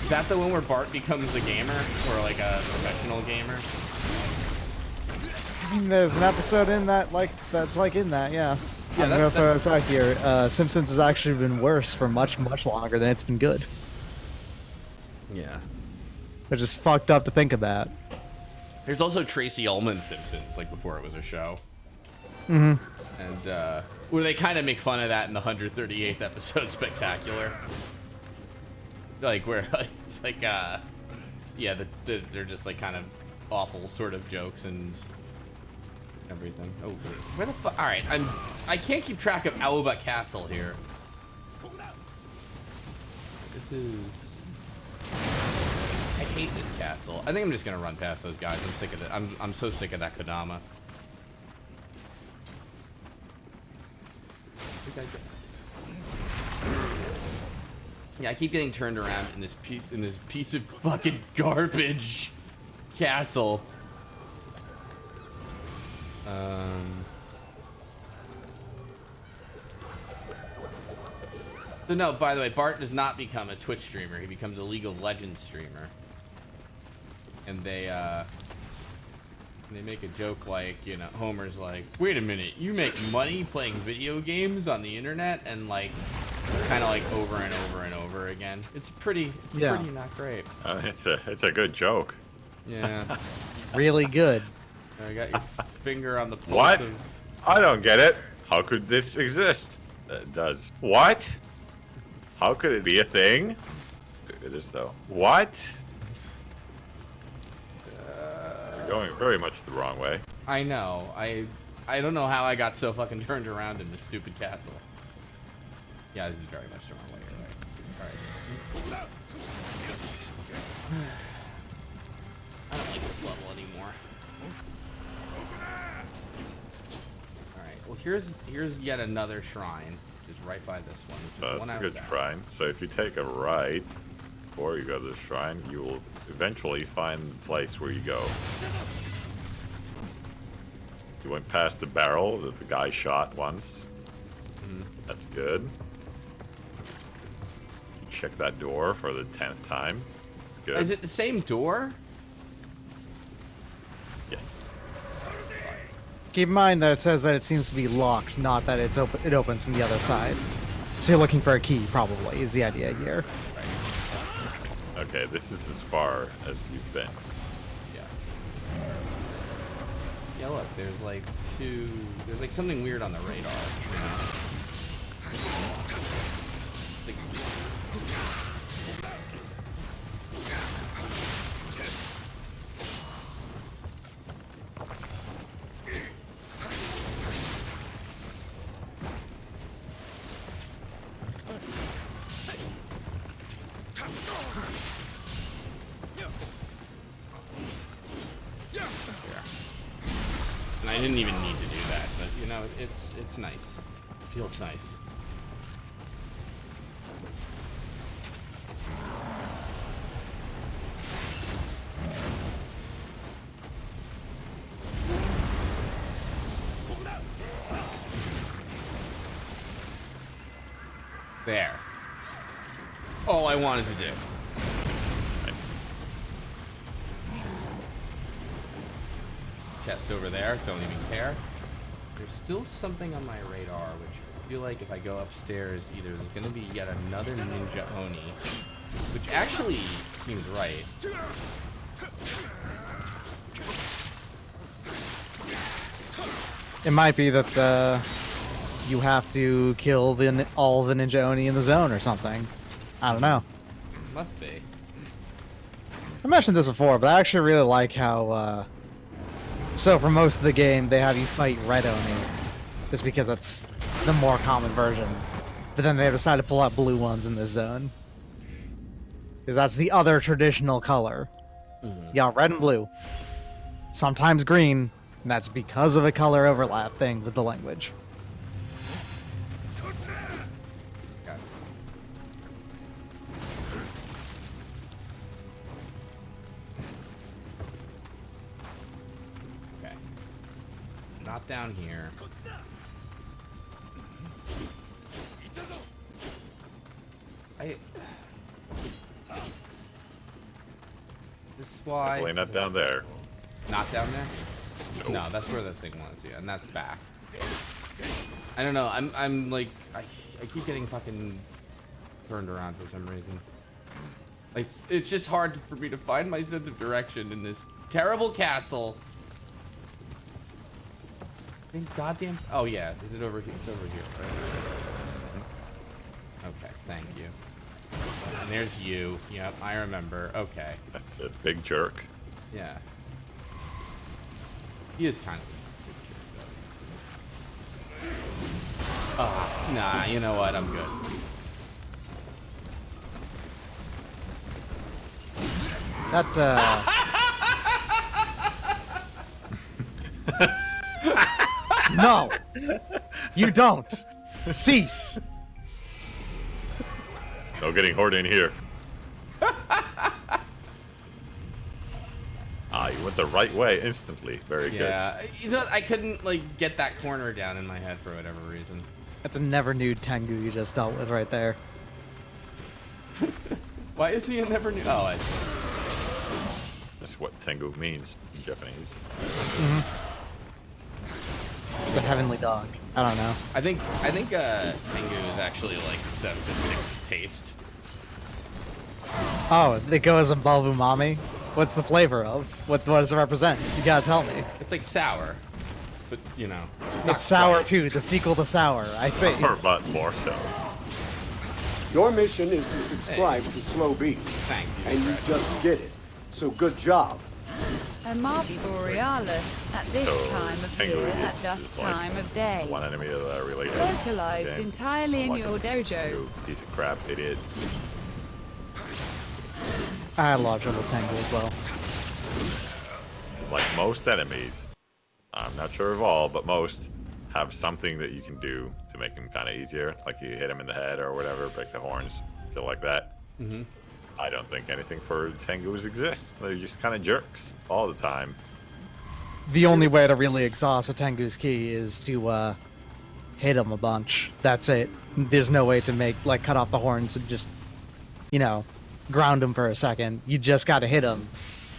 Is that the one where Bart becomes a gamer, or, like, a professional gamer? I mean, there's an episode in that that's like in that, yeah. Yeah, I'm that- gonna throw this out here. Simpsons has actually been worse for much longer than it's been good. Yeah. Which is fucked up to think about. There's also Tracy Ullman Simpsons, like, before it was a show. Mm-hmm. And, where they kind of make fun of that in the 138th episode Spectacular. Like, where it's like, yeah, they're just, like, kind of awful sort of jokes and everything. Oh, wait, where the fuck? Alright, I can't keep track of Aoba Castle here. This is... I hate this castle. I think I'm just gonna run past those guys. I'm sick of it. I'm so sick of that Kodama. Yeah, I keep getting turned around in this piece of fucking garbage castle. So no, by the way, Bart does not become a Twitch streamer. He becomes a League of Legends streamer. And they make a joke like, you know, Homer's like, wait a minute, you make money playing video games on the internet? And like, kind of like over and over and over again. It's pretty not great. It's a good joke. Yeah. Really good. I got your finger on the pulse What? of... I don't get it. How could this exist? It does. What? How could it be a thing? It is though. What? You're going very much the wrong way. I know. I don't know how I got so fucking turned around in this stupid castle. Yeah, this is very much the wrong way. You're right. Alright. I don't like this level anymore. Alright, well here's yet another shrine. Which is right by this one. Which is the one That's I a was good at. shrine. So if you take a right before you go to the shrine, you will eventually find the place where you go. You went past the barrel that the guy shot once. That's good. You check that door for the 10th time. That's good. Is it the same door? Yes. Keep in mind that it says that it seems to be locked, not that it opens from the other side. So you're looking for a key, probably, is the idea here. Okay, this is as far as you've been. Yeah. Yeah, look, there's like something weird on the radar. You know? I didn't even need to do that, but you know, it's nice. It feels nice. There. All I wanted to do. Chest over there, don't even care. There's still something on my radar, which I feel like if I go upstairs, either there's gonna be yet another Ninja Oni, which actually seems right. It might be that you have to kill all the Ninja Oni in the zone or something. I don't know. Must be. I mentioned this before, but I actually really like how, so for most of the game, they have you fight Red Oni, just because that's the more common version. But then they decided to pull out blue ones in this zone. Because that's the other traditional color. Yeah, red and blue. Sometimes green, and that's because of a color overlap thing with the language. Yes. Okay. Not down here. This is why. Definitely not down there. Not down there? Nope. No, that's where the thing was, yeah, and that's back. I don't know, I'm like, I keep getting fucking turned around for some reason. Like, it's just hard for me to find my sense of direction in this terrible castle. I think goddamn. Oh yeah, is it over here? It's over here, right? Okay, thank you. And there's you. Yep, I remember. Okay. That's a big jerk. Yeah. He is kind of. Nah, you know what? I'm good. No! You don't! Cease! No getting horde in here. You went the right way instantly. Very good. Yeah, you know, I couldn't like get that corner down in my head for whatever reason. That's a never nude Tengu you just dealt with right there. Why is he a never new? Oh, I see. That's what Tengu means in Japanese. It's a heavenly dog. I don't know. I think Tengu is actually like 7 to 6 taste. Oh, it goes above umami? What's the flavor of? What does it represent? You gotta tell me. It's like sour, but you know. not It's Sour quite. 2, the sequel to Sour. I see. Or but more so. Your mission is to subscribe to Slow Beats, Thank you. and you Fred. just did it. So good job. A Madi Borealis at this So, time of Tengu year, is at this just like time of day. One enemy that I really hate. Localized Game. entirely in Like your a dojo. You piece of crap idiot. I had a lot of trouble with Tengu as well. Like most enemies, I'm not sure of all, but most have something that you can do to make them kind of easier. Like you hit them in the head or whatever, break the horns, shit like that. I don't think anything for Tengus exists. They're just kind of jerks all the time. The only way to really exhaust a Tengu's ki is to hit him a bunch. That's it. There's no way to like cut off the horns and just, you know, ground him for a second. You just gotta hit him.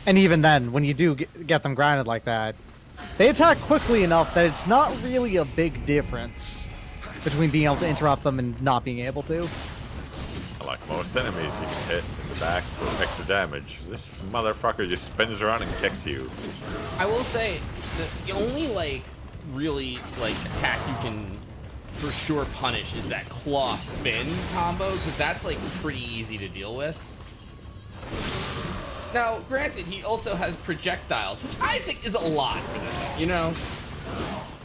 And even then, when you do get them grounded like that, they attack quickly enough that it's not really a big difference between being able to interrupt them and not being able to. Like most enemies, you can hit in the back for extra damage. This motherfucker just spins around and kicks you. I will say the only like really like attack you can for sure punish is that claw spin combo, because that's like pretty easy to deal with. Now, granted, he also has projectiles, which I think is a lot for this, you know?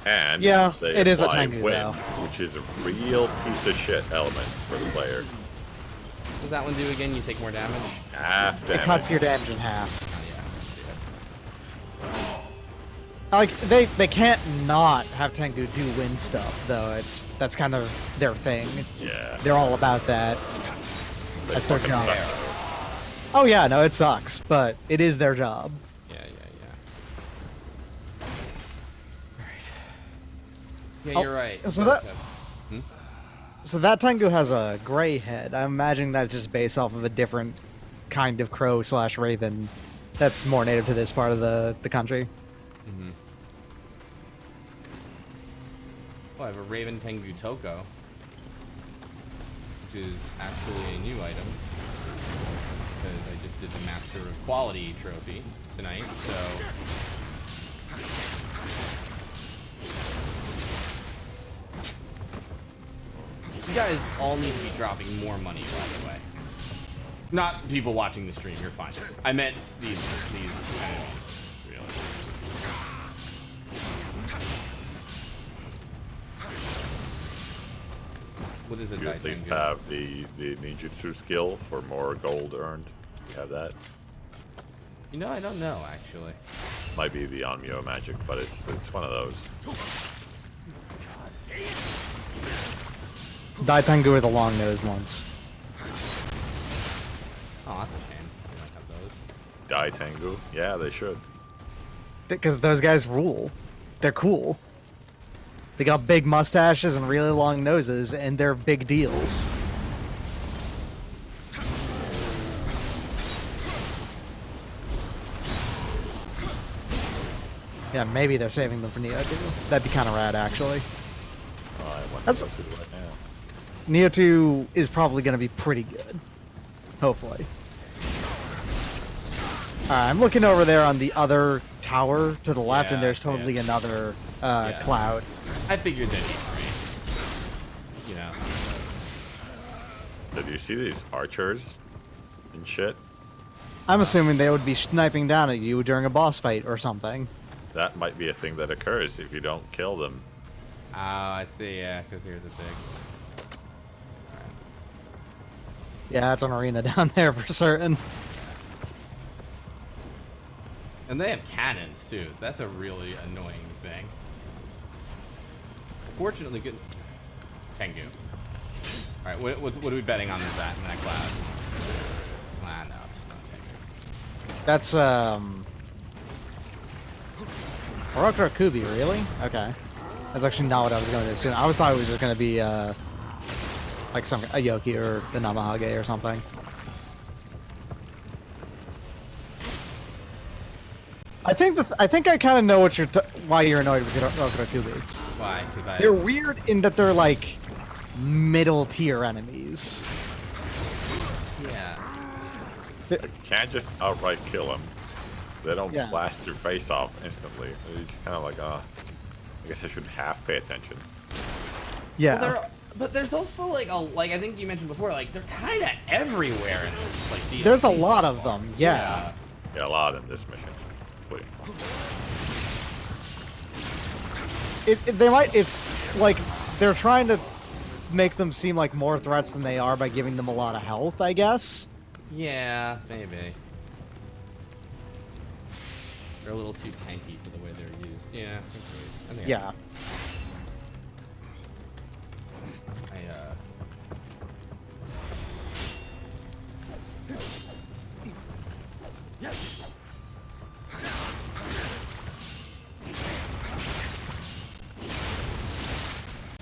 And Yeah, they it is a apply Tengu, wind, though. which is a real piece of shit element for the player. What does that one do again? You take more damage? Half It damage. cuts your damage in half. Oh, yeah. Like they can't not have Tengu do wind stuff though. That's kind of their thing. Yeah. They're all about that. They That's their fucking job. suck. Oh yeah, no, it sucks, but it is their job. Yeah. Alright. Yeah, Oh, you're right. so that- So that Tengu has a gray head. I'm imagining that's just based off of a different kind of crow / raven that's more native to this part of the country. Well, I have a Raven Tengu Toko, which is actually a new item. Because I just did the Master of Quality trophy tonight, so... You guys all need to be dropping more money, by the way. Not people watching the stream, you're fine. I meant these enemies, really. What is it? You at least have the ninjutsu skill for more gold earned. You have that. You know, I don't know, actually. Might be the Onmyo magic, but it's one of those. Dai Tengu with a long nose once. Oh, that's a shame. We don't have those. Dai Tengu? Yeah, they should. Because those guys rule. They're cool. They got big mustaches and really long noses, and they're big deals. Yeah, maybe they're saving them for Nioh too. That'd be kind of rad, actually. Oh, I want That's- to go through right now. Nioh 2 is probably going to be pretty good. Hopefully. Alright, I'm looking over there on the other tower to the left, and Yeah, there's totally yeah. another Yeah. cloud. I figured that'd be free. You know. Did you see these archers and shit? I'm assuming they would be sniping down at you during a boss fight or something. That might be a thing that occurs if you don't kill them. Oh, I see, yeah, because here's the thing. Yeah, it's an arena down there for certain. And they have cannons, too, so that's a really annoying thing. Fortunately, good. Tengu. Alright, what are we betting on that in that cloud? Ah, no, it's not Tengu. That's, Orokuro Kubi, really? Okay. That's actually not what I was going to assume. I thought it was just going to be, like a Yoki or the Namahage or something. I think I kind of know what why you're annoyed with Orokuro Kubi. Why? Because They're weird in that they're like middle tier enemies. Yeah. You can't just outright kill them. They don't Yeah. blast your face off instantly. It's kind of like, I guess I should half pay attention. Yeah. Well, but there's also like I think you mentioned before, like they're kind of everywhere in this. Like DLC. There's a lot of them. Yeah. Yeah, a lot in this mission. Wait. It's like they're trying to make them seem like more threats than they are by giving them a lot of health, I guess. Yeah, maybe. They're a little too tanky for the way they're used. Yeah. I think Yeah.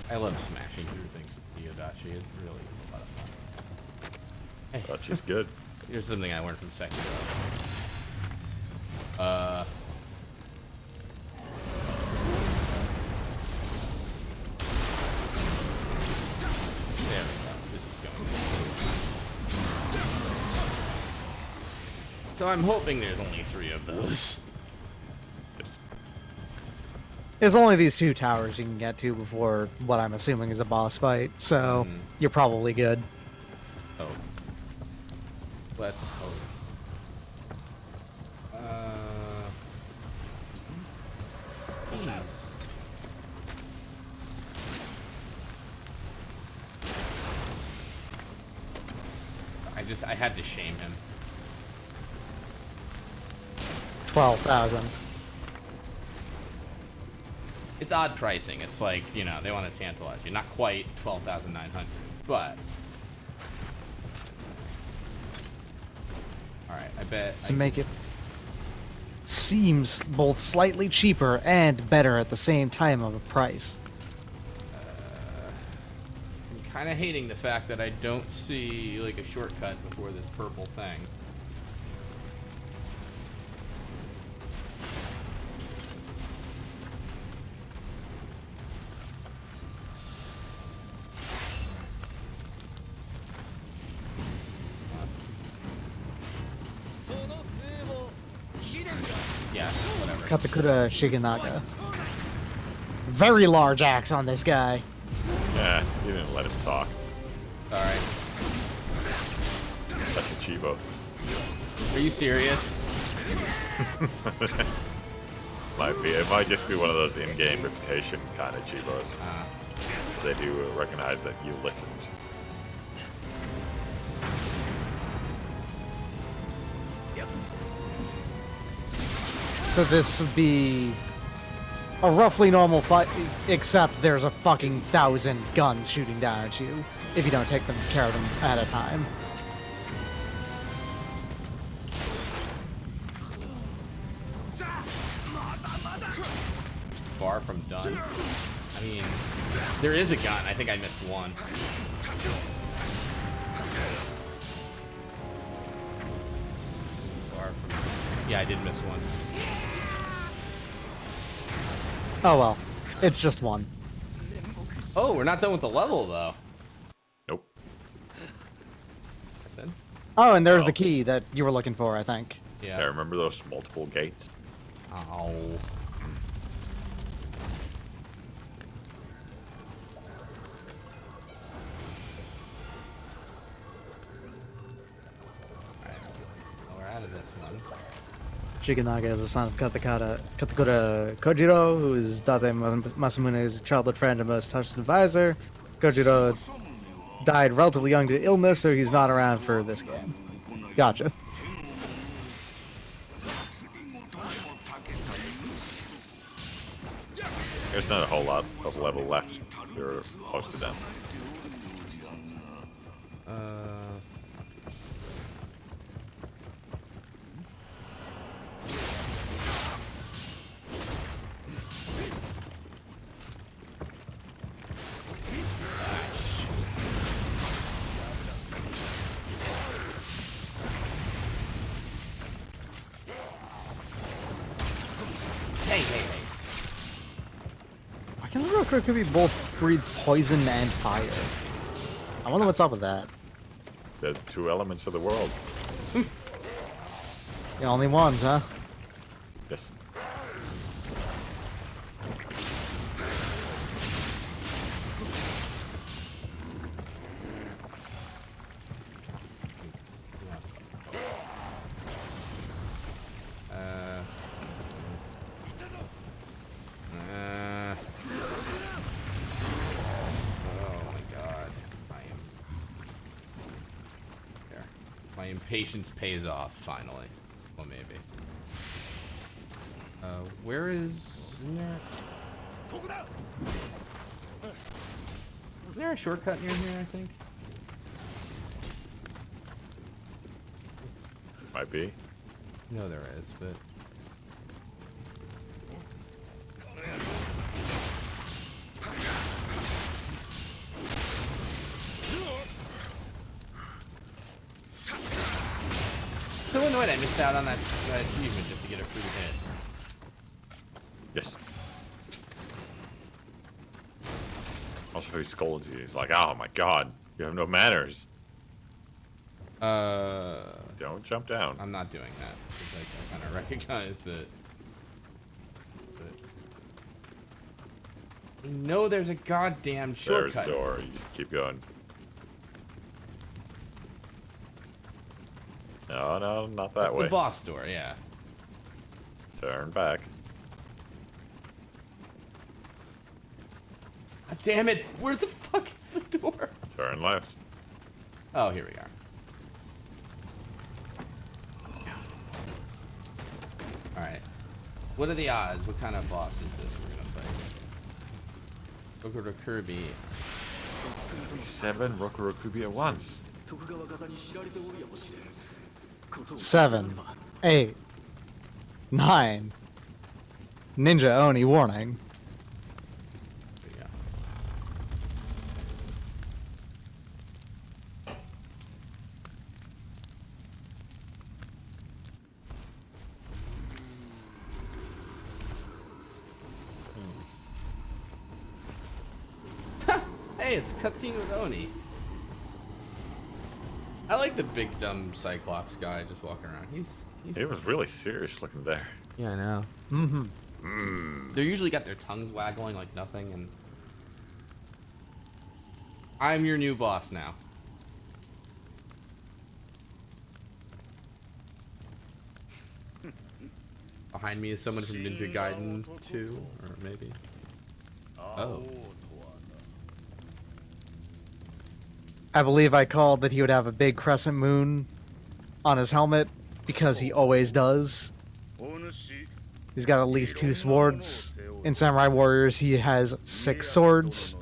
I love smashing through things with Diodachi. It's really a lot of fun. Hey, But she's good. here's something I learned from Sekiro. There we go. This is going good. So I'm hoping there's only 3 of those. There's only these 2 towers you can get to before what I'm assuming is a boss fight, so you're probably good. Oh. Let's hope. Geez. I had to shame him. 12,000. It's odd pricing. It's like, you know, they want to tantalize you. Not quite 12,900, but... Alright, I bet... To make it seems both slightly cheaper and better at the same time of a price. I'm kind of hating the fact that I don't see, like, a shortcut before this purple thing. Yeah, whatever. Katakura Shiganaga. Very large axe on this guy. Yeah, you didn't let him talk. Alright. Such a cheapo. Are you serious? Might be. It might just be one of those in-game reputation kind of cheapos. They do recognize that you listened. So this would be a roughly normal fight, except there's a fucking 1,000 guns shooting down at you if you don't take care of them at a time. Far from done. I mean, there is a gun. I think I missed one. Far from... Yeah, I did miss one. Oh well, it's just one. Oh, we're not done with the level, though. Nope. Then? Oh, and there's the key that you were looking for, I think. Yeah, Yeah. remember those multiple gates? Ow. Alright. Well, we're out of this one. Shiganaga is the son of Katakura Kojiro, who is Date Masamune's childhood friend and most trusted advisor. Kojiro died relatively young to illness, so he's not around for this game. Gotcha. There's not a whole lot of level left. You're close to done. Hey, hey, hey. I can remember it could be both breathe poison and fire. I wonder what's up with that. There's two elements of the world. The only ones, huh? Yes. Oh my god. My impatience pays off, finally. Well, maybe. Where is... Isn't there a shortcut near here, I think? Might be. No, there is, but... So annoyed I missed out on that achievement just to get a free hit. Yes. Also, he scolds you. He's like, "Oh my god, you have no manners. Don't jump down." I'm not doing that. Because I kind of recognize that... I know there's a goddamn There's shortcut. the door. You just keep going. No, no, not that way. The boss door, yeah. Turn back. God damn it! Where the fuck is the door? Turn left. Oh, here we are. Alright. What are the odds? What kind of boss is this we're gonna fight? Kokoro Kirby. 7 Rokurokubi at once. 7, 8, 9. Ninja Oni warning. Yeah. Hey, it's a cutscene with Oni. I like the big dumb Cyclops guy just walking around. He's He was really serious looking there. yeah, I know. Mm-hmm. They're usually got their tongues waggling like nothing, and I'm your new boss now. Behind me is someone from Ninja Gaiden 2, or maybe. Oh. I believe I called that he would have a big crescent moon on his helmet because he always does. He's got at least 2 swords. In Samurai Warriors, he has 6 swords.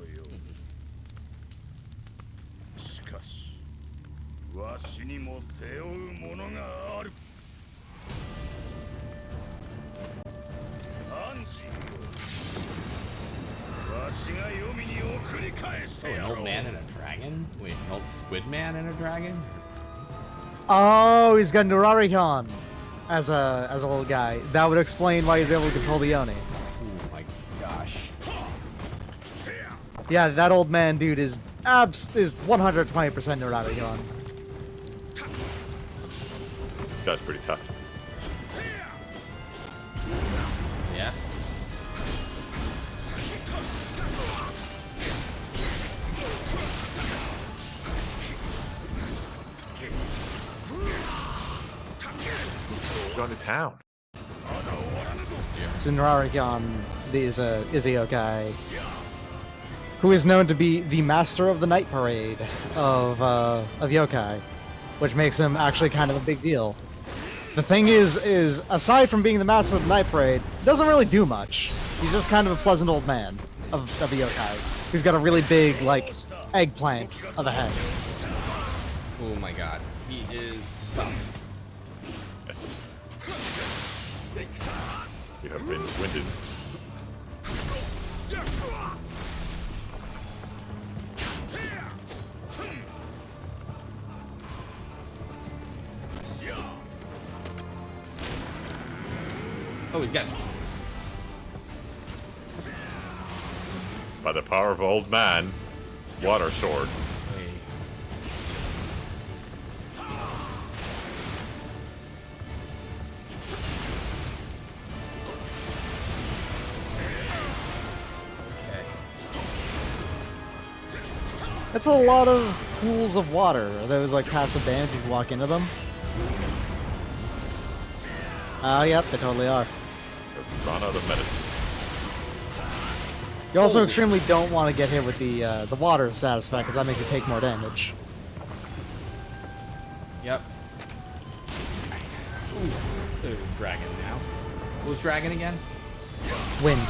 Oh, an old man and a dragon? Wait, an old squid man and a dragon? Oh, he's got Nurarikan as a little guy. That would explain why he's able to control the Oni. Oh my gosh. Yeah, that old man dude is 120% Nurarikan. This guy's pretty tough. Yeah. Going to town. So Nurarikan is a yokai who is known to be the master of the night parade of yokai, which makes him actually kind of a big deal. The thing is aside from being the master of the night parade, he doesn't really do much. He's just kind of a pleasant old man of a yokai. He's got a really big, like, eggplant of a head. Oh my god. He is tough. Yes. You have been winded. Oh, he got it. By the power of old man, water sword. Wait. Okay. That's a lot of pools of water. Are those like passive damage if you walk into them? Yep, they totally are. Have run out of medicine. You also extremely don't want to get hit with the water status effect, because that makes you take more damage. Yep. Ooh, there's a dragon now. What was dragon again? Wind.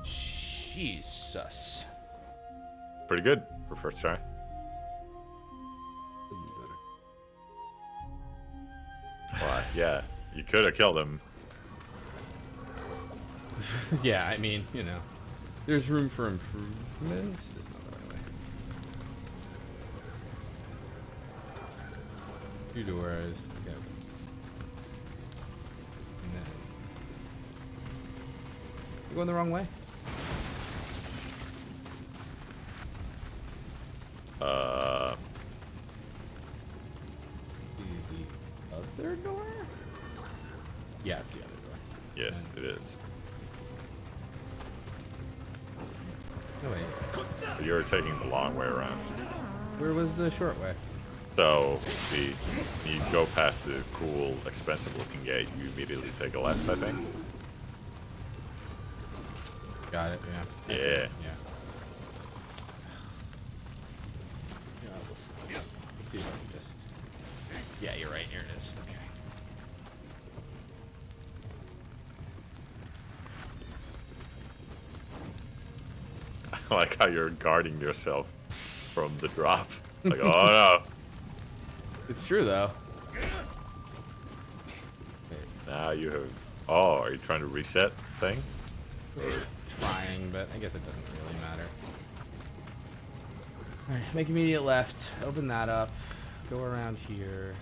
Jesus. Pretty good for first try. Why? Yeah, you could have killed him. Yeah, I mean, you know, there's room for improvements. There's no other way. Two doors. Okay. And then you're going the wrong way. The other door? Yeah, it's the other door. Yes, it is. No wait. But you're taking the long way around. Where was the short way? So, you go past the cool, expensive-looking gate, you immediately take a left, I think. Got it. Yeah. Yeah. Yeah. Yeah. Let's see if I can just. Yeah, you're right. Here it is. Okay. like how you're guarding yourself from the drop. Like, oh no. It's true though. Now you have. Oh, are you trying to reset thing? Trying, but I guess it doesn't really matter. Alright, make immediate left. Open that up. Go around here.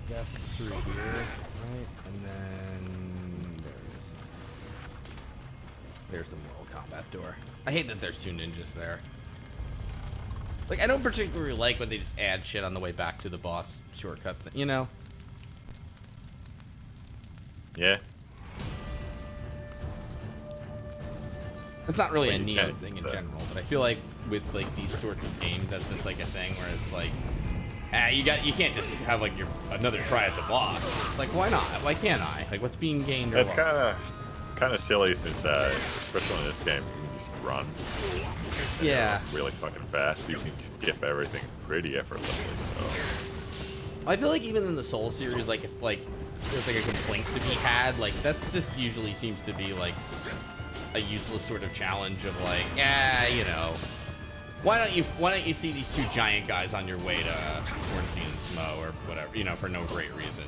Yes, through here. Right, and then there's the Mortal Kombat door. I hate that there's two ninjas there. Like, I don't particularly like when they just add shit on the way back to the boss shortcut, you know? Yeah. It's not really a When you Nioh can, thing in but- general, but I feel like with like these sorts of games, that's just like a thing where it's like, you can't just have like another try at the boss. It's like, why not? Why can't I? Like, what's being gained or That's lost? kind of silly since, especially in this game, you can just run. And Yeah. you're really fucking fast. You can skip everything pretty effortlessly. So. I feel like even in the Soul series, like if like there's like a complaint to be had, like that's just usually seems to be like a useless sort of challenge of like, you know, why don't you see these two giant guys on your way to Ornstein and Smo or whatever, you know, for no great reason.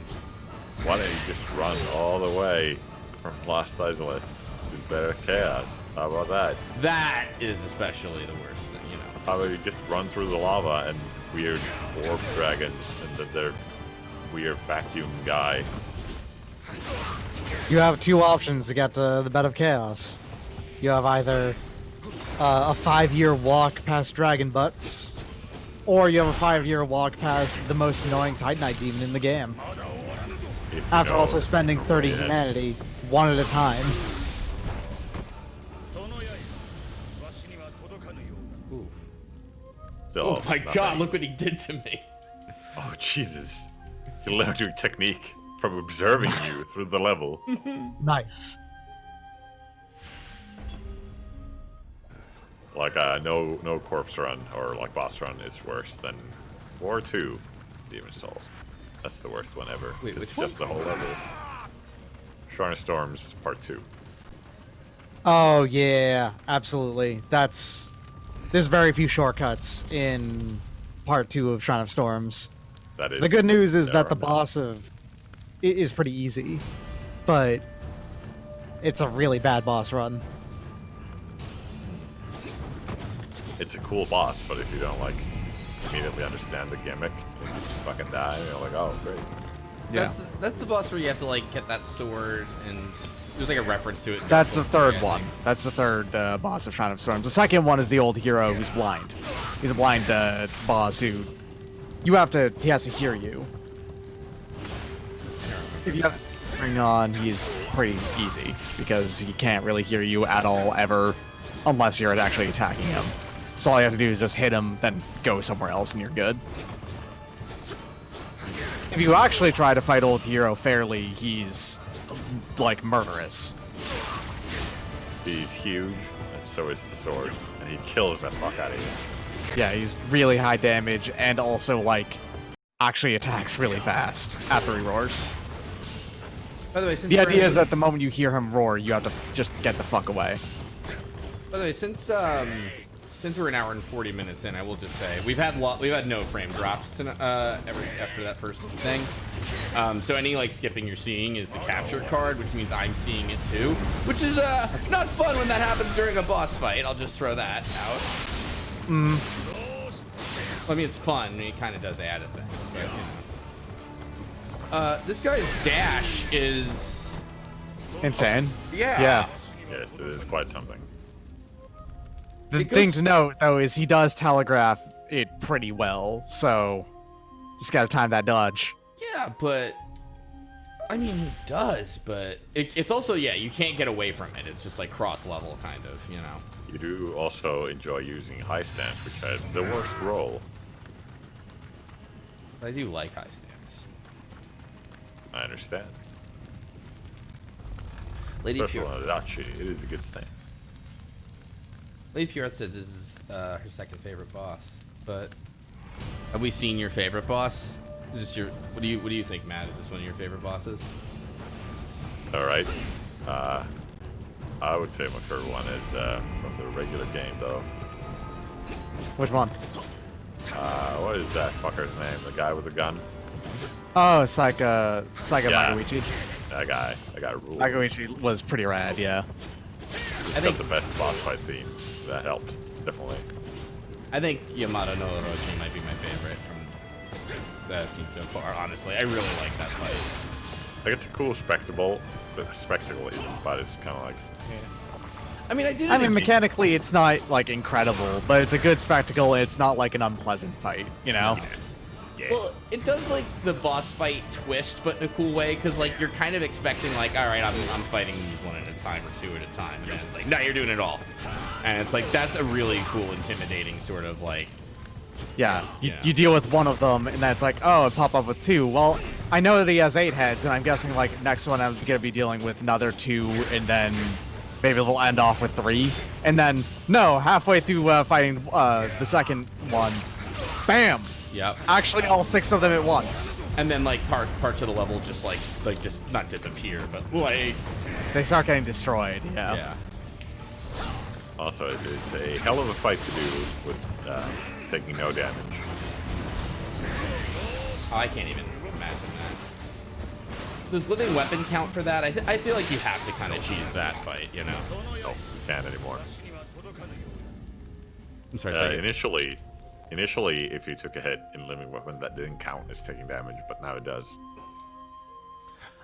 Why don't you just run all the way from Lost Isolate to Better Chaos? How about that? That is especially the worst thing, you know. How about you just run through the lava and weird orb dragons and their weird vacuum guy? You have two options to get to the Bed of Chaos. You have either a 5-year walk past Dragon Butts, or you have a 5-year walk past the most annoying Titanite demon in the game. If you After know also spending 30 yeah. humanity, one at a time. Ooh. So, Oh my nothing. god, look what he did to me. Oh Jesus! You learned your technique from observing you through the level. Nice. Like no corpse run or like boss run is worse than War 2 Demon Souls. That's the worst one ever. Wait, It's which just one? the whole level. Sharn of Storms Part 2. Oh yeah, absolutely. There's very few shortcuts in part 2 of Shrine of Storms. That is The good news is there that the are none. boss is pretty easy, but it's a really bad boss run. It's a cool boss, but if you don't like immediately understand the gimmick, you just fucking die. And you're like, oh great. Yeah. That's the boss where you have to like get that sword, and there's like a reference to it. That's the third one. That's the third boss of Shrine of Storms. The second one is the old hero who's blind. He's a blind boss who he has to hear you. If you have it ring on, he's pretty easy because he can't really hear you at all ever unless you're actually attacking him. So all you have to do is just hit him, then go somewhere else and you're good. If you actually try to fight old hero fairly, he's like murderous. He's huge, and so is his sword, and he kills the fuck out of you. Yeah, he's really high damage and also like actually attacks really fast after he roars. By the way, since The we're idea in- is that the moment you hear him roar, you have to just get the fuck away. By the way, since we're an hour and 40 minutes in, I will just say we've had no frame drops after that first thing. So any like skipping you're seeing is the capture card, which means I'm seeing it too, which is not fun when that happens during a boss fight. I'll just throw that out. I mean, it's fun. I mean, it kind of does add a thing, but you know. This guy's dash is Insane. yeah. Yeah. Yes, it is quite something. The It thing goes- to note, though, is he does telegraph it pretty well, so just gotta time that dodge. Yeah, but I mean, he does, but it's also, yeah, you can't get away from it. It's just like cross level kind of, you know. You do also enjoy using high stance, which has the worst roll. But I do like high stance. I understand. Lady Especially Pure, on Adachi, it is a good stance. Lady Pure says this is her second favorite boss. But have we seen your favorite boss? Is this your what do you think, Matt? Is this one of your favorite bosses? All right. I would say my favorite one is from the regular game, though. Which one? What is that fucker's name? The guy with the gun? Oh, Psycho Yeah. Magoichi. That guy. That guy ruled. Magoichi was pretty rad, yeah. I think the best boss fight theme. That helps, definitely. I think Yamato no Orochi might be my favorite from that I've seen so far. Honestly, I really like that fight. Like, it's a cool spectacle. The spectacle isn't, but it's kind of like. I mean, I mean, mechanically, it's not, like, incredible, but it's a good spectacle, and it's not, like, an unpleasant fight, you know? Yeah. Well, it does like the boss fight twist, but in a cool way, because like you're kind of expecting like, all right, I'm fighting these one at a time or two at a time, and then it's like, no, you're doing it all, and it's like that's a really cool, intimidating sort of like. Yeah, you, Yeah. you deal with one of them, and then it's like, oh, it pop up with 2. Well, I know that he has 8 heads, and I'm guessing, like, next one I'm gonna be dealing with another 2, and then maybe they'll end off with 3. And then, no, halfway through fighting the second one, bam! Yep. Actually, all 6 of them at once. And then like parts of the level just like just not disappear, but like. They start getting destroyed, yeah. Yeah. Also, it is a hell of a fight to do with taking no damage. Oh, I can't even imagine that. Does living weapon count for that? I feel like you have to kind of cheese that fight, you know? No, you can't anymore. I'm sorry. Second. Initially, if you took a hit in living weapon, that didn't count as taking damage, but now it does.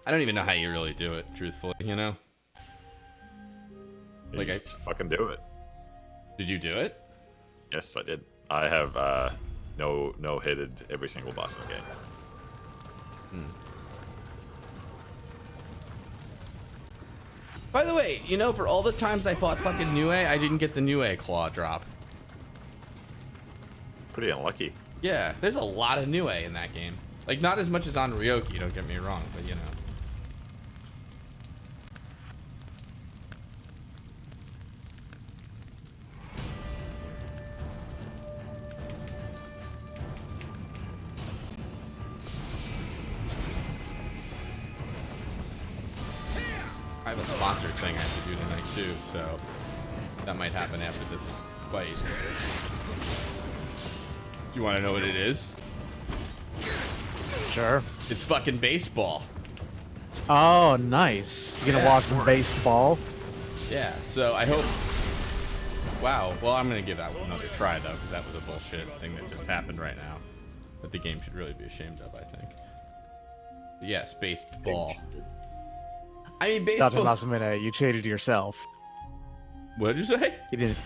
I don't even know how you really do it, truthfully, you know? You Like, just fucking do it. Did you do it? Yes, I did. I have no hitted every single boss in the game. By the way, you know, for all the times I fought fucking Nioh, I didn't get the Nioh claw drop. Pretty unlucky. Yeah, there's a lot of Nioh in that game. Like, not as much as on Ryoki, don't get me wrong, but you know. I have a sponsored thing I have to do tonight too, so that might happen after this fight. You want to know what it is? Sure. It's fucking baseball. Oh, nice. You gonna Yeah. watch some baseball? Yeah, so I hope... Wow, well, I'm going to give that one another try, though, because that was a bullshit thing that just happened right now. That the game should really be ashamed of, I think. Yes, baseball. I mean, Date baseball... Masamune, you cheated yourself. What did you say? You didn't.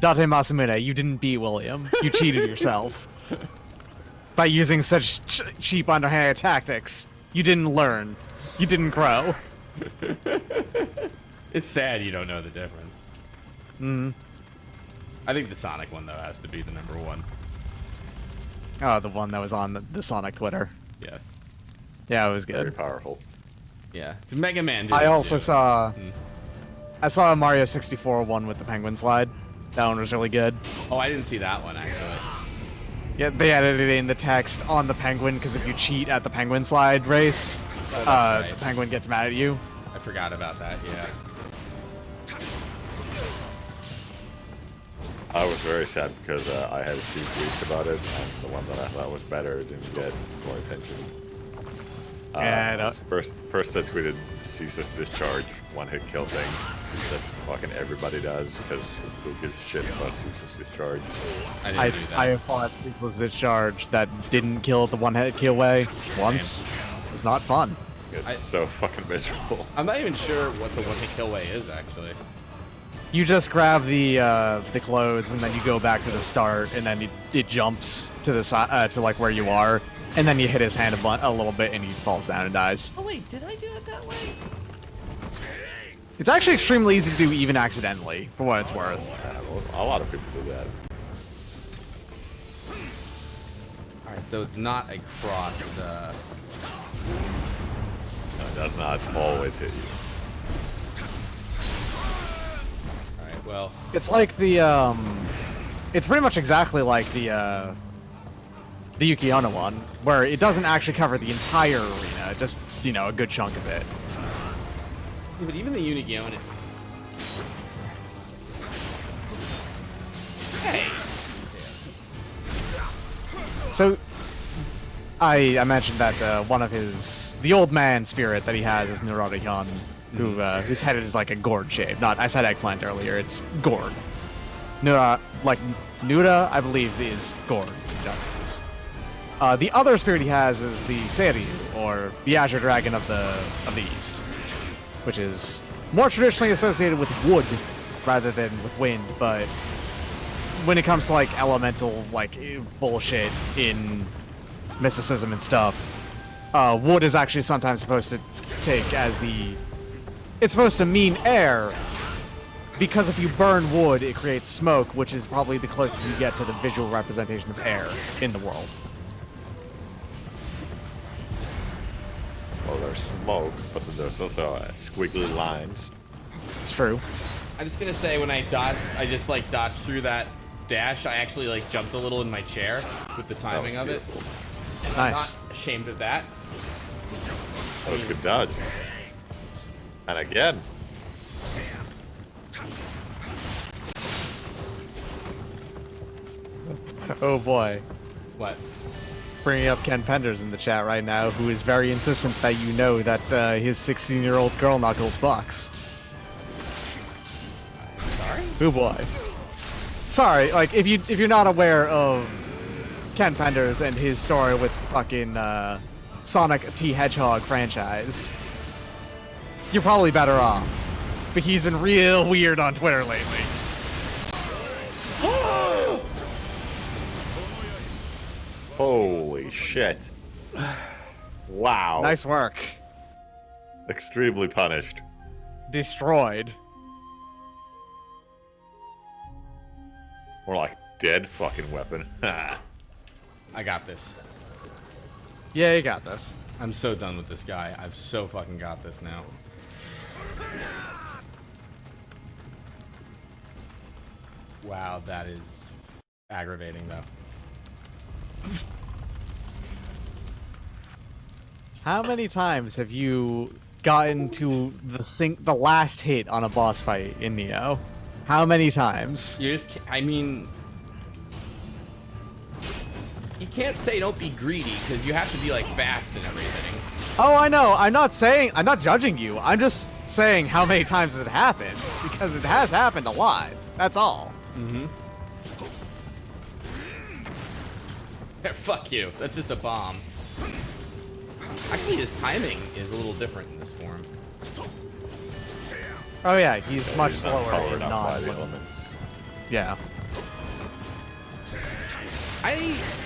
Date Masamune, you didn't beat William. You cheated yourself. By using such cheap, underhanded tactics. You didn't learn. You didn't grow. It's sad you don't know the difference. Mm. I think the Sonic one, though, has to be the number one. Oh, the one that was on the Sonic Twitter. Yes. Yeah, it was Very good. powerful. Yeah. Mega Man did I it, also too. saw... Mm. I saw a Mario 64 one with the penguin slide. That one was really good. Oh, I didn't see that one, actually. Yeah, they added it in the text on the penguin, because if you cheat at the penguin slide race, Oh, that's right. the penguin gets mad at you. I forgot about that, yeah. I was very sad because I had a few tweets about it, and the one that I thought was better didn't get more attention. Yeah, I know. First I tweeted ceaseless discharge, one-hit kill thing. That fucking everybody does, because who gives a shit about ceaseless discharge? I didn't do that. I fought Ceaseless Discharge that didn't kill the one-hit kill way once. It's not fun. It's so fucking miserable. I'm not even sure what the one-hit kill way is, actually. You just grab the clothes and then you go back to the start, and then it jumps to the side to like where you are, and then you hit his hand a little bit and he falls down and dies. Oh wait, did I do it that way? It's actually extremely easy to do even accidentally, for what it's worth. Yeah, well, a lot of people do that. Alright, so it's not a cross, No, it does not always hit you. Alright, well... It's like the it's pretty much exactly like the Yuki Onna one, where it doesn't actually cover the entire arena, just, you know, a good chunk of it. Yeah, but even the Unigion... Hey! So, I mentioned that one of the old man spirit that he has is Neuroticon, whose head is like a gourd shape. I said eggplant earlier, it's gourd. Nuda, I believe, is gourd in Japanese. The other spirit he has is the Seiryu, or the Azure Dragon of the East, which is more traditionally associated with wood rather than with wind, but when it comes to like elemental bullshit in mysticism and stuff, wood is actually sometimes supposed to take as it's supposed to mean air, because if you burn wood, it creates smoke, which is probably the closest you get to the visual representation of air in the world. Well, there's smoke, but then there's also squiggly lines. It's true. I'm just gonna say, when I just dodged through that dash. I actually jumped a little in my chair with the timing of it. And I'm Nice. not ashamed of that. That was a good dodge. And again. Oh boy. What? Bringing up Ken Penders in the chat right now, who is very insistent that you know that his 16-year-old girl Knuckles fucks. Sorry? Oh boy. Sorry, if you're not aware of Ken Penders and his story with fucking Sonic T Hedgehog franchise, you're probably better off. But he's been real weird on Twitter lately. Holy shit. Wow. Nice work. Extremely punished. Destroyed. More like dead fucking weapon. I got this. Yeah, you got this. I'm so done with this guy. I've so fucking got this now. Wow, that is aggravating though. How many times have you gotten to the last hit on a boss fight in Nioh? How many times? You just, I mean, you can't say don't be greedy because you have to be fast and everything. Oh, I know. I'm not judging you. I'm just saying how many times has it happened, because it has happened a lot. That's all. Mm-hmm. Fuck you. That's just a bomb. Actually, his timing is a little different in this form. Oh yeah, he's much He's not slower powered in up by the non. elements. Yeah.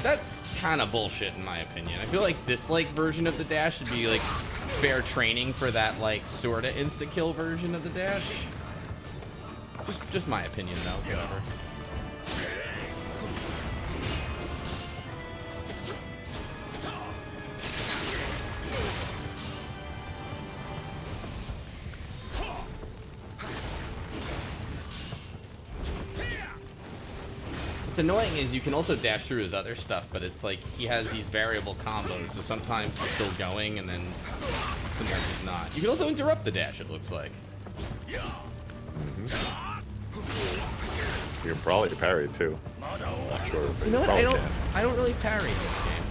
That's kind of bullshit in my opinion. I feel like this version of the dash should be fair training for that sort of insta kill version of the dash. Just my opinion though. Whatever. What's annoying is you can also dash through his other stuff, but it's he has these variable combos, so sometimes he's still going and then sometimes he's not. You can also interrupt the dash, it looks like. You can probably parry too. Not sure, but You know what? probably can. I don't really parry in this game.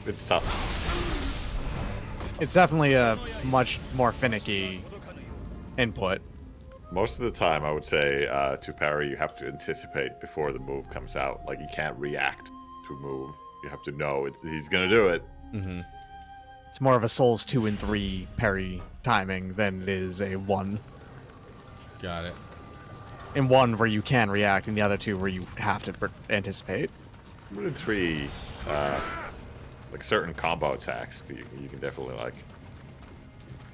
It's tough. It's definitely a much more finicky input. Most of the time, I would say to parry, you have to anticipate before the move comes out. You can't react to a move. You have to know he's gonna do it. Mm-hmm. It's more of a Souls 2 and 3 parry timing than it is a 1. Got it. In 1 where you can react, and the other 2 where you have to anticipate. But in 3, certain combo attacks, you can definitely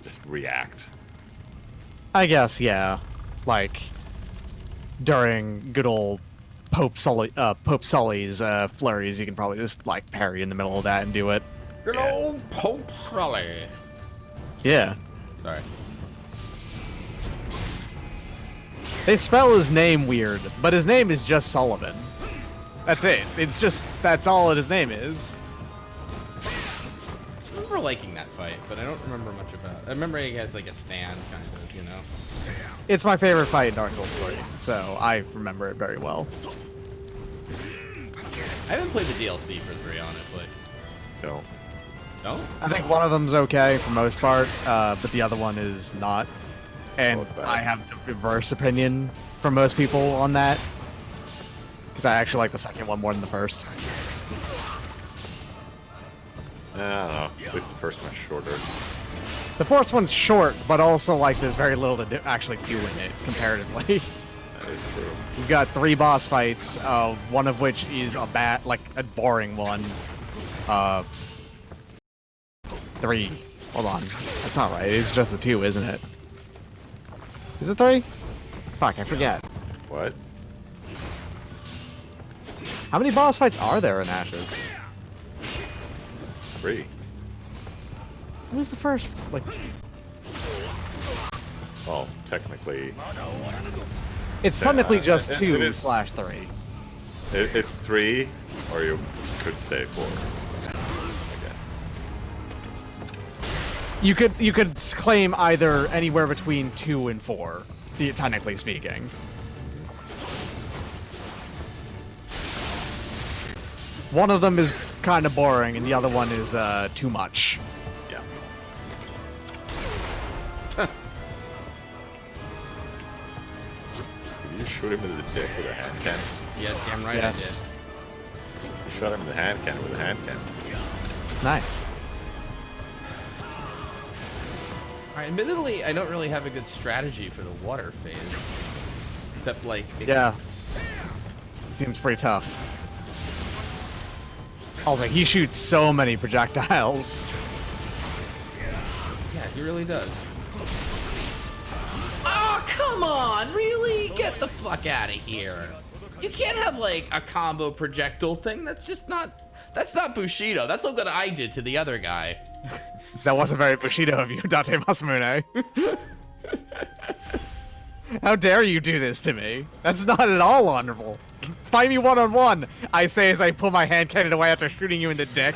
just react. I guess, yeah. During good old Pope Sully's flurries, you can probably just parry in the middle of that and do it. Good old Pope Sully. Yeah. Sorry. They spell his name weird, but his name is just Sullivan. That's it. That's all his name is. I remember liking that fight, but I don't remember much about it. I remember he has a stand, kind of, you know. It's my favorite fight in Dark Souls 3, so I remember it very well. I haven't played the DLC for 3, honestly. No. No? I think one of them's okay for most part, but the other one is not. And Both bad. I have the reverse opinion from most people on that. Because I actually like the second one more than the first. I don't know. At least the first one's shorter. The first one's short, but also like there's very little to actually do in it comparatively. That is true. You've got 3 boss fights, one of which is a boring one. 3. Hold on. That's not right. It's just the 2, isn't it? Is it 3? Fuck, I forget. What? How many boss fights are there in Ashes? 3. Who was the first? Like, Well, technically, it's technically just it 2 is- slash 3. it's 3, or you could say 4. I guess. You could claim either anywhere between 2 and 4, technically speaking. One of them is kind of boring, and the other one is too much. Yeah. Did you shoot him in the dick with a hand cannon? Yeah, damn right Yes. You shot him in the hand cannon with a hand cannon. Nice. I did. Admittedly, I don't really have a good strategy for the water phase. Except, like... Yeah. Seems pretty tough. Also, he shoots so many projectiles. Yeah, he really does. Oh, come on! Really? Get the fuck out of here. You can't have, like, a combo projectile thing. That's just not... That's not Bushido. That's what I did to the other guy. That wasn't very Bushido of you, Date Masamune. How dare you do this to me? That's not at all honorable. Fight me one-on-one, I say as I pull my hand cannon away after shooting you in the dick.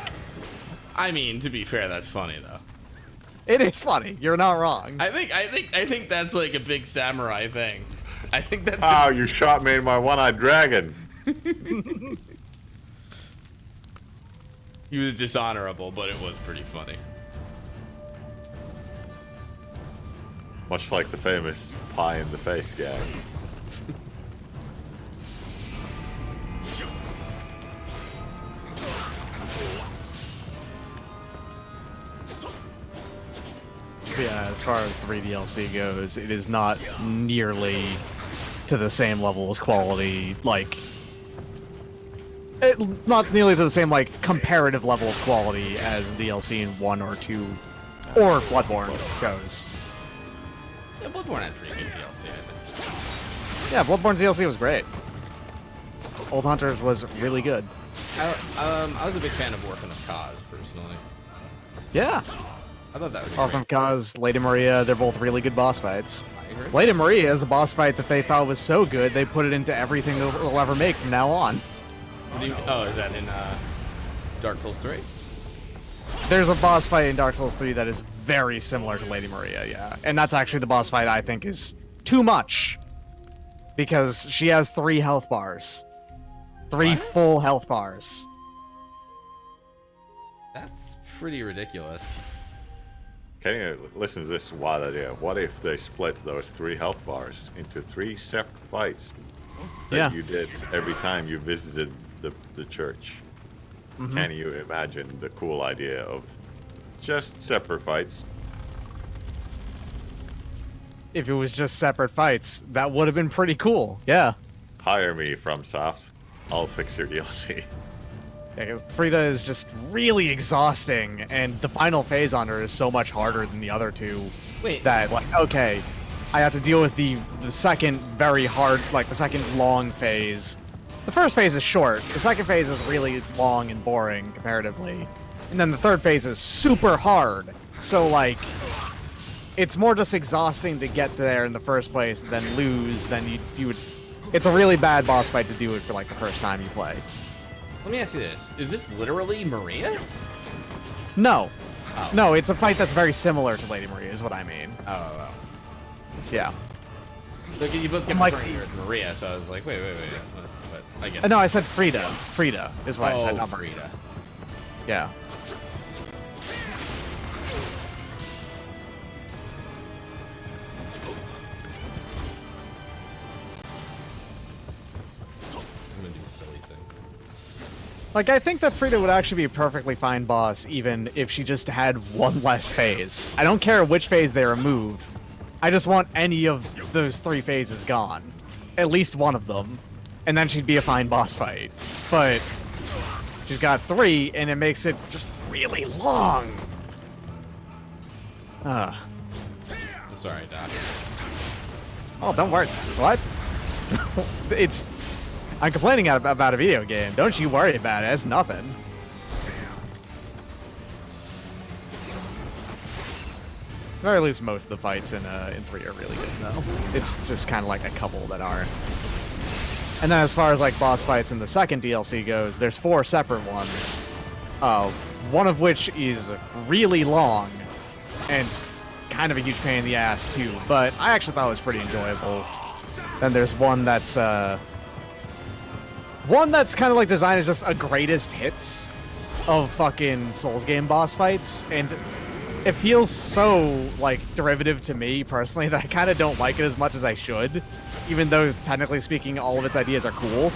I mean, to be fair, that's funny, though. It is funny. You're not wrong. I think that's, like, a big samurai thing. I think that's... Oh, you shot me in my one-eyed dragon. He was dishonorable, but it was pretty funny. Much like the famous pie in the face gag. Yeah, as far as 3 DLC goes, it is not nearly to the same level as quality, like... not nearly to the same, like, comparative level of quality as DLC in 1 or 2, or Bloodborne goes. Yeah, Bloodborne had pretty good DLC, I think. Yeah, Bloodborne's DLC was great. Old Hunters was really good. I was a big fan of Orphan of Kaz, personally. Yeah. I thought that was Orphan great. Kaz, Lady Maria, they're both really good boss fights. I agree. Lady Maria is a boss fight that they thought was so good, they put it into everything they'll ever make from now on. What do you, oh, is that in Dark Souls 3? There's a boss fight in Dark Souls 3 that is very similar to Lady Maria, yeah. And that's actually the boss fight I think is too much. Because she has 3 health bars. 3 What? full health bars. That's pretty ridiculous. Can you listen to this wild idea? What if they split those 3 health bars into 3 separate fights that Yeah. you did every time you visited the church? Mhm. Can you imagine the cool idea of just separate fights? If it was just separate fights, that would have been pretty cool. Yeah. Hire me, FromSoft. I'll fix your DLC. Yeah, 'cause Frida is just really exhausting, and the final phase on her is so much harder than the other 2. Wait. That, like, okay, I have to deal with the second very hard, like, the second long phase. The first phase is short, the second phase is really long and boring, comparatively. And then the third phase is super hard. So, like, it's more just exhausting to get there in the first place than lose, than you would... It's a really bad boss fight to do it for, like, the first time you play. Let me ask you this. Is this literally Maria? No. Oh. No, it's a fight that's very similar to Lady Maria, is what I mean. Oh. Yeah. Look, you both kept Like- referring to her as Maria, so I was like, wait. but I get it. No, I said Frida. Frida is what I said. Not Frida. Yeah. I'm gonna do a silly thing. Like, I think that Frida would actually be a perfectly fine boss, even if she just had one less phase. I don't care which phase they remove. I just want any of those 3 phases gone. At least one of them. And then she'd be a fine boss fight. But she's got 3, and it makes it just really long. It's alright, Doc. Oh, don't worry. What? I'm complaining about a video game. Don't you worry about it. It's nothing. Or at least most of the fights in 3 are really good, though. It's just kind of like a couple that aren't. And then as far as like boss fights in the second DLC goes, there's 4 separate ones. One of which is really long and kind of a huge pain in the ass too, but I actually thought it was pretty enjoyable. Then there's one that's kind of like designed as just a greatest hits of fucking Souls game boss fights, and it feels so like derivative to me personally that I kind of don't like it as much as I should, even though technically speaking all of its ideas are cool.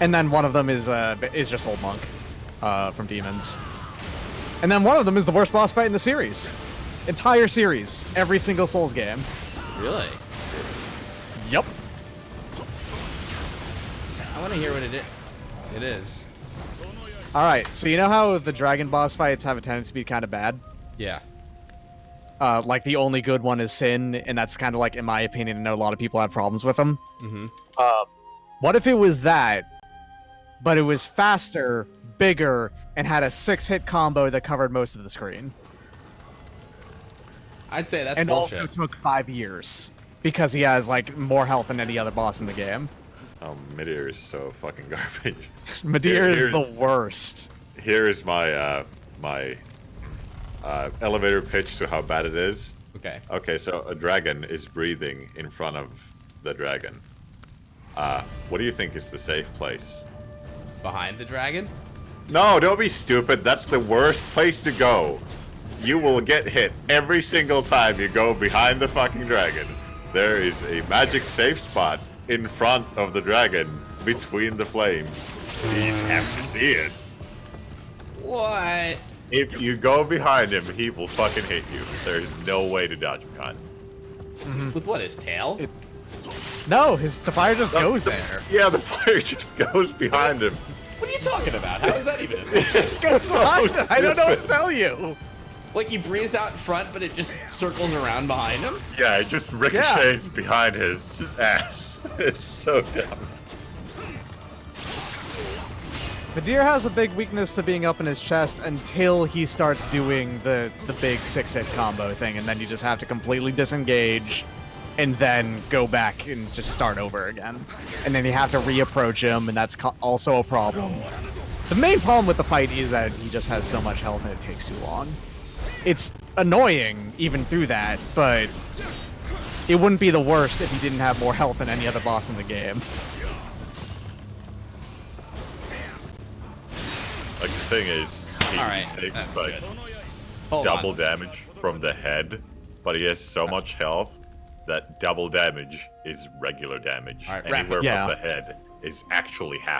And then one of them is just Old Monk from Demons. And then one of them is the worst boss fight in the series. Entire series. Every single Souls game. Really? Yep. I want to hear what it is. Alright, so you know how the dragon boss fights have a tendency to be kind of bad? Yeah. Like the only good one is Sin, and that's kind of like, in my opinion, I know a lot of people have problems with them. Mm-hmm. What if it was that, but it was faster, bigger, and had a 6-hit combo that covered most of the screen? I'd say that's And bullshit. also took 5 years, because he has, like, more health than any other boss in the game. Oh, Midir is so fucking garbage. Midir is the worst. Here is my elevator pitch to how bad it is. Okay. Okay, so a dragon is breathing in front of the dragon. What do you think is the safe place? Behind the dragon? No, don't be stupid. That's the worst place to go. You will get hit every single time you go behind the fucking dragon. There is a magic safe spot in front of the dragon, between the flames. You just have to see it. What? If you go behind him, he will fucking hit you. There's no way to dodge behind him. With what, his tail? No, the fire just goes there. Yeah, the fire just goes behind him. What are you talking about? How is that even a thing? It goes behind him. I don't know what to tell you. Like, he breathes out in front, but it just circles around behind him? Yeah, it just ricochets behind his ass. It's so dumb. Midir has a big weakness to being up in his chest until he starts doing the big 6-hit combo thing, and then you just have to completely disengage and then go back and just start over again. And then you have to reapproach him, and that's also a problem. The main problem with the fight is that he just has so much health and it takes too long. It's annoying even through that, but it wouldn't be the worst if he didn't have more health than any other boss in the game. Like, the thing is, he Alright, takes that's like good. Hold double on. damage from the head, but he has so much health that double damage is regular damage. Alright, wrap it. Anywhere Yeah. from the head is actually half